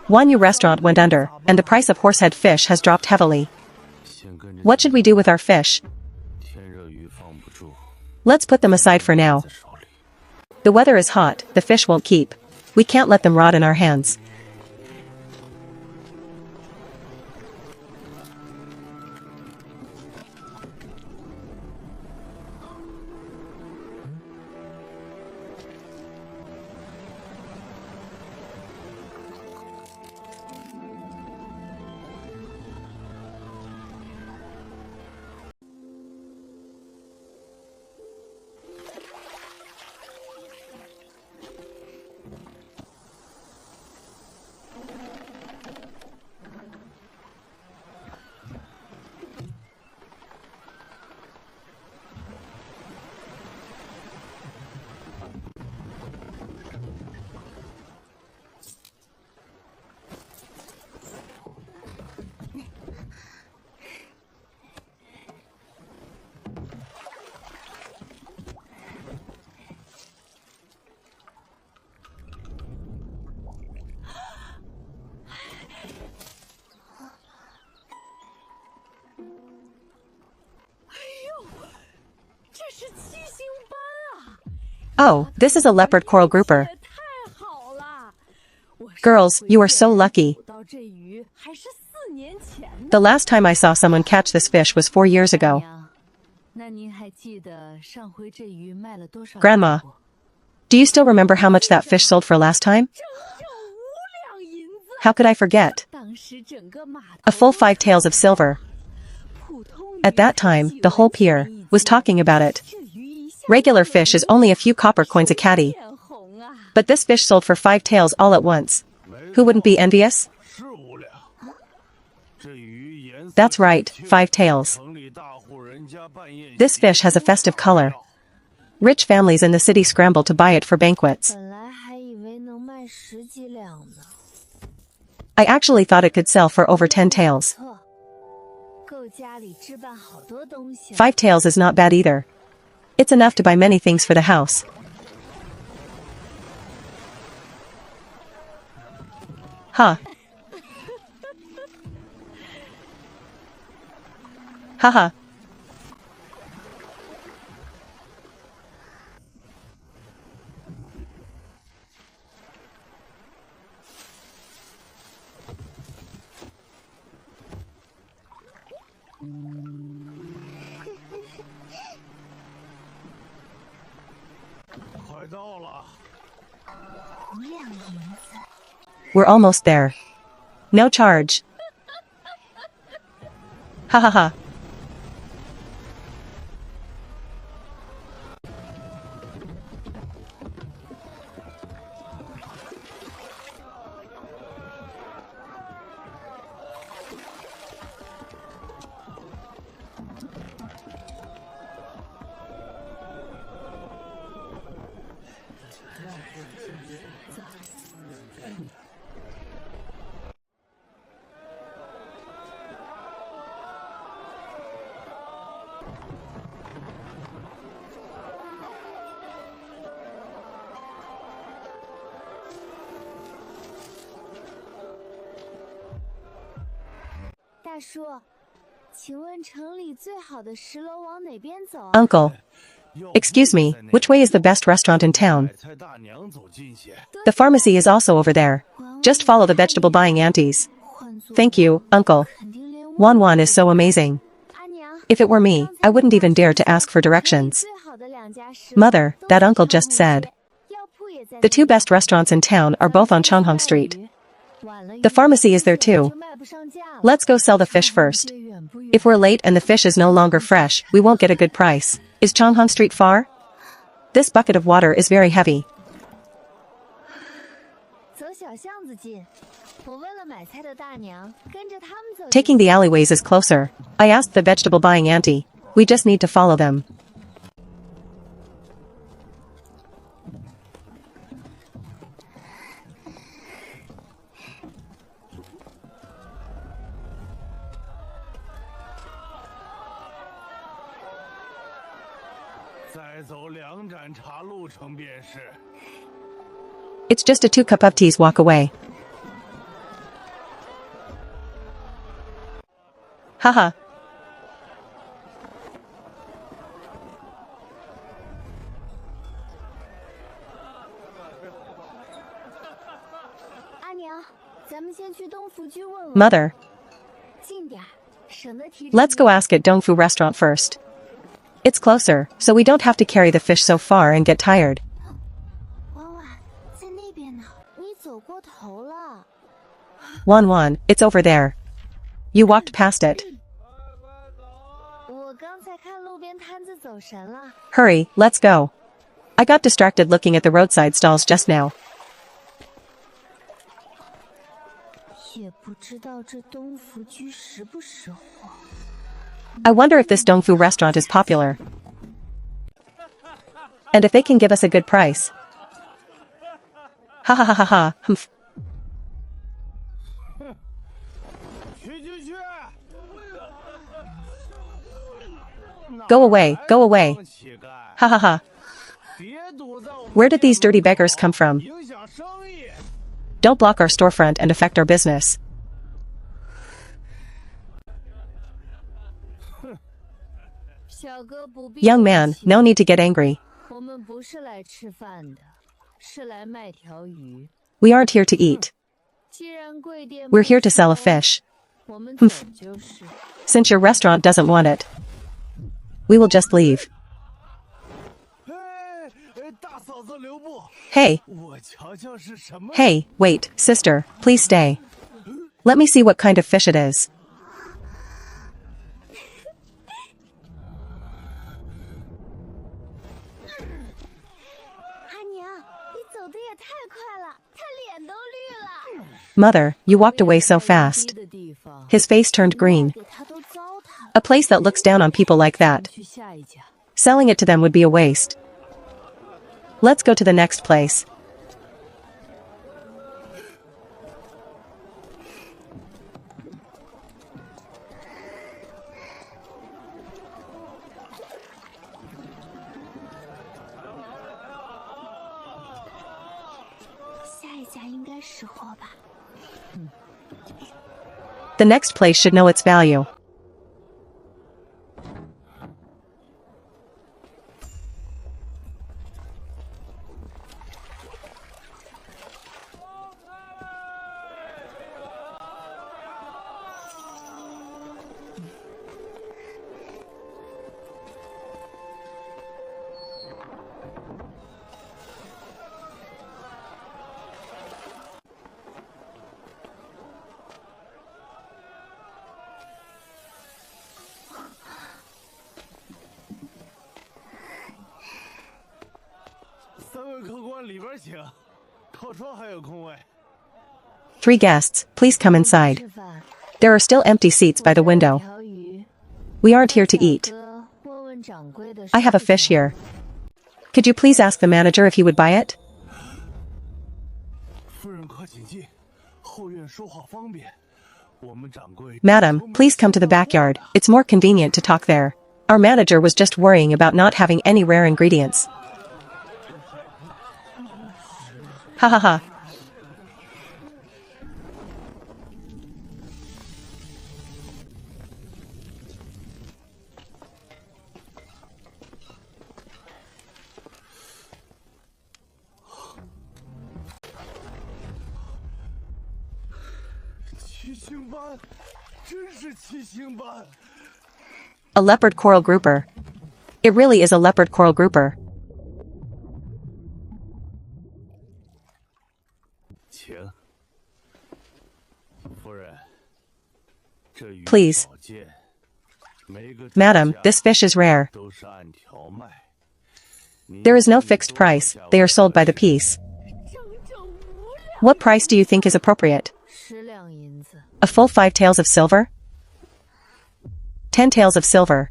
Speaker 1: Wanyu restaurant went under, and the price of horsehead fish has dropped heavily. What should we do with our fish? Let's put them aside for now. The weather is hot, the fish won't keep. We can't let them rot in our hands. Oh, this is a leopard coral grouper. Girls, you are so lucky. The last time I saw someone catch this fish was 4 years ago. Grandma, do you still remember how much that fish sold for last time? How could I forget? A full 5 taels of silver. At that time, the whole pier was talking about it. Regular fish is only a few copper coins a catty. But this fish sold for 5 taels all at once. Who wouldn't be envious? That's right, 5 taels. This fish has a festive color. Rich families in the city scramble to buy it for banquets. I actually thought it could sell for over 10 taels. 5 taels is not bad either. It's enough to buy many things for the house. Huh. Haha. We're almost there. No charge. Ha ha ha. Uncle. Excuse me, which way is the best restaurant in town? The pharmacy is also over there. Just follow the vegetable buying aunties. Thank you, Uncle. Wan is so amazing. If it were me, I wouldn't even dare to ask for directions. Mother, that uncle just said. The 2 best restaurants in town are both on Changhong Street. The pharmacy is there too. Let's go sell the fish first. If we're late and the fish is no longer fresh, we won't get a good price. Is Changhong Street far? This bucket of water is very heavy. Taking the alleyways is closer. I asked the vegetable buying auntie. We just need to follow them. It's just a 2 cup of teas walk away. Haha. Mother. Let's go ask at Dongfu restaurant first. It's closer, so we don't have to carry the fish so far and get tired. Wan, it's over there. You walked past it. Hurry, let's go. I got distracted looking at the roadside stalls just now. I wonder if this Dongfu restaurant is popular. And if they can give us a good price. Ha ha ha ha ha, humph. Go away, go away. Ha ha ha. Where did these dirty beggars come from? Don't block our storefront and affect our business. Young man, no need to get angry. We aren't here to eat. We're here to sell a fish. Humph. Since your restaurant doesn't want it, we will just leave. Hey. Hey, wait, sister, please stay. Let me see what kind of fish it is. Mother, you walked away so fast. His face turned green. A place that looks down on people like that. Selling it to them would be a waste. Let's go to the next place. The next place should know its value. Three guests, please come inside. There are still empty seats by the window. We aren't here to eat. I have a fish here. Could you please ask the manager if he would buy it? Madam, please come to the backyard. It's more convenient to talk there. Our manager was just worrying about not having any rare ingredients. Ha ha ha. A leopard coral grouper. It really is a leopard coral grouper. Please. Madam, this fish is rare. There is no fixed price, they are sold by the piece. What price do you think is appropriate? A full 5 taels of silver? 10 taels of silver.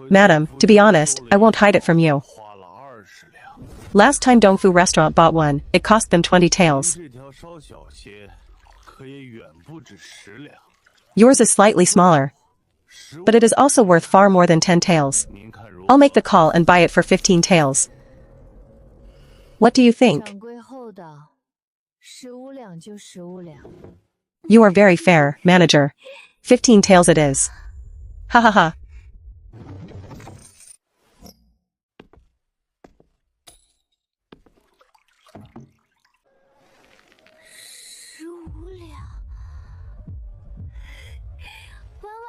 Speaker 1: Madam, to be honest, I won't hide it from you. Last time Dongfu restaurant bought one, it cost them 20 taels. Yours is slightly smaller. But it is also worth far more than 10 taels. I'll make the call and buy it for 15 taels. What do you think? You are very fair, manager. 15 taels it is. Ha ha ha.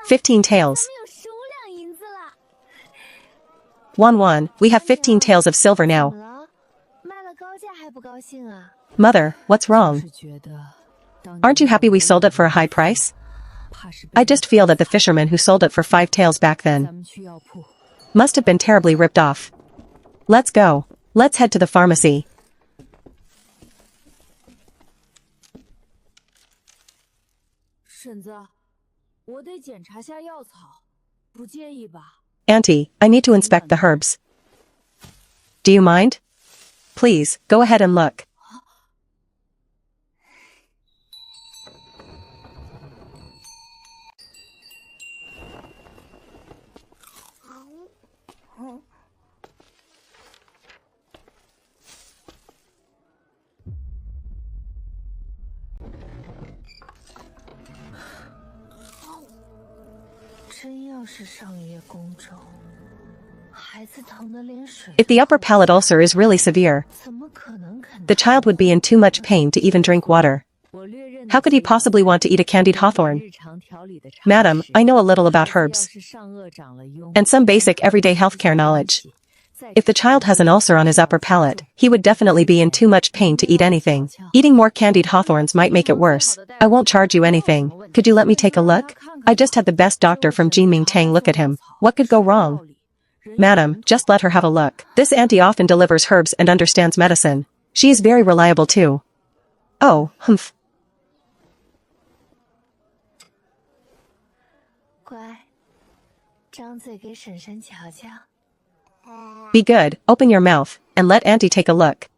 Speaker 1: $15 taels. 1 we have 15 taels of silver now. Mother, what's wrong? Aren't you happy we sold it for a high price? I just feel that the fisherman who sold it for 5 taels back then must have been terribly ripped off. Let's go. Let's head to the pharmacy. Auntie, I need to inspect the herbs. Do you mind? Please, go ahead and look. If the upper palate ulcer is really severe, the child would be in too much pain to even drink water. How could he possibly want to eat a candied hawthorn? Madam, I know a little about herbs and some basic everyday healthcare knowledge. If the child has an ulcer on his upper palate, he would definitely be in too much pain to eat anything. Eating more candied hawthorns might make it worse. I won't charge you anything. Could you let me take a look? I just had the best doctor from Jinming Tang look at him. What could go wrong? Madam, just let her have a look. This auntie often delivers herbs and understands medicine. She is very reliable too. Oh, humph. Be good, open your mouth, and let auntie take a look.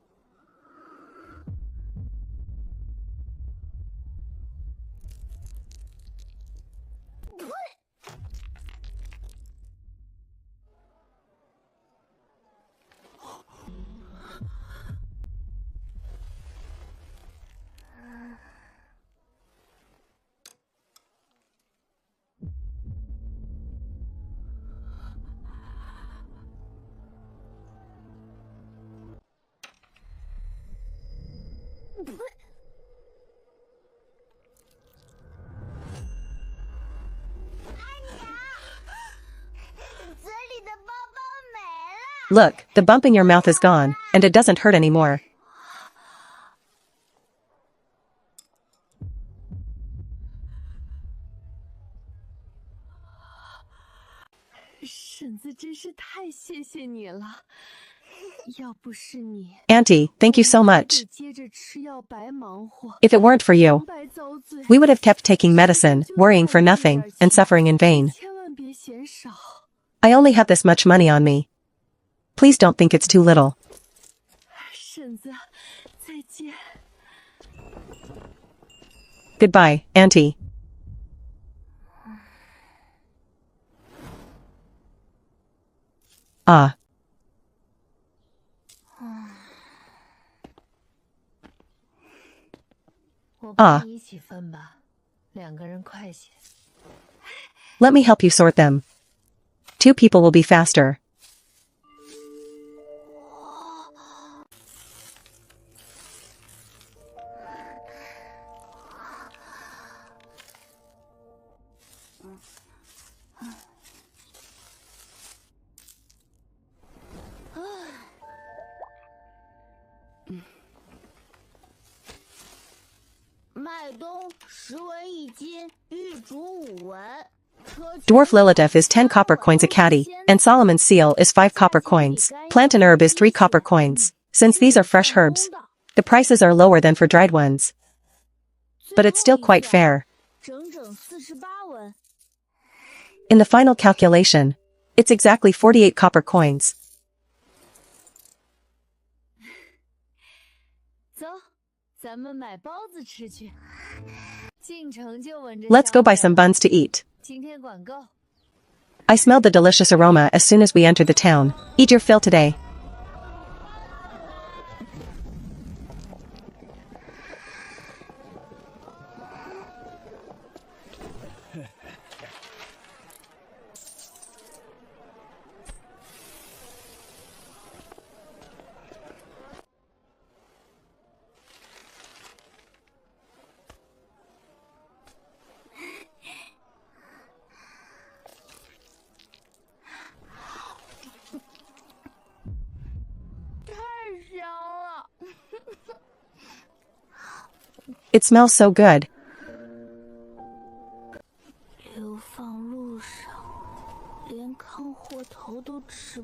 Speaker 1: Look, the bump in your mouth is gone, and it doesn't hurt anymore.
Speaker 2: 婶子真是太谢谢你了，要不是你，
Speaker 1: Auntie, thank you so
Speaker 2: 我们还
Speaker 1: much.
Speaker 2: 得接着吃药白忙活，
Speaker 1: If it weren't for you,
Speaker 2: 白遭罪。
Speaker 1: we would have kept taking medicine, worrying for nothing, and suffering in vain.
Speaker 2: 千万别嫌少。
Speaker 1: I only have this much money on me. Please don't think it's too little.
Speaker 2: 婶子，再见。
Speaker 1: Goodbye, Auntie. Ah.
Speaker 2: 我
Speaker 1: 啊
Speaker 2: 帮你一起分吧，两个人快些。
Speaker 1: Let me help you sort them. 2 people will be faster. Dwarf Lilithef is 10 copper coins a caddy, and Solomon's seal is 5 copper coins. Plant and herb is 3 copper coins. Since these are fresh herbs, the prices are lower than for dried ones. But it's still quite fair. In the final calculation, it's exactly 48 copper coins.
Speaker 2: 走，咱们买包子吃去。进城就闻着
Speaker 1: Let's go buy
Speaker 2: 香
Speaker 1: some buns to eat.
Speaker 2: 今天管够。
Speaker 1: I smelled the delicious aroma as soon as we entered the town. Eat your fill today. It smells so good.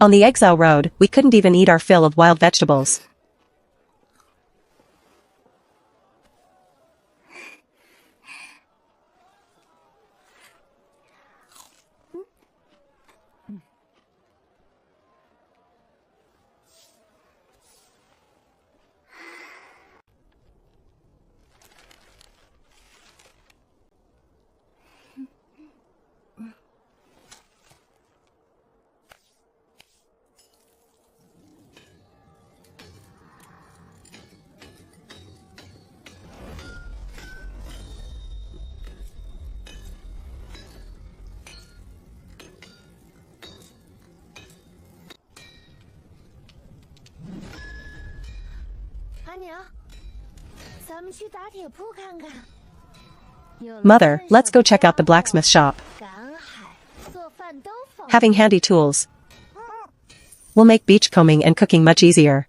Speaker 1: On the exile road, we couldn't even eat our fill of wild vegetables. Mother, let's go check out the blacksmith shop. Having handy tools will make beachcombing and cooking much easier.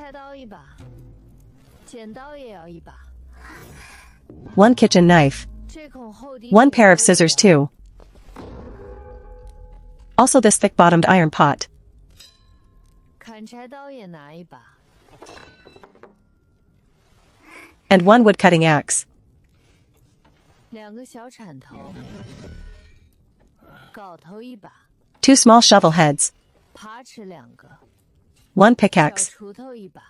Speaker 2: 柴刀一把，剪刀也要一把。
Speaker 1: 1 kitchen knife.
Speaker 2: 这孔厚底。
Speaker 1: 1 pair of scissors too. Also this thick-bottomed iron pot.
Speaker 2: 砍柴刀也拿一把。
Speaker 1: And 1 wood-cutting axe.
Speaker 2: 2个小铲头，镐头一把，
Speaker 1: 2 small shovel heads.
Speaker 2: 爬尺2个，
Speaker 1: 1
Speaker 2: 小
Speaker 1: pickaxe.
Speaker 2: 锄头一把，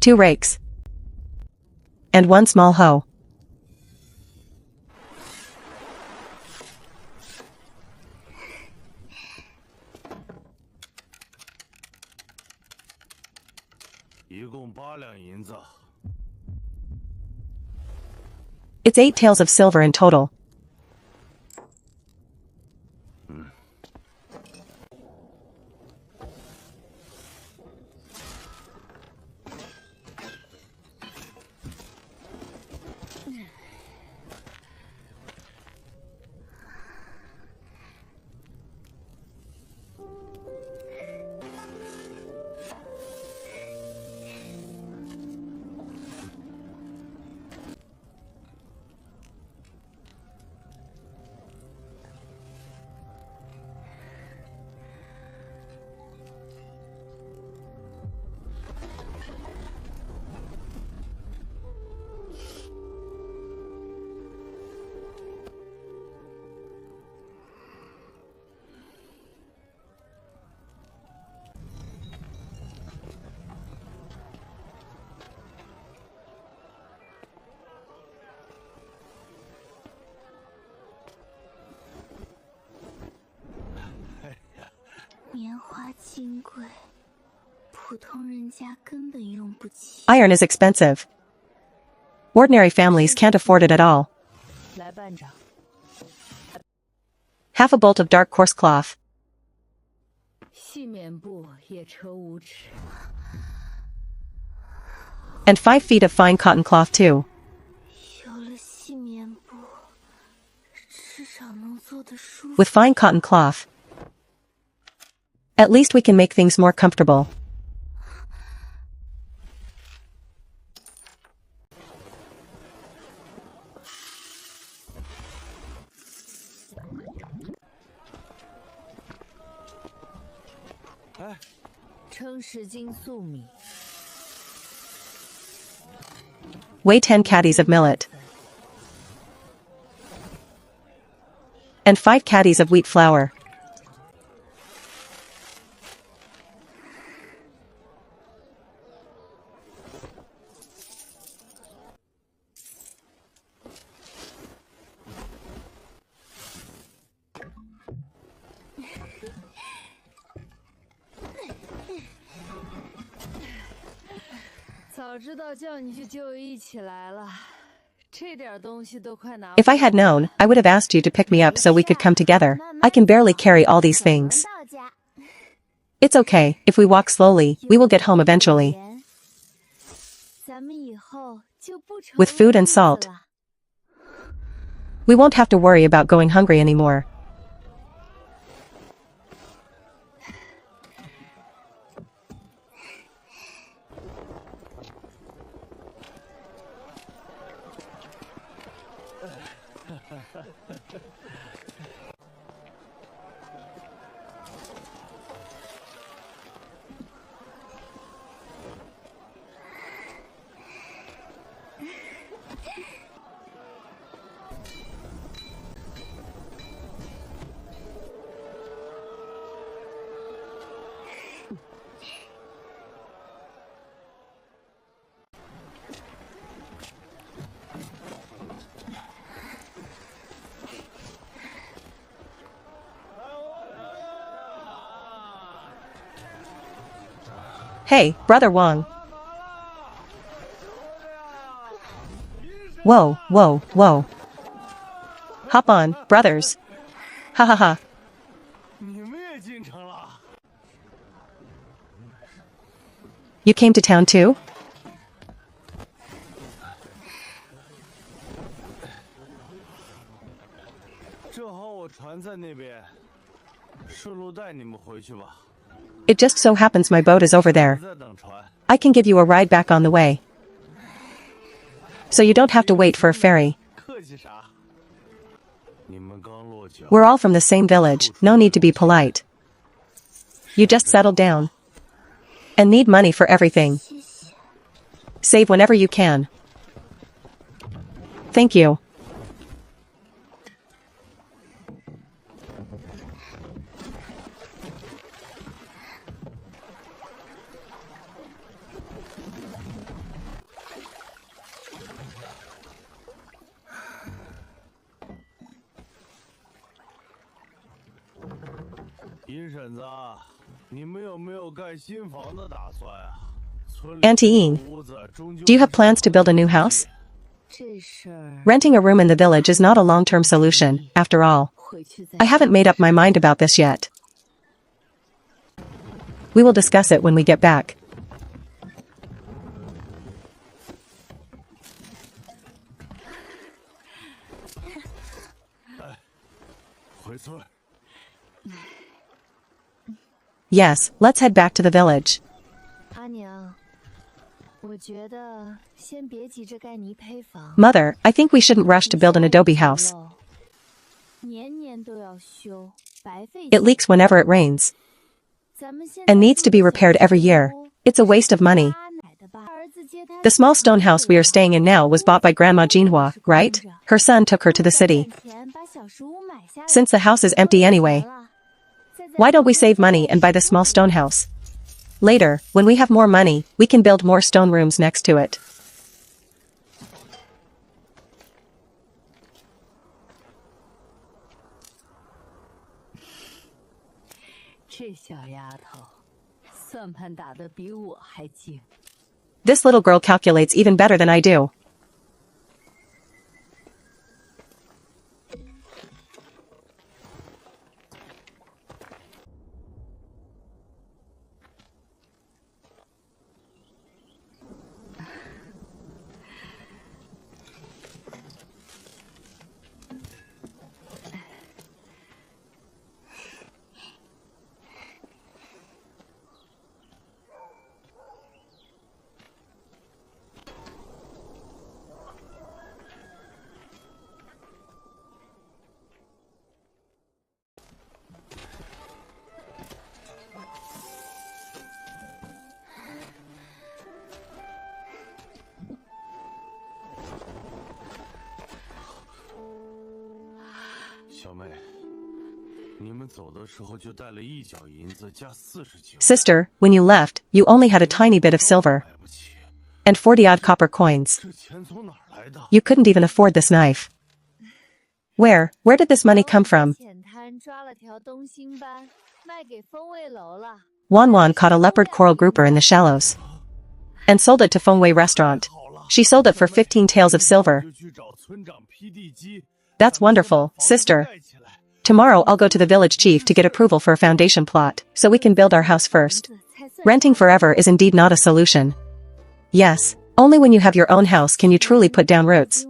Speaker 1: 2 rakes. And 1 small hoe.
Speaker 3: 一共8两银子。
Speaker 1: It's 8 taels of silver in total. Iron is expensive. Ordinary families can't afford it at all.
Speaker 2: 来半掌，
Speaker 1: Half a bolt of dark coarse cloth.
Speaker 2: 细棉布也扯5尺，
Speaker 1: And 5 feet of fine cotton cloth too.
Speaker 2: 有了细棉布，至少能做得舒服。
Speaker 1: With fine cotton cloth. At least we can make things more comfortable.
Speaker 3: Eh?
Speaker 2: 称10斤粟米，
Speaker 1: Weigh 10 caddies of millet. And 5 caddies of wheat flour. If I had known, I would have asked you to pick me up so we could come together. I can barely carry all these things. It's okay, if we walk slowly, we will get home eventually. With food and salt. We won't have to worry about going hungry anymore. Hey, Brother Wang. Whoa, whoa, whoa. Hop on, brothers. Ha ha ha.
Speaker 3: 你们也进城了？
Speaker 1: You came to town too?
Speaker 3: 正好我船在那边，顺路带你们回去吧。
Speaker 1: It just so happens my boat is over there.
Speaker 3: 在等船。
Speaker 1: I can give you a ride back on the way. So you don't have to wait for a ferry.
Speaker 3: 客气啥？你们刚落脚。
Speaker 1: We're all from the same village, no need to be polite. You just settled down. And need money for everything. Save whenever you can. Thank you. Auntie Ying, do you have plans to build a new house? Renting a room in the village is not a long-term solution, after all. I haven't made up my mind about this yet. We will discuss it when we get back. Yes, let's head back to the village. Mother, I think we shouldn't rush to build an adobe house. It leaks whenever it rains. And needs to be repaired every year. It's a waste of money. The small stone house we are staying in now was bought by Grandma Jinhua, right? Her son took her to the city. Since the house is empty anyway, why don't we save money and buy the small stone house? Later, when we have more money, we can build more stone rooms next to it. This little girl calculates even better than I do. Sister, when you left, you only had a tiny bit of silver. And 40-odd copper coins. You couldn't even afford this knife. Where did this money come from? Wan caught a leopard coral grouper in the shallows. And sold it to Fengwei restaurant. She sold it for 15 taels of silver. That's wonderful, sister. Tomorrow I'll go to the village chief to get approval for a foundation plot, so we can build our house first. Renting forever is indeed not a solution. Yes, only when you have your own house can you truly put down roots.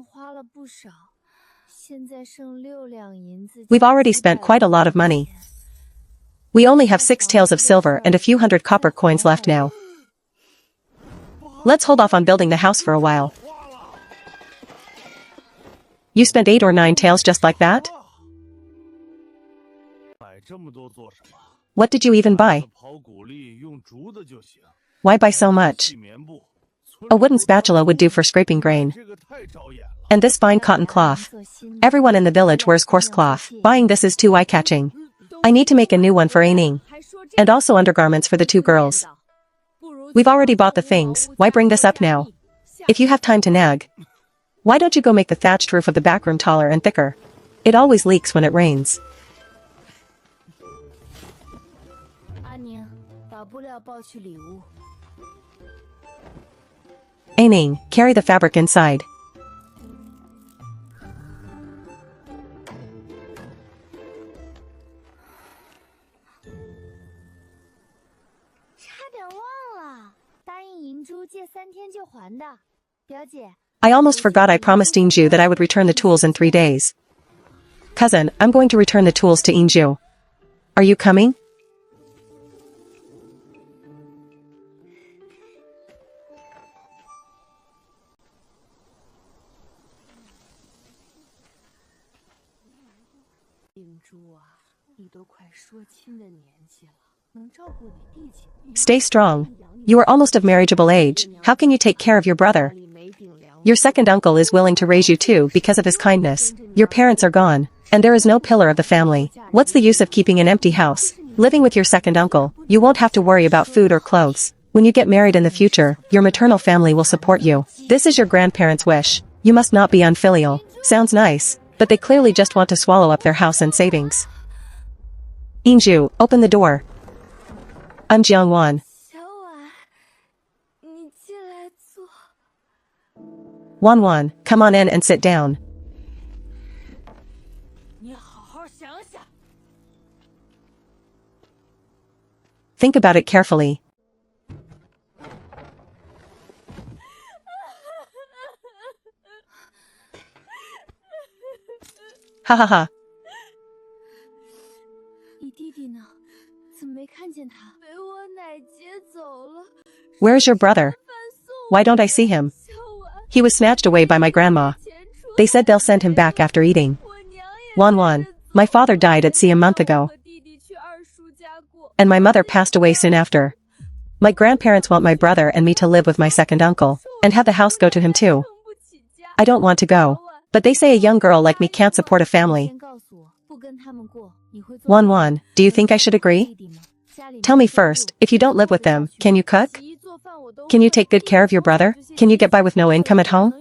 Speaker 1: We've already spent quite a lot of money. We only have 6 taels of silver and a few hundred copper coins left now. Let's hold off on building the house for a while. You spent 8 or 9 taels just like that? What did you even buy? Why buy so much? A wooden spatula would do for scraping grain. And this fine cotton cloth. Everyone in the village wears coarse cloth. Buying this is too eye-catching. I need to make a new one for Aining. And also undergarments for the 2 girls. We've already bought the things, why bring this up now? If you have time to nag, why don't you go make the thatched roof of the back room taller and thicker? It always leaks when it rains. Aining, carry the fabric inside. I almost forgot I promised Inju that I would return the tools in 3 days. Cousin, I'm going to return the tools to Inju. Are you coming? Stay strong. You are almost of marriageable age, how can you take care of your brother? Your second uncle is willing to raise you too because of his kindness. Your parents are gone, and there is no pillar of the family. What's the use of keeping an empty house? Living with your second uncle, you won't have to worry about food or clothes. When you get married in the future, your maternal family will support you. This is your grandparents' wish. You must not be unfilial. Sounds nice, but they clearly just want to swallow up their house and savings. Inju, open the door. I'm Jiangwan. Wanwan, come on in and sit down. Think about it carefully. Ha ha ha. Where is your brother? Why don't I see him? He was snatched away by my grandma. They said they'll send him back after eating. Wanwan, my father died at sea a month ago. And my mother passed away soon after. My grandparents want my brother and me to live with my second uncle, and have the house go to him too. I don't want to go, but they say a young girl like me can't support a family. Wanwan, do you think I should agree? Tell me first, if you don't live with them, can you cook? Can you take good care of your brother? Can you get by with no income at home?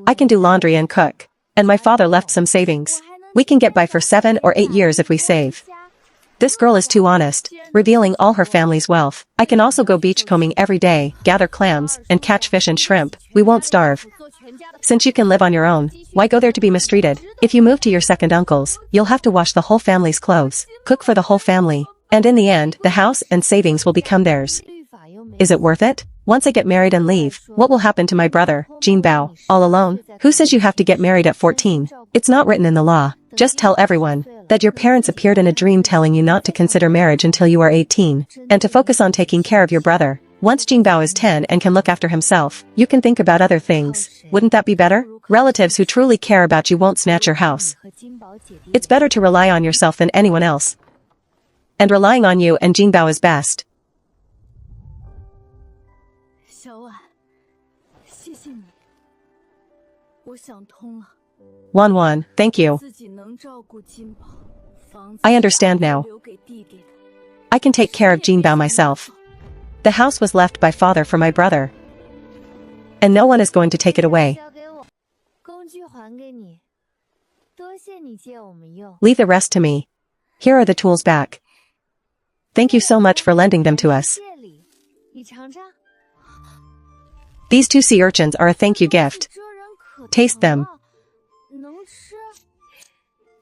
Speaker 1: I can do laundry and cook. And my father left some savings. We can get by for 7 or 8 years if we save. This girl is too honest, revealing all her family's wealth. I can also go beachcombing every day, gather clams, and catch fish and shrimp. We won't starve. Since you can live on your own, why go there to be mistreated? If you move to your second uncle's, you'll have to wash the whole family's clothes, cook for the whole family, and in the end, the house and savings will become theirs. Is it worth it? Once I get married and leave, what will happen to my brother, Jin Bao, all alone? Who says you have to get married at 14? It's not written in the law. Just tell everyone that your parents appeared in a dream telling you not to consider marriage until you are 18, and to focus on taking care of your brother. Once Jin Bao is 10 and can look after himself, you can think about other things. Wouldn't that be better? Relatives who truly care about you won't snatch your house. It's better to rely on yourself than anyone else. And relying on you and Jin Bao is best. Wanwan, thank you. I understand now. I can take care of Jin Bao myself. The house was left by father for my brother. And no one is going to take it away. Leave the rest to me. Here are the tools back. Thank you so much for lending them to us. These 2 sea urchins are a thank you gift. Taste them.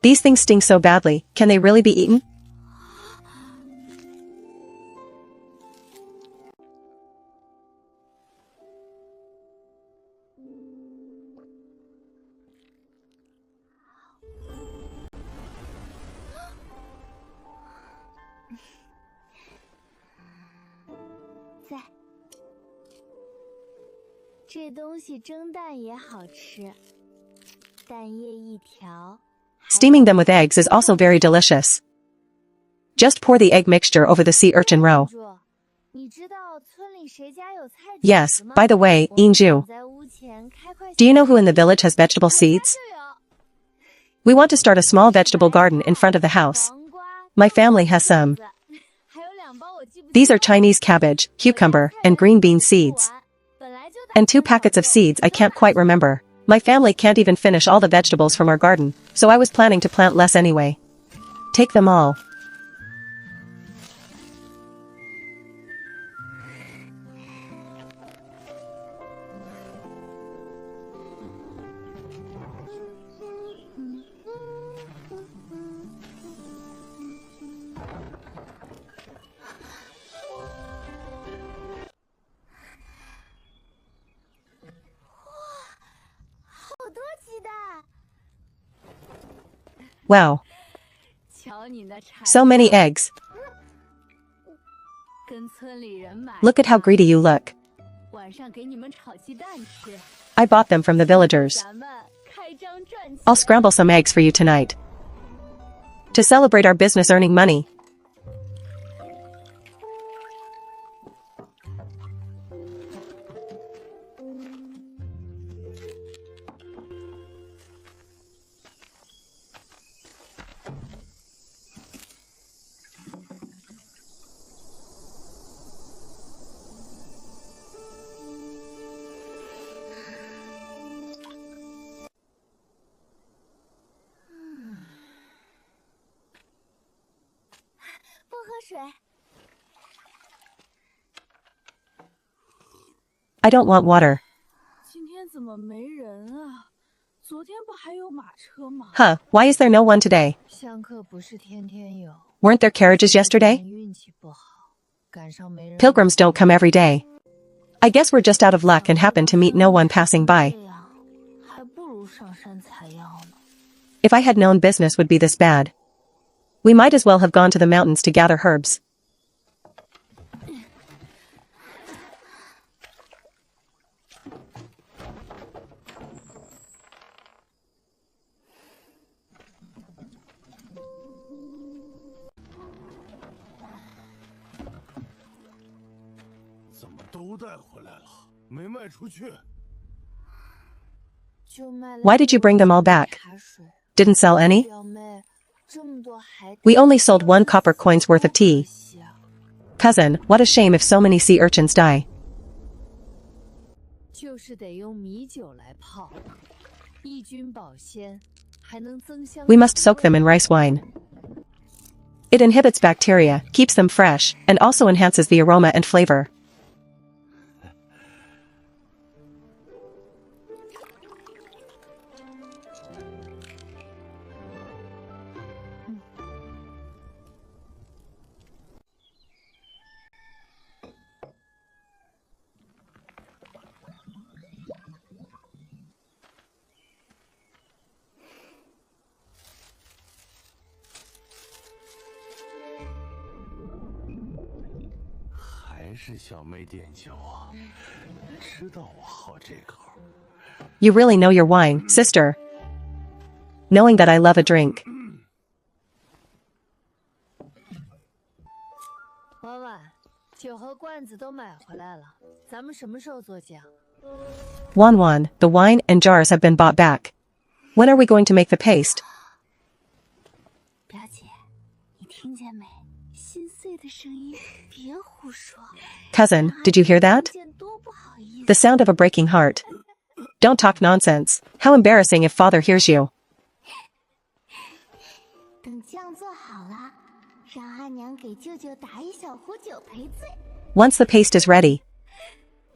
Speaker 1: These things sting so badly, can they really be eaten? Steaming them with eggs is also very delicious. Just pour the egg mixture over the sea urchin roe. Yes, by the way, Inju. Do you know who in the village has vegetable seeds? We want to start a small vegetable garden in front of the house. My family has some. These are Chinese cabbage, cucumber, and green bean seeds. And 2 packets of seeds I can't quite remember. My family can't even finish all the vegetables from our garden, so I was planning to plant less anyway. Take them all. Wow. So many eggs. Look at how greedy you look. I bought them from the villagers. I'll scramble some eggs for you tonight. To celebrate our business earning money. I don't want water. Huh, why is there no one today? Weren't there carriages yesterday? Pilgrims don't come every day. I guess we're just out of luck and happen to meet no one passing by. If I had known business would be this bad, we might as well have gone to the mountains to gather herbs. Why did you bring them all back? Didn't sell any? We only sold 1 copper coin's worth of tea. Cousin, what a shame if so many sea urchins die. We must soak them in rice wine. It inhibits bacteria, keeps them fresh, and also enhances the aroma and flavor. You really know your wine, sister. Knowing that I love a drink. Wan, the wine and jars have been bought back. When are we going to make the paste? Cousin, did you hear that? The sound of a breaking heart. Don't talk nonsense. How embarrassing if father hears you. Once the paste is ready,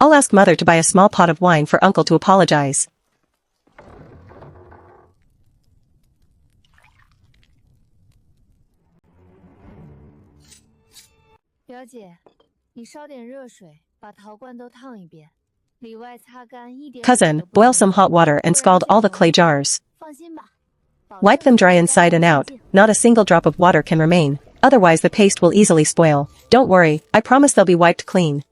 Speaker 1: I'll ask mother to buy a small pot of wine for uncle to apologize. Cousin, boil some hot water and scald all the clay jars. Wipe them dry inside and out, not a single drop of water can remain, otherwise the paste will easily spoil. Don't worry, I promise they'll be wiped clean.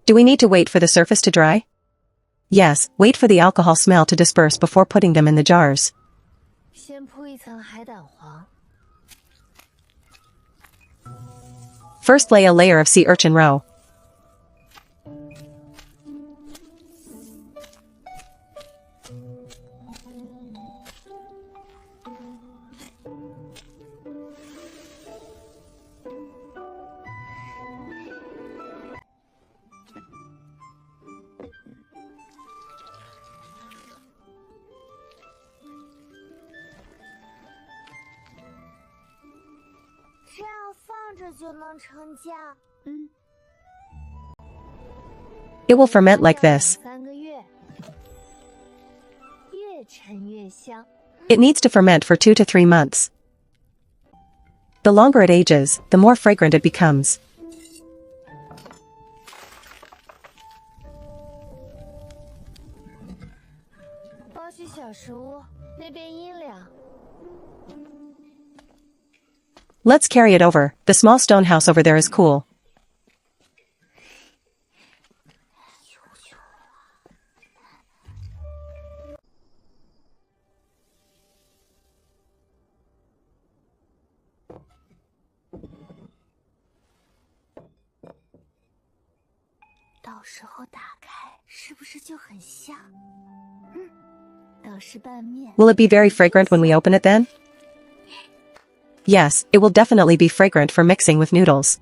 Speaker 1: Do we need to wait for the surface to dry? Yes, wait for the alcohol smell to disperse before putting them in the jars.
Speaker 2: 先铺一层海胆黄，
Speaker 1: First lay a layer of sea urchin roe. It will ferment like this.
Speaker 2: 3个月，越陈越香。
Speaker 1: It needs to ferment for 2 to 3 months. The longer it ages, the more fragrant it becomes.
Speaker 2: 包去小石屋，那边阴凉。
Speaker 1: Let's carry it over. The small stone house over there is cool. Will it be very fragrant when we open it then? Yes, it will definitely be fragrant for mixing with noodles.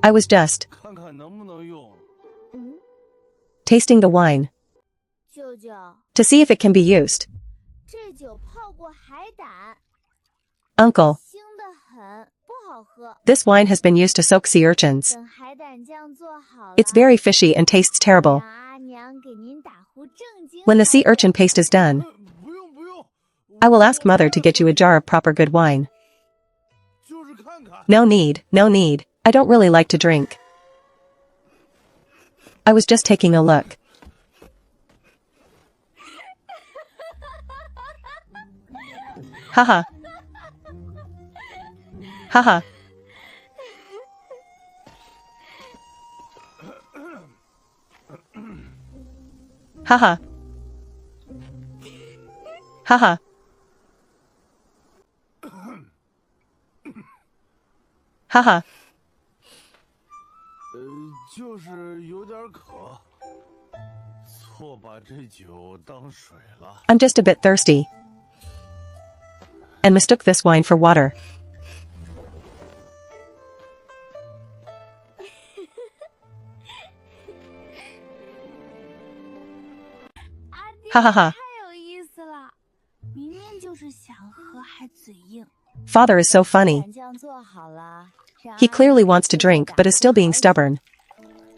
Speaker 1: I was just
Speaker 3: 看看能不能用。
Speaker 1: tasting the wine
Speaker 2: 舅舅，
Speaker 1: to see if it can be used.
Speaker 2: 这酒泡过海胆，
Speaker 1: Uncle,
Speaker 2: 腥得很，不好喝。
Speaker 1: this wine has been used to soak sea urchins.
Speaker 2: 等海胆酱做好了，
Speaker 1: It's very fishy and tastes terrible.
Speaker 2: 让阿娘给您打壶正经。
Speaker 1: When the sea urchin paste is done,
Speaker 3: 不用不用，
Speaker 1: I will ask Mother to get you a jar of proper good wine.
Speaker 3: 就是看看。
Speaker 1: No need, no need. I don't really like to drink. I was just taking a look. Haha. Haha. Haha. Haha. Haha.
Speaker 3: 就是有点渴，错把这酒当水了。
Speaker 1: I'm just a bit thirsty. And mistook this wine for water. Ha ha ha.
Speaker 2: 太有意思了，明明就是想喝还嘴硬。
Speaker 1: Father is so funny.
Speaker 2: 胆酱做好了，让
Speaker 1: He clearly wants to drink but is still being stubborn.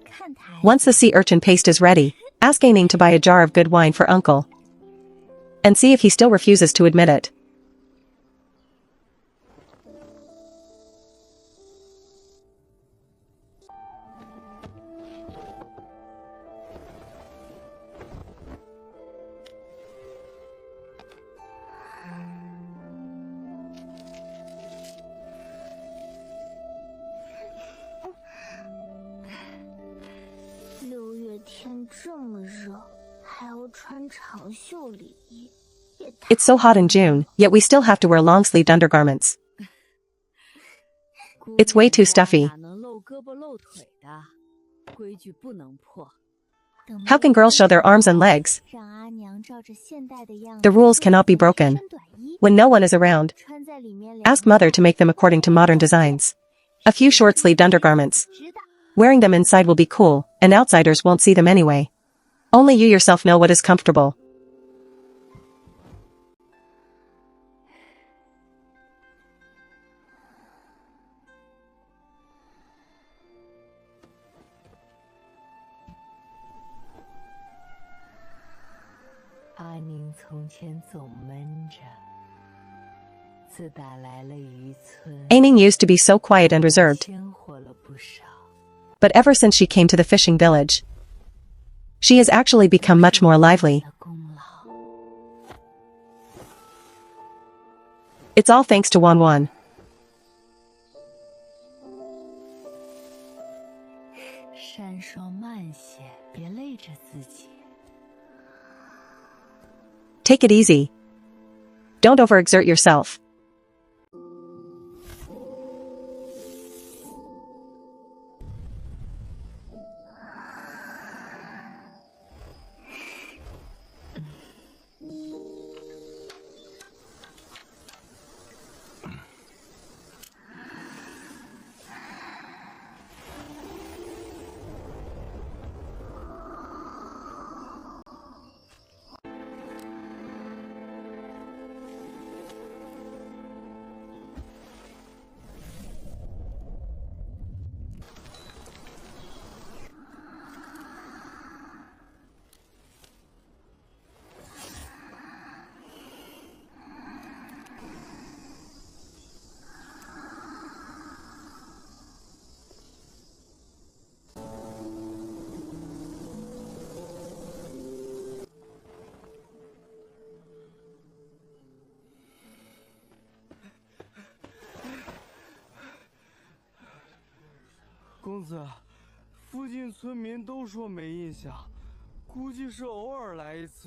Speaker 2: 看台。
Speaker 1: Once the sea urchin paste is ready, ask Aining to buy a jar of good wine for Uncle. And see if he still refuses to admit it.
Speaker 2: ,6月天这么热，还要穿长袖里衣。
Speaker 1: It's so hot in June, yet we still have to wear long-sleeved undergarments. It's way too stuffy. How can girls show their arms and legs? The rules cannot be broken. When no one is around, ask mother to make them according to modern designs. A few short-sleeved undergarments. Wearing them inside will be cool, and outsiders won't see them anyway. Only you yourself know what is comfortable. Aning used to be so quiet and reserved. But ever since she came to the fishing village, she has actually become much more lively. It's all thanks to Wan Wan. Take it easy. Don't overexert yourself.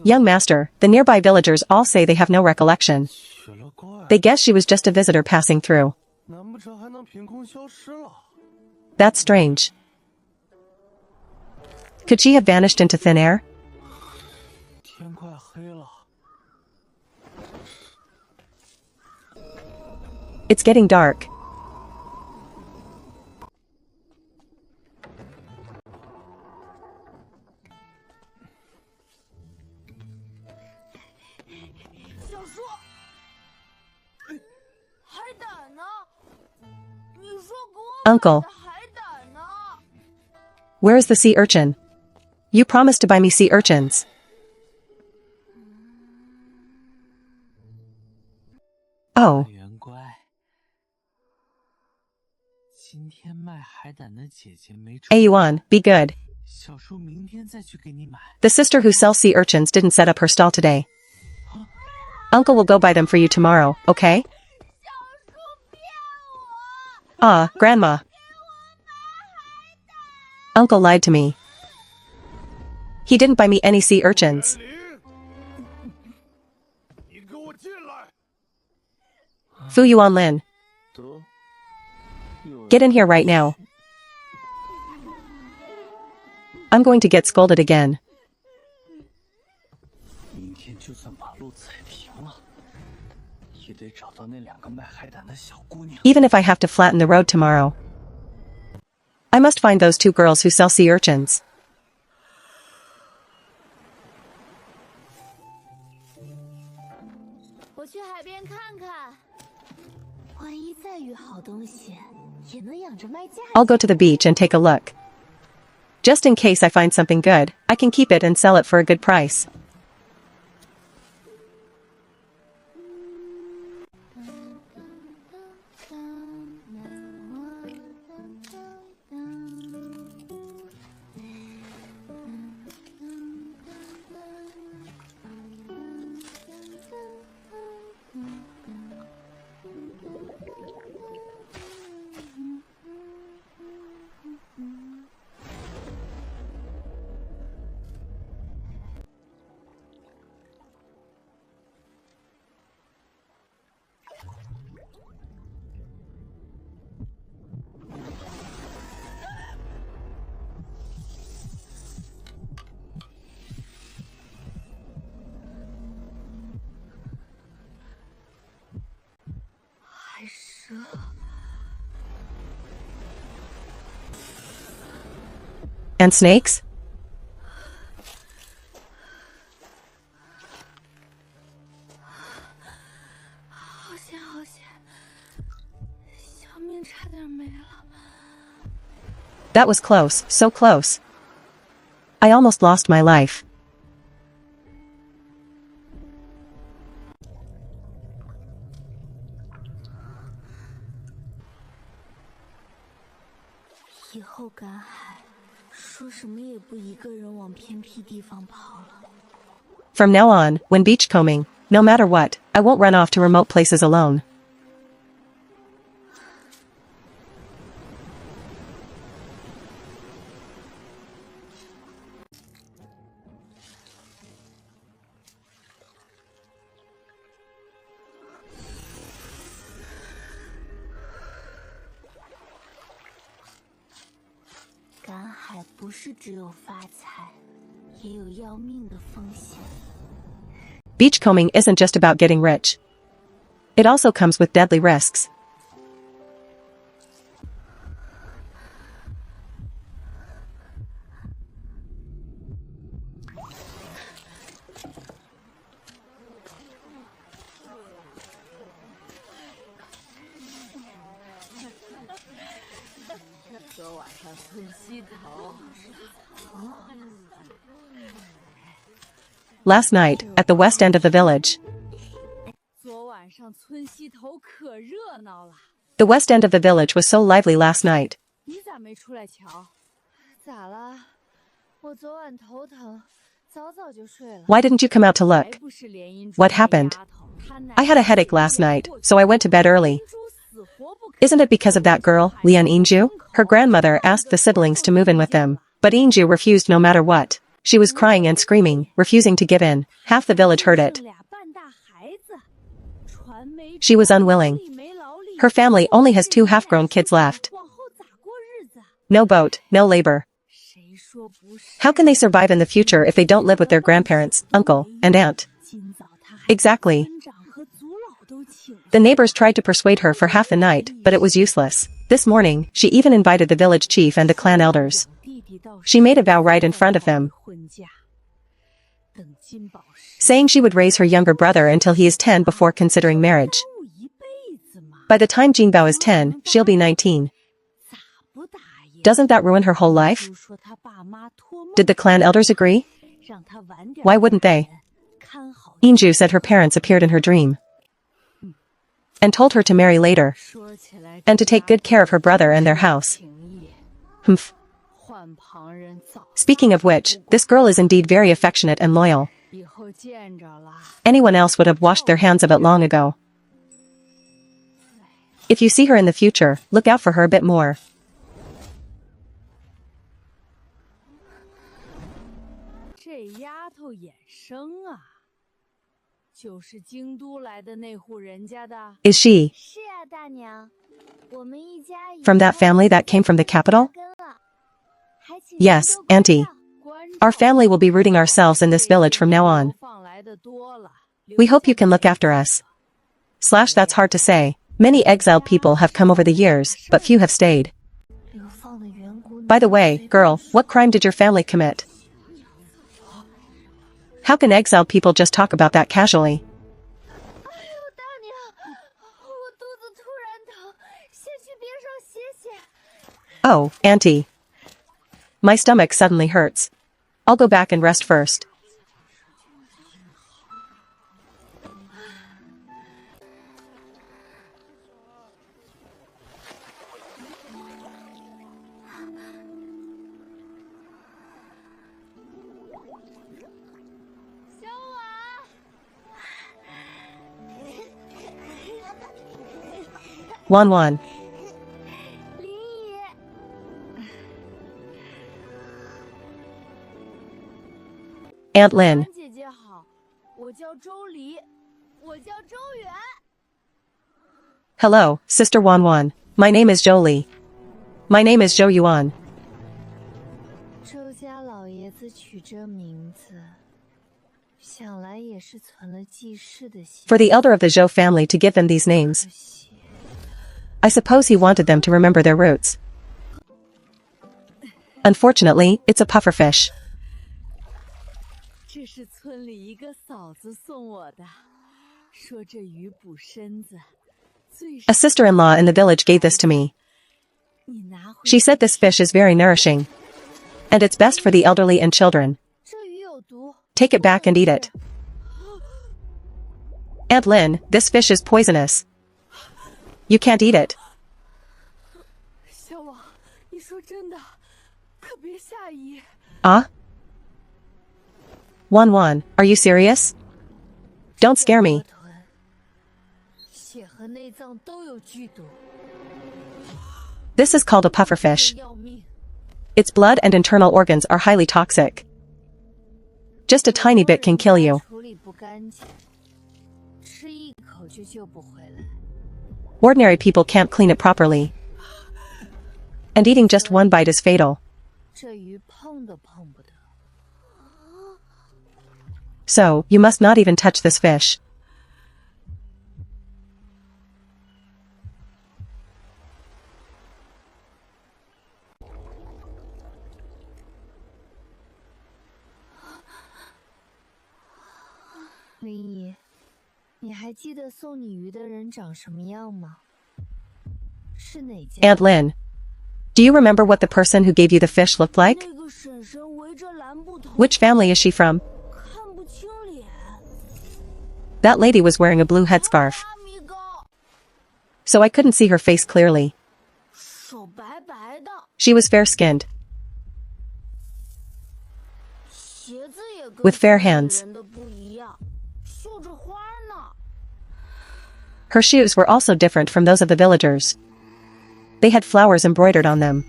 Speaker 1: Young master, the nearby villagers all say they have no recollection. They guess she was just a visitor passing through. That's strange. Could she have vanished into thin air? It's getting dark. Uncle, where is the sea urchin? You promised to buy me sea urchins. Oh. Ayuan, be good. The sister who sells sea urchins didn't set up her stall today. Uncle will go buy them for you tomorrow, okay? Ah, Grandma. Uncle lied to me. He didn't buy me any sea urchins. Fu Yuan Lin. Get in here right now. I'm going to get scolded again. Even if I have to flatten the road tomorrow, I must find those two girls who sell sea urchins. I'll go to the beach and take a look. Just in case I find something good, I can keep it and sell it for a good price. And snakes?
Speaker 2: 好险好险，小命差点没了。
Speaker 1: That was close, so close. I almost lost my life.
Speaker 2: 以后赶海，说什么也不一个人往偏僻地方跑了。
Speaker 1: From now on, when beachcombing, no matter what, I won't run off to remote places alone. Beachcombing isn't just about getting rich. It also comes with deadly risks. Last night, at the west end of the village. The west end of the village was so lively last night. Why didn't you come out to look? What happened? I had a headache last night, so I went to bed early. Isn't it because of that girl, Lian Inju? Her grandmother asked the siblings to move in with them, but Inju refused no matter what. She was crying and screaming, refusing to give in. Half the village heard it. She was unwilling. Her family only has 2 half-grown kids left. No boat, no labor. How can they survive in the future if they don't live with their grandparents, uncle, and aunt? Exactly. The neighbors tried to persuade her for half the night, but it was useless. This morning, she even invited the village chief and the clan elders. She made a vow right in front of them, saying she would raise her younger brother until he is 10 before considering marriage. By the time Jingbao is 10, she'll be 19. Doesn't that ruin her whole life? Did the clan elders agree? Why wouldn't they? Inju said her parents appeared in her dream and told her to marry later and to take good care of her brother and their house. Humph. Speaking of which, this girl is indeed very affectionate and loyal. Anyone else would have washed their hands of it long ago. If you see her in the future, look out for her a bit more. Is she from that family that came from the capital? Yes, Auntie. Our family will be rooting ourselves in this village from now on. We hope you can look after us. / that's hard to say. Many exiled people have come over the years, but few have stayed. By the way, girl, what crime did your family commit? How can exiled people just talk about that casually? Oh, Auntie. My stomach suddenly hurts. I'll go back and rest first. Wan. Aunt Lin. Hello, Sister Wan. My name is Jolie. My name is Zhou Yuan. For the elder of the Zhou family to give them these names. I suppose he wanted them to remember their roots. Unfortunately, it's a pufferfish.
Speaker 2: 这是村里一个嫂子送我的，说这鱼补身子，最
Speaker 1: A sister-in-law in the village gave this to me.
Speaker 2: 你拿回
Speaker 1: She said this fish is very nourishing. And it's best for the elderly and children.
Speaker 2: 这鱼有毒。
Speaker 1: Take it back and eat it. Aunt Lin, this fish is poisonous. You can't eat it.
Speaker 2: 小王，你说真的，可别下疑。
Speaker 1: Ah? Wan, are you serious? Don't scare me.
Speaker 2: 河豚血和内脏都有剧毒，
Speaker 1: This is called a pufferfish.
Speaker 2: 要命。
Speaker 1: Its blood and internal organs are highly toxic. Just a tiny bit can kill you.
Speaker 2: 处理不干净，吃一口就救不回来。
Speaker 1: Ordinary people can't clean it properly. And eating just one bite is fatal.
Speaker 2: 这鱼碰都碰不得。
Speaker 1: So, you must not even touch this fish.
Speaker 2: 林姨，你还记得送你鱼的人长什么样吗？是哪家？
Speaker 1: Aunt Lin, do you remember what the person who gave you the fish looked like?
Speaker 2: 那个婶婶围着蓝布头，
Speaker 1: Which family is she from?
Speaker 2: 看不清脸。
Speaker 1: That lady was wearing a blue headscarf,
Speaker 2: 8米高，
Speaker 1: so I couldn't see her face clearly.
Speaker 2: 手白白的，
Speaker 1: She was fair-skinned,
Speaker 2: 鞋子也跟
Speaker 1: with fair
Speaker 2: 村里
Speaker 1: hands.
Speaker 2: 人的不一样，绣着花呢。
Speaker 1: Her shoes were also different from those of the villagers. They had flowers embroidered on them.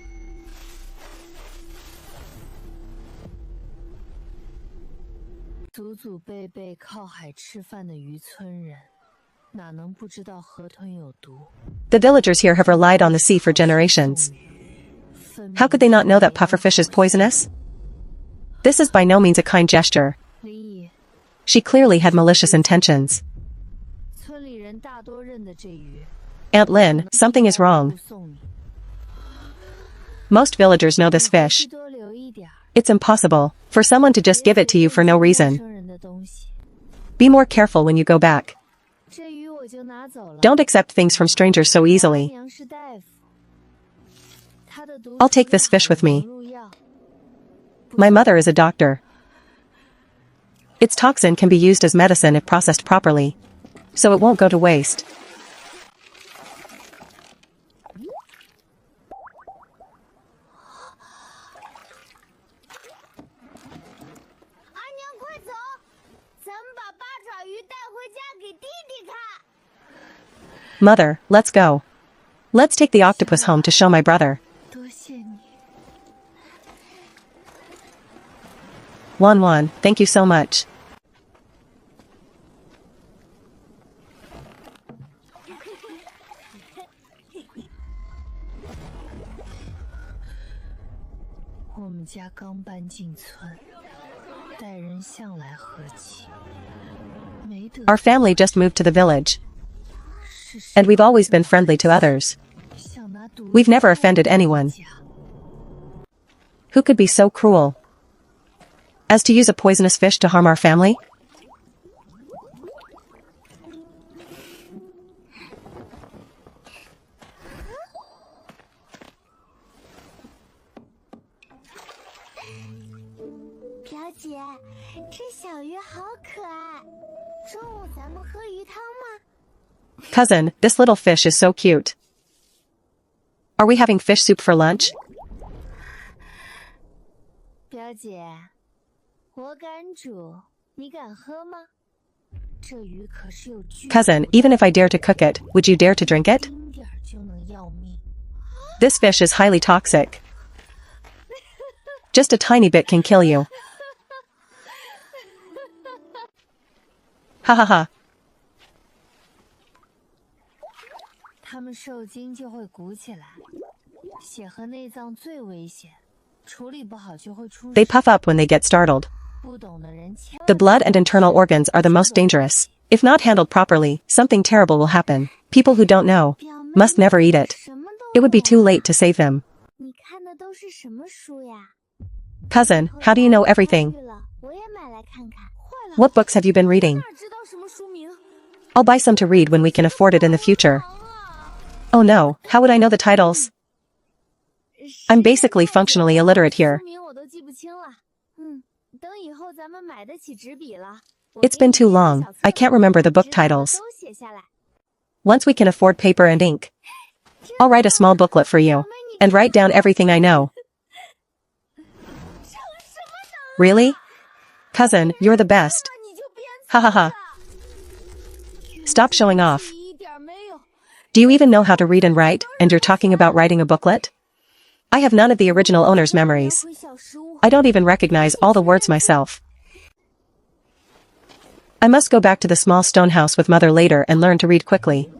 Speaker 2: 祖祖辈辈靠海吃饭的渔村人，哪能不知道河豚有毒？
Speaker 1: The villagers here have relied on the sea for generations.
Speaker 2: 分
Speaker 1: How could they not know that pufferfish is poisonous? This is by no means a kind gesture.
Speaker 2: 林姨，
Speaker 1: She clearly had malicious intentions.
Speaker 2: 村里人大多认得这鱼。
Speaker 1: Aunt Lin, something is wrong.
Speaker 2: 送你，
Speaker 1: Most villagers know this
Speaker 2: 最
Speaker 1: fish.
Speaker 2: 多留一点儿。
Speaker 1: It's impossible for someone to just give it to you for no
Speaker 2: 陌
Speaker 1: reason.
Speaker 2: 生人的东西，
Speaker 1: Be more careful when you go back.
Speaker 2: 这鱼我就拿走了。
Speaker 1: Don't accept things from strangers so
Speaker 2: 我
Speaker 1: easily.
Speaker 2: 娘是大夫，她的毒
Speaker 1: I'll take this fish with me.
Speaker 2: 入药
Speaker 1: My mother is a doctor. Its toxin can be used as medicine if processed properly. So it won't go to waste.
Speaker 2: 阿娘快走，咱们把八爪鱼带回家给弟弟看。
Speaker 1: Mother, let's go. Let's take the octopus home to show my brother.
Speaker 2: 多谢你，
Speaker 1: Wan, thank you so much.
Speaker 2: 我们家刚搬进村，待人向来和气，没得
Speaker 1: Our family just moved to the village,
Speaker 2: 是谁
Speaker 1: and we've always been friendly to others.
Speaker 2: 想拿毒
Speaker 1: We've never offended anyone.
Speaker 2: 家
Speaker 1: Who could be so cruel as to use a poisonous fish to harm our family?
Speaker 2: 表姐，这小鱼好可爱。中午咱们喝鱼汤吗？
Speaker 1: Cousin, this little fish is so cute. Are we having fish soup for lunch?
Speaker 2: 表姐，我敢煮，你敢喝吗？这鱼可是有剧
Speaker 1: Cousin, even if I dare to cook it, would you dare to drink it?
Speaker 2: 丁点儿就能要命。
Speaker 1: This fish is highly toxic. Just a tiny bit can kill you. Ha ha ha.
Speaker 2: 它们受惊就会鼓起来，血和内脏最危险，处理不好就会出
Speaker 1: They
Speaker 2: 事。
Speaker 1: puff up when they get startled.
Speaker 2: 不懂的人千
Speaker 1: The
Speaker 2: 万
Speaker 1: blood and internal organs are the most dangerous. If not handled properly, something terrible will happen. People who don't know
Speaker 2: 表妹
Speaker 1: must never eat it.
Speaker 2: 什么都
Speaker 1: It would be
Speaker 2: 懂
Speaker 1: too late to save them.
Speaker 2: 你看得都是什么书呀？
Speaker 1: Cousin, how do you know everything?
Speaker 2: 我也买来看看。坏了，
Speaker 1: What books have you been reading?
Speaker 2: 哪知道什么书名？
Speaker 1: I'll buy some to read when we can afford it in the future. Oh no, how would I know the titles? I'm basically functionally illiterate here.
Speaker 2: 书名我都记不清了。等以后咱们买得起纸笔了。
Speaker 1: It's been too long, I can't remember the book titles.
Speaker 2: 都写下来。
Speaker 1: Once we can afford paper and ink, I'll write a small booklet for you, and write down everything I know. Really? Cousin, you're the best. Ha ha ha. Stop showing off. Do you even know how to read and write, and you're talking about writing a booklet? I have none of the original owner's memories. I don't even recognize all the words myself. I must go back to the small stone house with Mother later and learn to read quickly.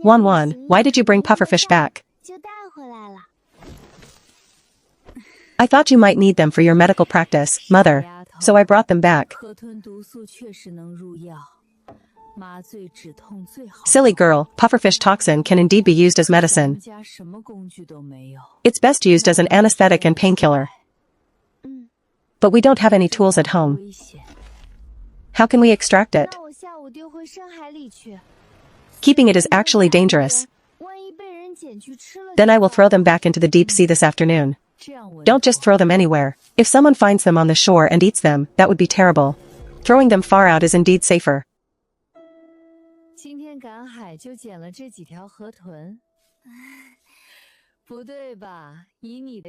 Speaker 1: Wan, why did you bring pufferfish back? I thought you might need them for your medical practice, Mother, so I brought them back. Silly girl, pufferfish toxin can indeed be used as medicine. It's best used as an anesthetic and painkiller. But we don't have any tools at home. How can we extract it? Keeping it is actually dangerous. Then I will throw them back into the deep sea this afternoon. Don't just throw them anywhere. If someone finds them on the shore and eats them, that would be terrible. Throwing them far out is indeed safer.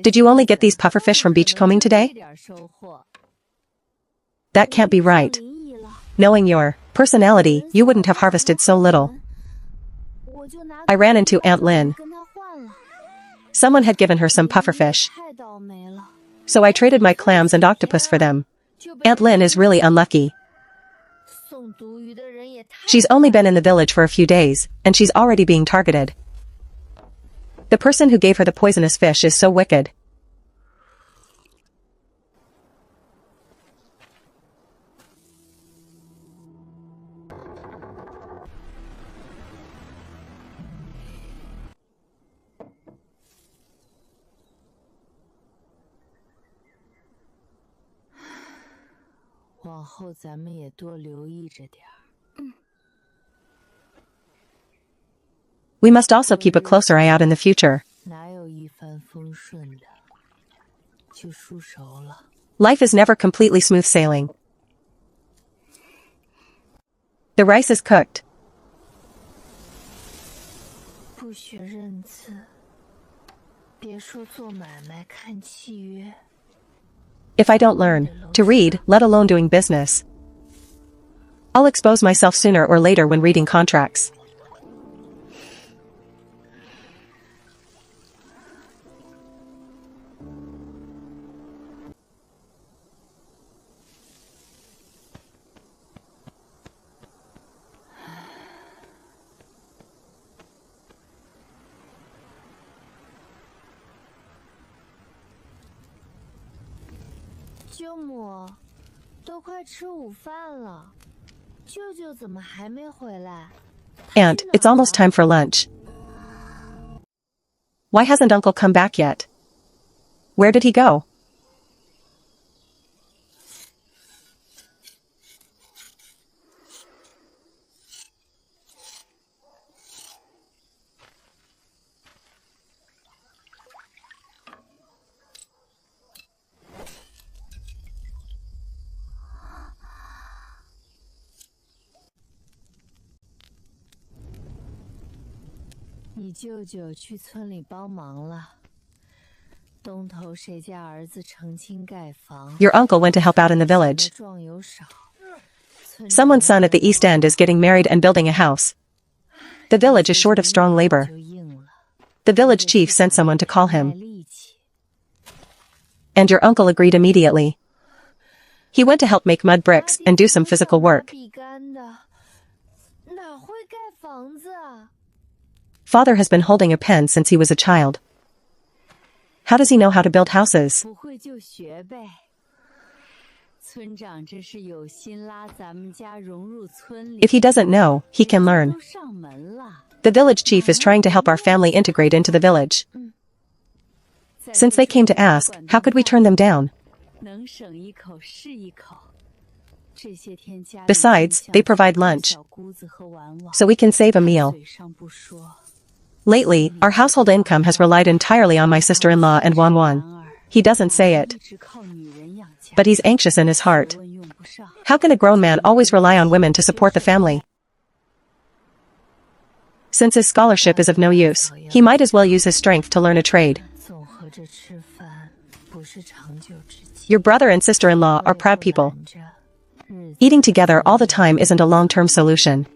Speaker 1: Did you only get these pufferfish from beachcombing today? That can't be right. Knowing your personality, you wouldn't have harvested so little. I ran into Aunt Lynn. Someone had given her some pufferfish. So I traded my clams and octopus for them. Aunt Lynn is really unlucky. She's only been in the village for a few days, and she's already being targeted. The person who gave her the poisonous fish is so wicked. We must also keep a closer eye out in the future. Life is never completely smooth sailing. The rice is cooked. If I don't learn to read, let alone doing business, I'll expose myself sooner or later when reading contracts. Aunt, it's almost time for lunch. Why hasn't Uncle come back yet? Where did he go? Your uncle went to help out in the village. Someone's son at the East End is getting married and building a house. The village is short of strong labor. The village chief sent someone to call him. and your uncle agreed immediately. He went to help make mud bricks and do some physical work. Father has been holding a pen since he was a child. How does he know how to build houses? If he doesn't know, he can learn. The village chief is trying to help our family integrate into the village. Since they came to ask, how could we turn them down? Besides, they provide lunch, so we can save a meal. Lately, our household income has relied entirely on my sister-in-law and Wan. He doesn't say it, but he's anxious in his heart. How can a grown man always rely on women to support the family? Since his scholarship is of no use, he might as well use his strength to learn a trade. Your brother and sister-in-law are proud people. Eating together all the time isn't a long-term solution.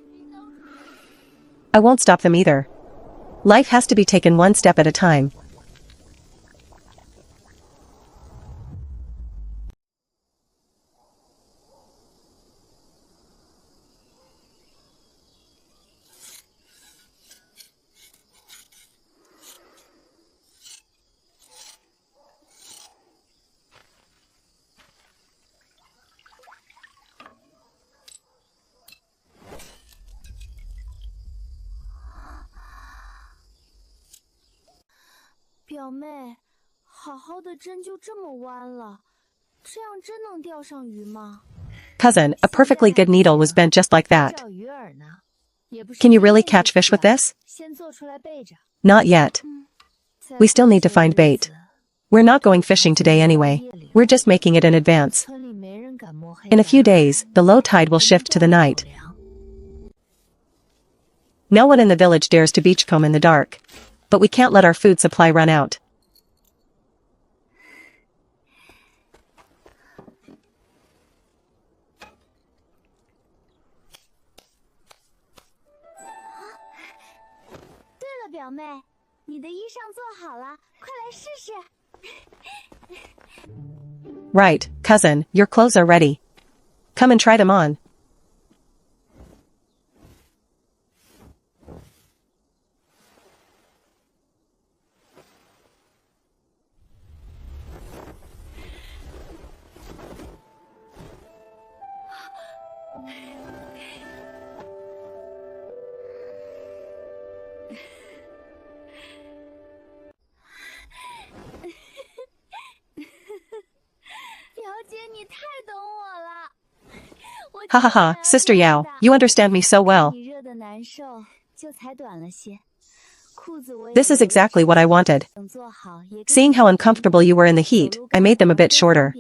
Speaker 1: I won't stop them either. Life has to be taken one step at a time. Cousin, a perfectly good needle was bent just like that. Can you really catch fish with this? Not yet. We still need to find bait. We're not going fishing today anyway. We're just making it in advance. In a few days, the low tide will shift to the night. No one in the village dares to beachcomb in the dark. But we can't let our food supply run out. Right, cousin, your clothes are ready. Come and try them on. Ha ha ha, Sister Yao, you understand me so well. This is exactly what I wanted. Seeing how uncomfortable you were in the heat, I made them a bit shorter.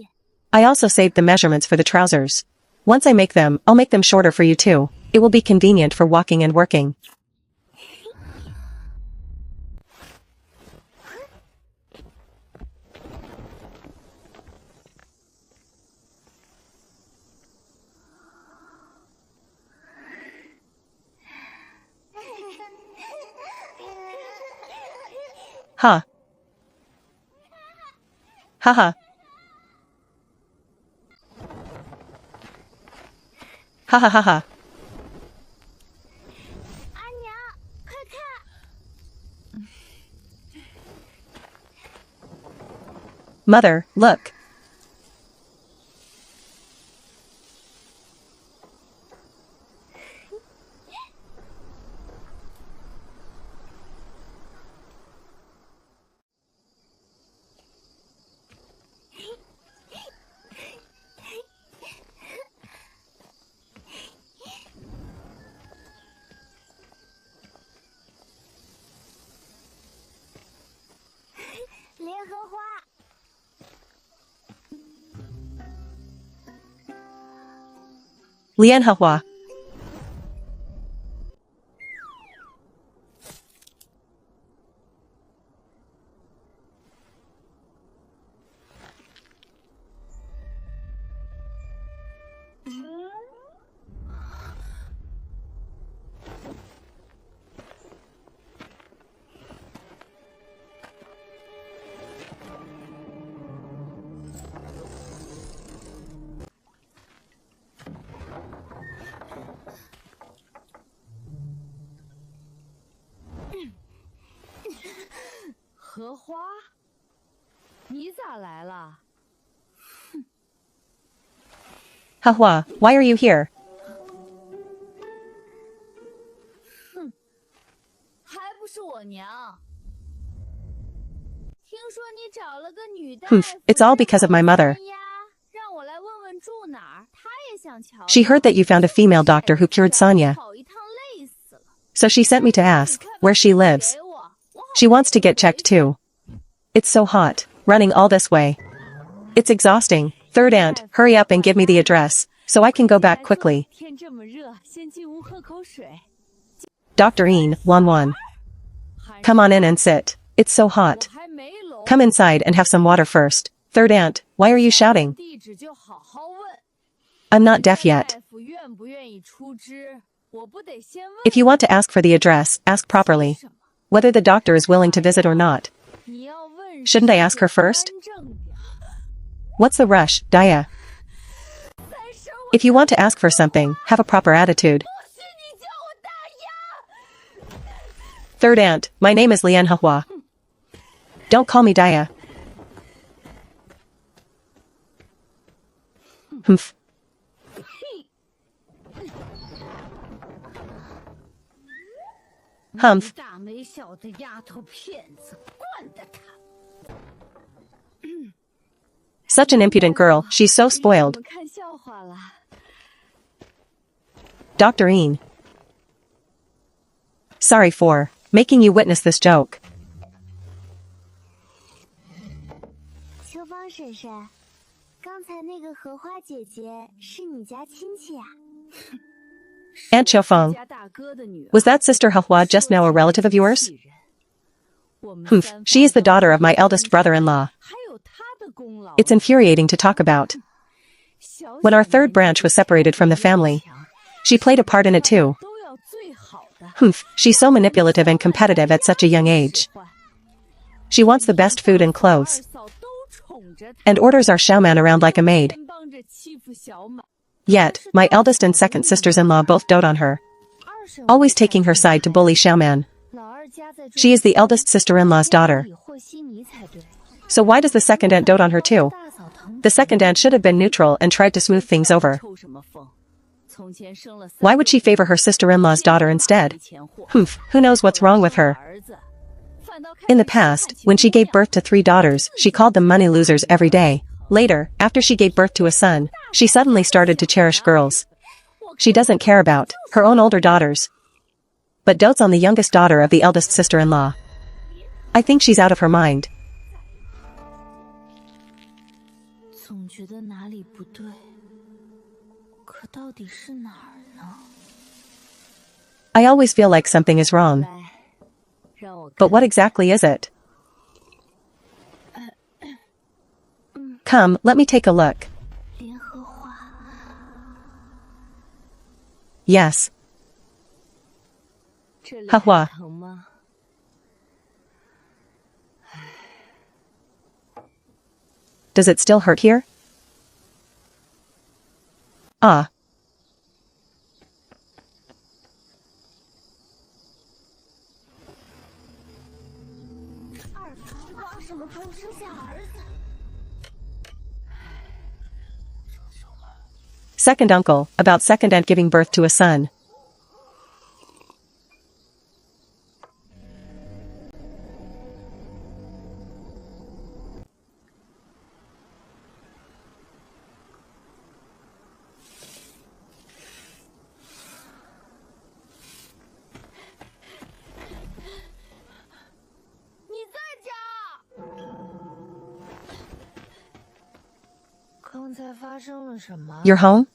Speaker 1: I also saved the measurements for the trousers. Once I make them, I'll make them shorter for you too. It will be convenient for walking and working. Ha. Ha ha. Ha ha ha ha. Mother, look. Lianhua.
Speaker 2: 荷花，你咋来了？
Speaker 1: Hahua, why are you here?
Speaker 2: 还不是我娘。听说你找了个女大
Speaker 1: Humph,
Speaker 2: 夫，
Speaker 1: it's all because of my mother.
Speaker 2: 让我来问问住哪儿，她也想瞧。
Speaker 1: She heard that you found a female doctor who cured Sonia.
Speaker 2: 跑一趟累死了。
Speaker 1: So she sent me to ask where she lives. She wants to get checked too. It's so hot, running all this way. It's exhausting. Third aunt, hurry up and give me the address, so I can go back quickly.
Speaker 2: 天这么热，先进屋喝口水。
Speaker 1: Dr. Een, Wan. Come on in and sit. It's so hot.
Speaker 2: 还没聋。
Speaker 1: Come inside and have some water first. Third aunt, why are you shouting?
Speaker 2: 地址就好好问。
Speaker 1: I'm not deaf yet.
Speaker 2: 大夫愿不愿意出支？我不得先问。
Speaker 1: If you want to ask for the address, ask properly. Whether the doctor is willing to visit or not.
Speaker 2: 你要问
Speaker 1: Shouldn't I ask her first?
Speaker 2: 端正点。
Speaker 1: What's the rush, Daya? If you want to ask for something, have a proper attitude.
Speaker 2: 不许你叫我大丫！
Speaker 1: Third aunt, my name is Lian Hahua. Don't call me Daya. Humph.
Speaker 2: 你大没小的丫头片子，惯的她。
Speaker 1: Such an impudent girl, she's so
Speaker 2: 我
Speaker 1: spoiled.
Speaker 2: 们看笑话了。
Speaker 1: Dr. Een. Sorry for making you witness this joke.
Speaker 4: 秋芳婶婶，刚才那个荷花姐姐是你家亲戚啊？
Speaker 1: Aunt Qiufeng,
Speaker 2: 家大哥的女儿。
Speaker 1: was that Sister Hahua just now a relative of yours?
Speaker 2: 我们
Speaker 1: Humph,
Speaker 2: 三
Speaker 1: she is the
Speaker 2: 方
Speaker 1: daughter of my eldest brother-in-law.
Speaker 2: 还有她的功劳。
Speaker 1: It's infuriating to talk about.
Speaker 2: 小
Speaker 1: When our
Speaker 2: 小
Speaker 1: third
Speaker 2: 年
Speaker 1: branch
Speaker 2: 纪
Speaker 1: was separated from the family,
Speaker 2: 强
Speaker 1: she played a part in it too.
Speaker 2: 都要最好的。
Speaker 1: Humph, she's so manipulative and competitive at such a young age. She wants the best food and
Speaker 2: 二
Speaker 1: clothes,
Speaker 2: 嫂都宠着她，
Speaker 1: and orders our Xiaoman around like a maid.
Speaker 2: 天帮着欺负小马。
Speaker 1: Yet, my eldest and second sisters-in-law both dote on her,
Speaker 2: 二婶
Speaker 1: always taking her side to bully Xiaoman.
Speaker 4: 老二家在
Speaker 1: She is the eldest sister-in-law's daughter.
Speaker 4: 里和稀泥才对。
Speaker 1: So why does the second aunt dote on her too?
Speaker 4: 大嫂疼
Speaker 1: The second aunt should have been neutral and tried to smooth things over.
Speaker 2: 抽什么风？从前生了三
Speaker 1: Why would she favor her sister-in-law's daughter instead?
Speaker 2: 没钱货
Speaker 1: Humph, who knows what's wrong with her?
Speaker 2: 儿子反倒开
Speaker 1: In the
Speaker 2: 始看
Speaker 1: past,
Speaker 2: 起
Speaker 1: when she
Speaker 2: 模
Speaker 1: gave
Speaker 2: 样
Speaker 1: birth to 3 daughters, she called them money losers every day. Later, after she gave birth to a son, she suddenly started to cherish girls. She doesn't care about her own older daughters, but dotes on the youngest daughter of the eldest sister-in-law. I think she's out of her mind.
Speaker 4: 总觉得哪里不对，可到底是哪儿呢？
Speaker 1: I always feel like something is wrong,
Speaker 2: 来，让我
Speaker 1: but what exactly is it? Come, let me take a look.
Speaker 4: 联合花，
Speaker 1: Yes,
Speaker 2: 这里
Speaker 1: 哈哈
Speaker 2: 还疼吗？
Speaker 1: does it still hurt here? Ah,
Speaker 4: 二房光什么风生下儿子？
Speaker 1: second uncle, about second aunt giving birth to a son.
Speaker 2: “刚才发生了什么？
Speaker 1: You're home?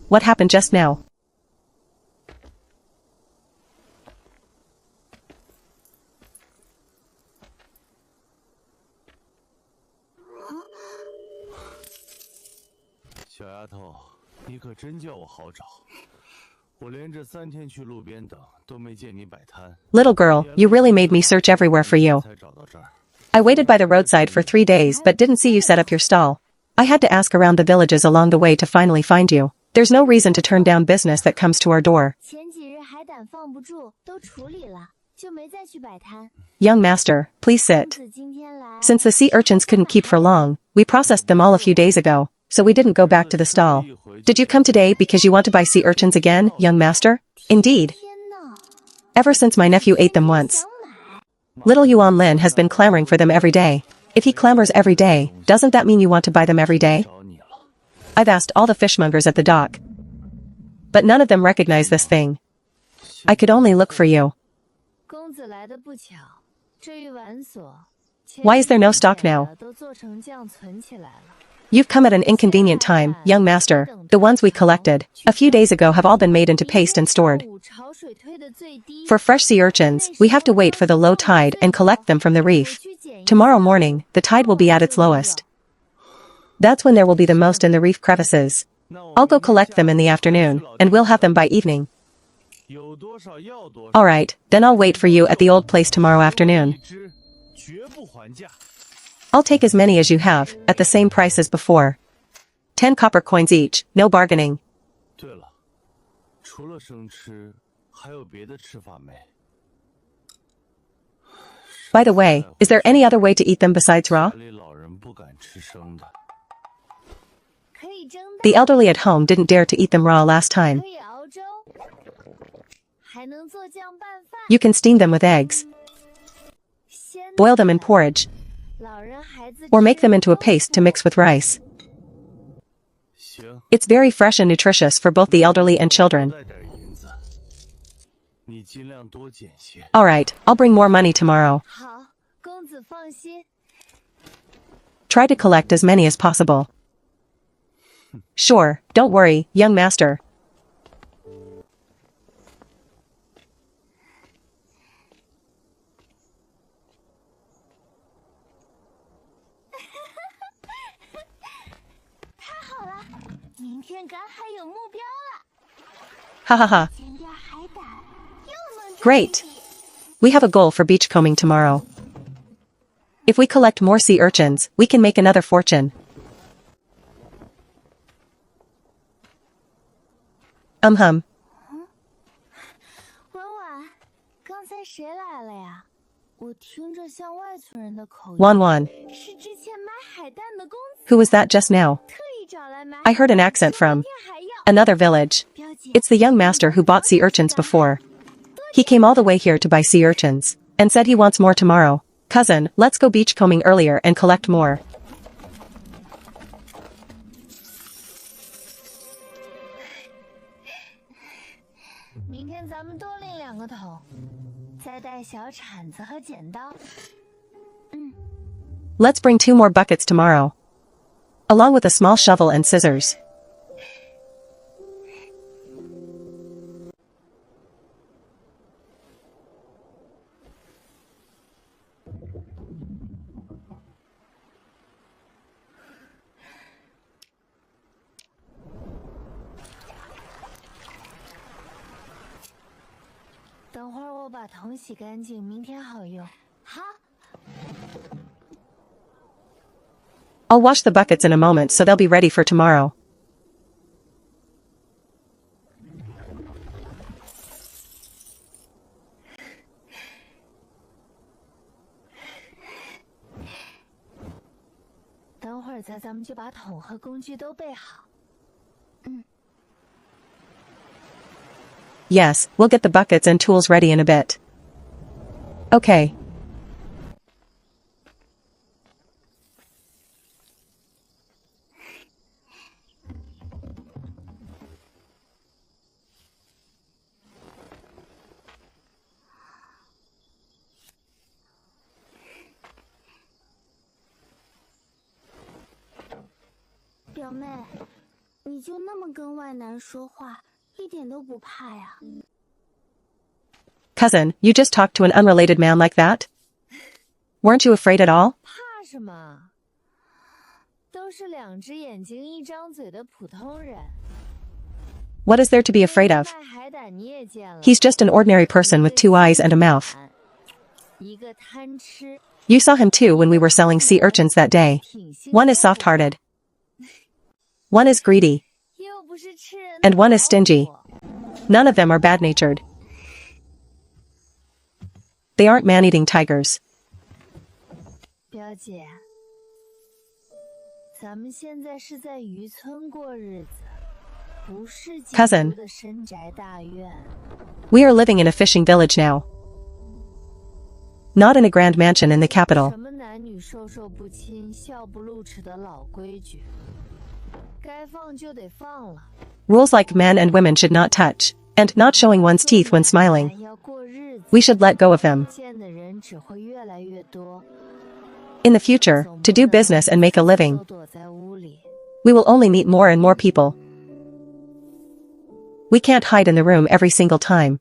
Speaker 1: What happened just now?
Speaker 3: 小丫头，你可真叫我好找。我连着3天去路边等，都没见你摆摊。
Speaker 1: Little girl, you really made me search everywhere for you.
Speaker 3: 才找到这儿。
Speaker 1: I waited by the roadside for 3 days but didn't see you set up your stall. I had to ask around the villages along the way to finally find you. There's no reason to turn down business that comes to our door.
Speaker 4: 前几日还打满放不住，都处理了，就没再去摆摊。
Speaker 1: Young master, please
Speaker 4: 公
Speaker 1: sit.
Speaker 4: 子今天来，
Speaker 1: Since the sea urchins couldn't keep for long, we processed them all a few days ago, so we didn't go back to the stall. Did you come today because you want to buy sea urchins again, young master? Indeed.
Speaker 4: 天呐，
Speaker 1: Ever since my nephew ate them once.
Speaker 4: 想买，
Speaker 1: Little Yuan Lin has been clamoring for them every day. If he clamors every day, doesn't that mean you want to buy them every day?
Speaker 3: 找你了。
Speaker 1: I've asked all the fishmongers at the dock. But none of them recognize this thing. I could only look for you.
Speaker 2: 公子来的不巧，这玉碗锁。
Speaker 1: Why is there no stock now?
Speaker 2: 都做成这样存起来了。
Speaker 1: You've come at an inconvenient time, young master. The ones we collected a few days ago have all been made into paste and stored.
Speaker 2: 潮水退得最低。
Speaker 1: For fresh sea urchins, we have to wait for the low tide and collect them from the reef. Tomorrow morning, the tide will be at its lowest. That's when there will be the most in the reef crevices. I'll go collect them in the afternoon, and we'll have them by evening.
Speaker 3: 有多少要多少。
Speaker 1: Alright, then I'll wait for you at the old place tomorrow afternoon.
Speaker 3: 一只绝不还价。
Speaker 1: I'll take as many as you have, at the same price as before. 10 copper coins each, no bargaining.
Speaker 3: 对了，除了生吃，还有别的吃法没？
Speaker 1: By the way, is there any other way to eat them besides raw?
Speaker 3: 家里老人不敢吃生的。
Speaker 2: 可以蒸蛋，
Speaker 1: The elderly at home didn't dare to eat them raw last time.
Speaker 2: 可以熬粥，还能做酱拌饭。
Speaker 1: You can steam them with eggs,
Speaker 2: 鲜
Speaker 1: boil them in porridge,
Speaker 2: 老人孩子
Speaker 1: or make them into a paste to mix with rice.
Speaker 3: 行，
Speaker 1: It's very fresh and nutritious for both the elderly and children.
Speaker 3: 带点银子。你尽量多捡些。
Speaker 1: Alright, I'll bring more money tomorrow.
Speaker 2: 好，公子放心。
Speaker 1: Try to collect as many as possible. Sure, don't worry, young master.
Speaker 4: 好了，明天赶海有目标了，
Speaker 1: Ha ha ha.
Speaker 4: 捡点海胆，又能赚
Speaker 1: Great.
Speaker 4: 一笔。
Speaker 1: We have a goal for beachcombing tomorrow. If we collect more sea urchins, we can make another fortune.
Speaker 4: 婉婉，刚才谁来了呀？我听着像外村人的口音。
Speaker 1: Wan Wan.
Speaker 4: 是之前买海蛋的公子，
Speaker 1: Who was that just now?
Speaker 4: 特意找来买。
Speaker 1: I heard an accent from
Speaker 4: 明天还要。
Speaker 1: another village.
Speaker 4: 表姐，
Speaker 1: It's the young master who bought sea urchins before. He came all the way here to buy sea urchins, and said he wants more tomorrow. Cousin, let's go beachcombing earlier and collect more.
Speaker 2: 明天咱们多拎2个桶，再带小铲子和剪刀。
Speaker 1: Let's bring 2 more buckets tomorrow, along with a small shovel and scissors.
Speaker 2: 等会儿我把桶洗干净，明天好用。
Speaker 4: 好，
Speaker 1: I'll wash the buckets in a moment so they'll be ready for tomorrow.
Speaker 2: 等会儿咱们就把桶和工具都备好。
Speaker 1: Yes, we'll get the buckets and tools ready in a bit. Okay.
Speaker 4: 表妹，你就那么跟外男说话，一点都不怕呀？
Speaker 1: Cousin, you just talked to an unrelated man like that? Weren't you afraid at all?
Speaker 2: 怕什么？都是2只眼睛1张嘴的普通人。
Speaker 1: What is there to be afraid of?
Speaker 2: 卖海胆你也见了，
Speaker 1: He's just an ordinary person with 2 eyes and a mouth.
Speaker 2: 一个贪吃，
Speaker 1: You saw him too when we were selling sea urchins that day.
Speaker 2: 挺心
Speaker 1: One is soft-hearted. One is greedy.
Speaker 2: 又不是吃人
Speaker 1: And one is
Speaker 2: 的老
Speaker 1: stingy.
Speaker 2: 虎
Speaker 1: None of them are bad-natured. They aren't man-eating tigers.
Speaker 2: 表姐，咱们现在是在渔村过日子，不是京
Speaker 1: Cousin.
Speaker 2: 都的深宅大院。
Speaker 1: We are living in a fishing village now. Not in a grand mansion in the capital.
Speaker 2: 什么男女授受不亲、笑不露齿的老规矩，该放就得放了。
Speaker 1: Rules like men and women should not touch, and not showing one's teeth when smiling.
Speaker 2: 咱要过日子，
Speaker 1: We should let go of them.
Speaker 2: 见的人只会越来越多。
Speaker 1: In the future, to do business and make a living,
Speaker 2: 都躲在屋里，
Speaker 1: we will only meet more and more people. We can't hide in the room every single time.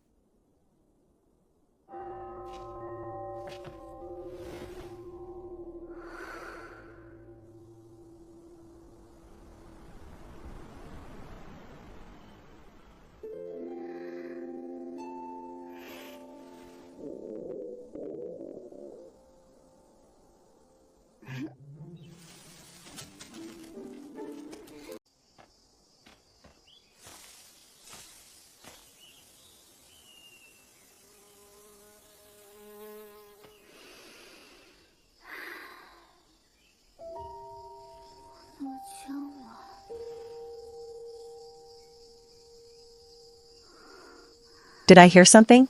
Speaker 1: Did I hear something?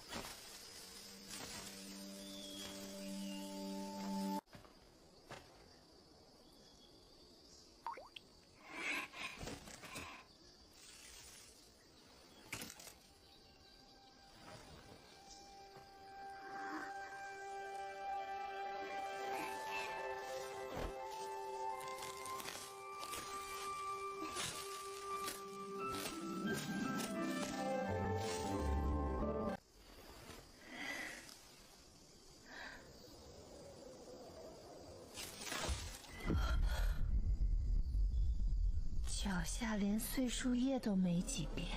Speaker 2: 脚下连碎树叶都没几片，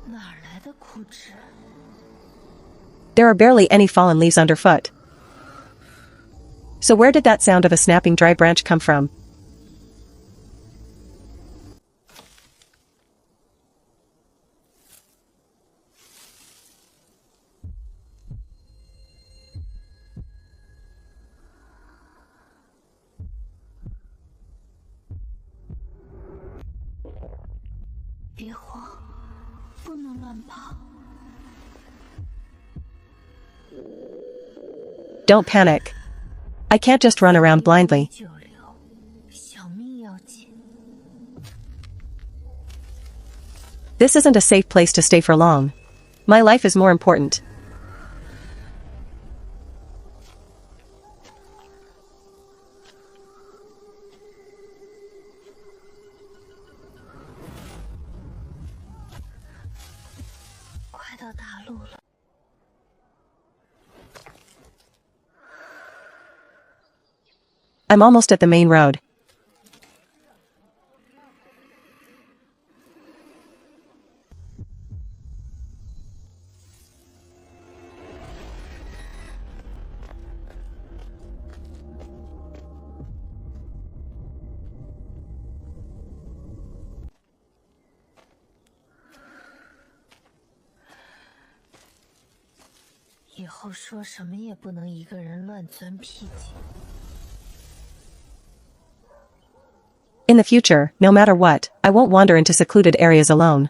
Speaker 2: 哪儿来的枯枝？
Speaker 1: There are barely any fallen leaves underfoot. So where did that sound of a snapping dry branch come from? Don't panic. I can't just run around blindly.
Speaker 2: 久留，小命要紧。
Speaker 1: This isn't a safe place to stay for long. My life is more important. I'm almost at the main road. In the future, no matter what, I won't wander into secluded areas alone.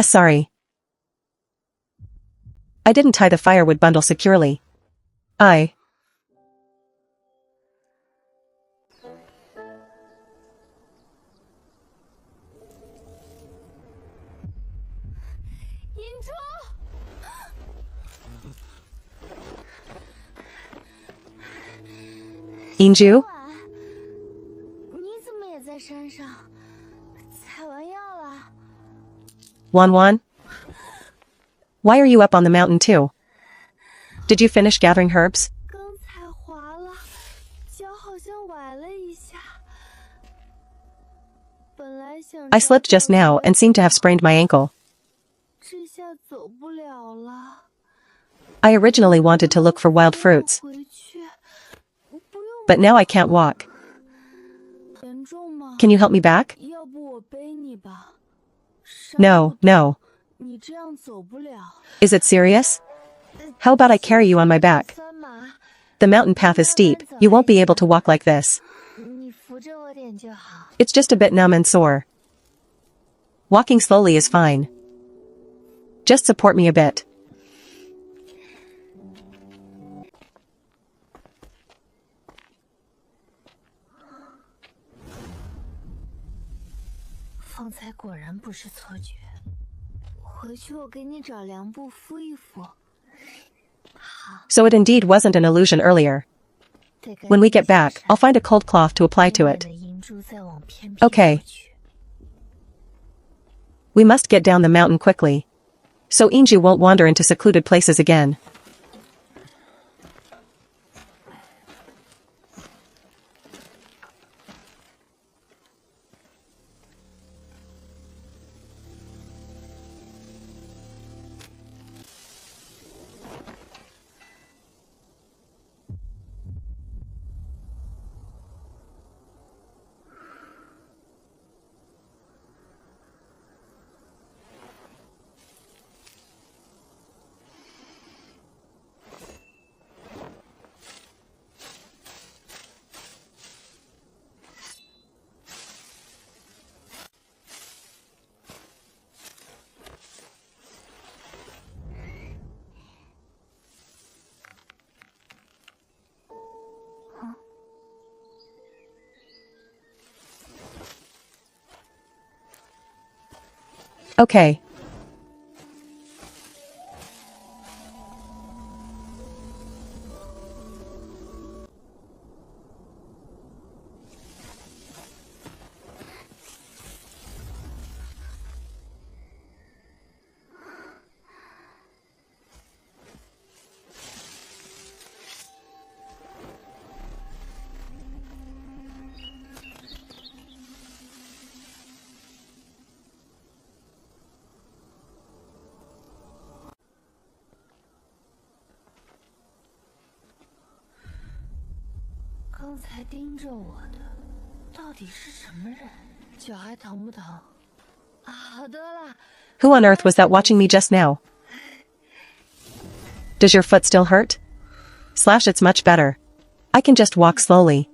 Speaker 1: Sorry. I didn't tie the firewood bundle securely. I... Inju?
Speaker 2: 你怎么也在山上？采完药了？
Speaker 1: Wanwan? Why are you up on the mountain too? Did you finish gathering herbs?
Speaker 2: 刚才滑了，脚好像崴了一下。本来想
Speaker 1: I slipped just now and seem to have sprained my ankle.
Speaker 2: 这下走不了了。
Speaker 1: I originally wanted to look for wild fruits,
Speaker 2: 回去，不用
Speaker 1: but now I can't walk.
Speaker 2: 严重吗？
Speaker 1: Can you help me back?
Speaker 2: 要不我背你吧。
Speaker 1: No, no.
Speaker 2: 你这样走不了。
Speaker 1: Is it serious? How about I carry you on my back?
Speaker 2: 酸麻，
Speaker 1: The mountain path is steep, you won't be able to walk like this.
Speaker 2: 你扶着我点就好。
Speaker 1: It's just a bit numb and sore. Walking slowly is fine. Just support me a bit.
Speaker 2: 方才果然不是错觉。回去我给你找凉布敷一敷。
Speaker 1: So it indeed wasn't an illusion earlier. When we get back, I'll find a cold cloth to apply to it. Okay. We must get down the mountain quickly, so Inju won't wander into secluded places again. Okay.
Speaker 2: “刚才盯着我的到底是什么人？脚还疼不疼？啊，好多了。
Speaker 1: Who on earth was that watching me just now? Does your foot still hurt? Slash, it's much better. I can just walk slowly.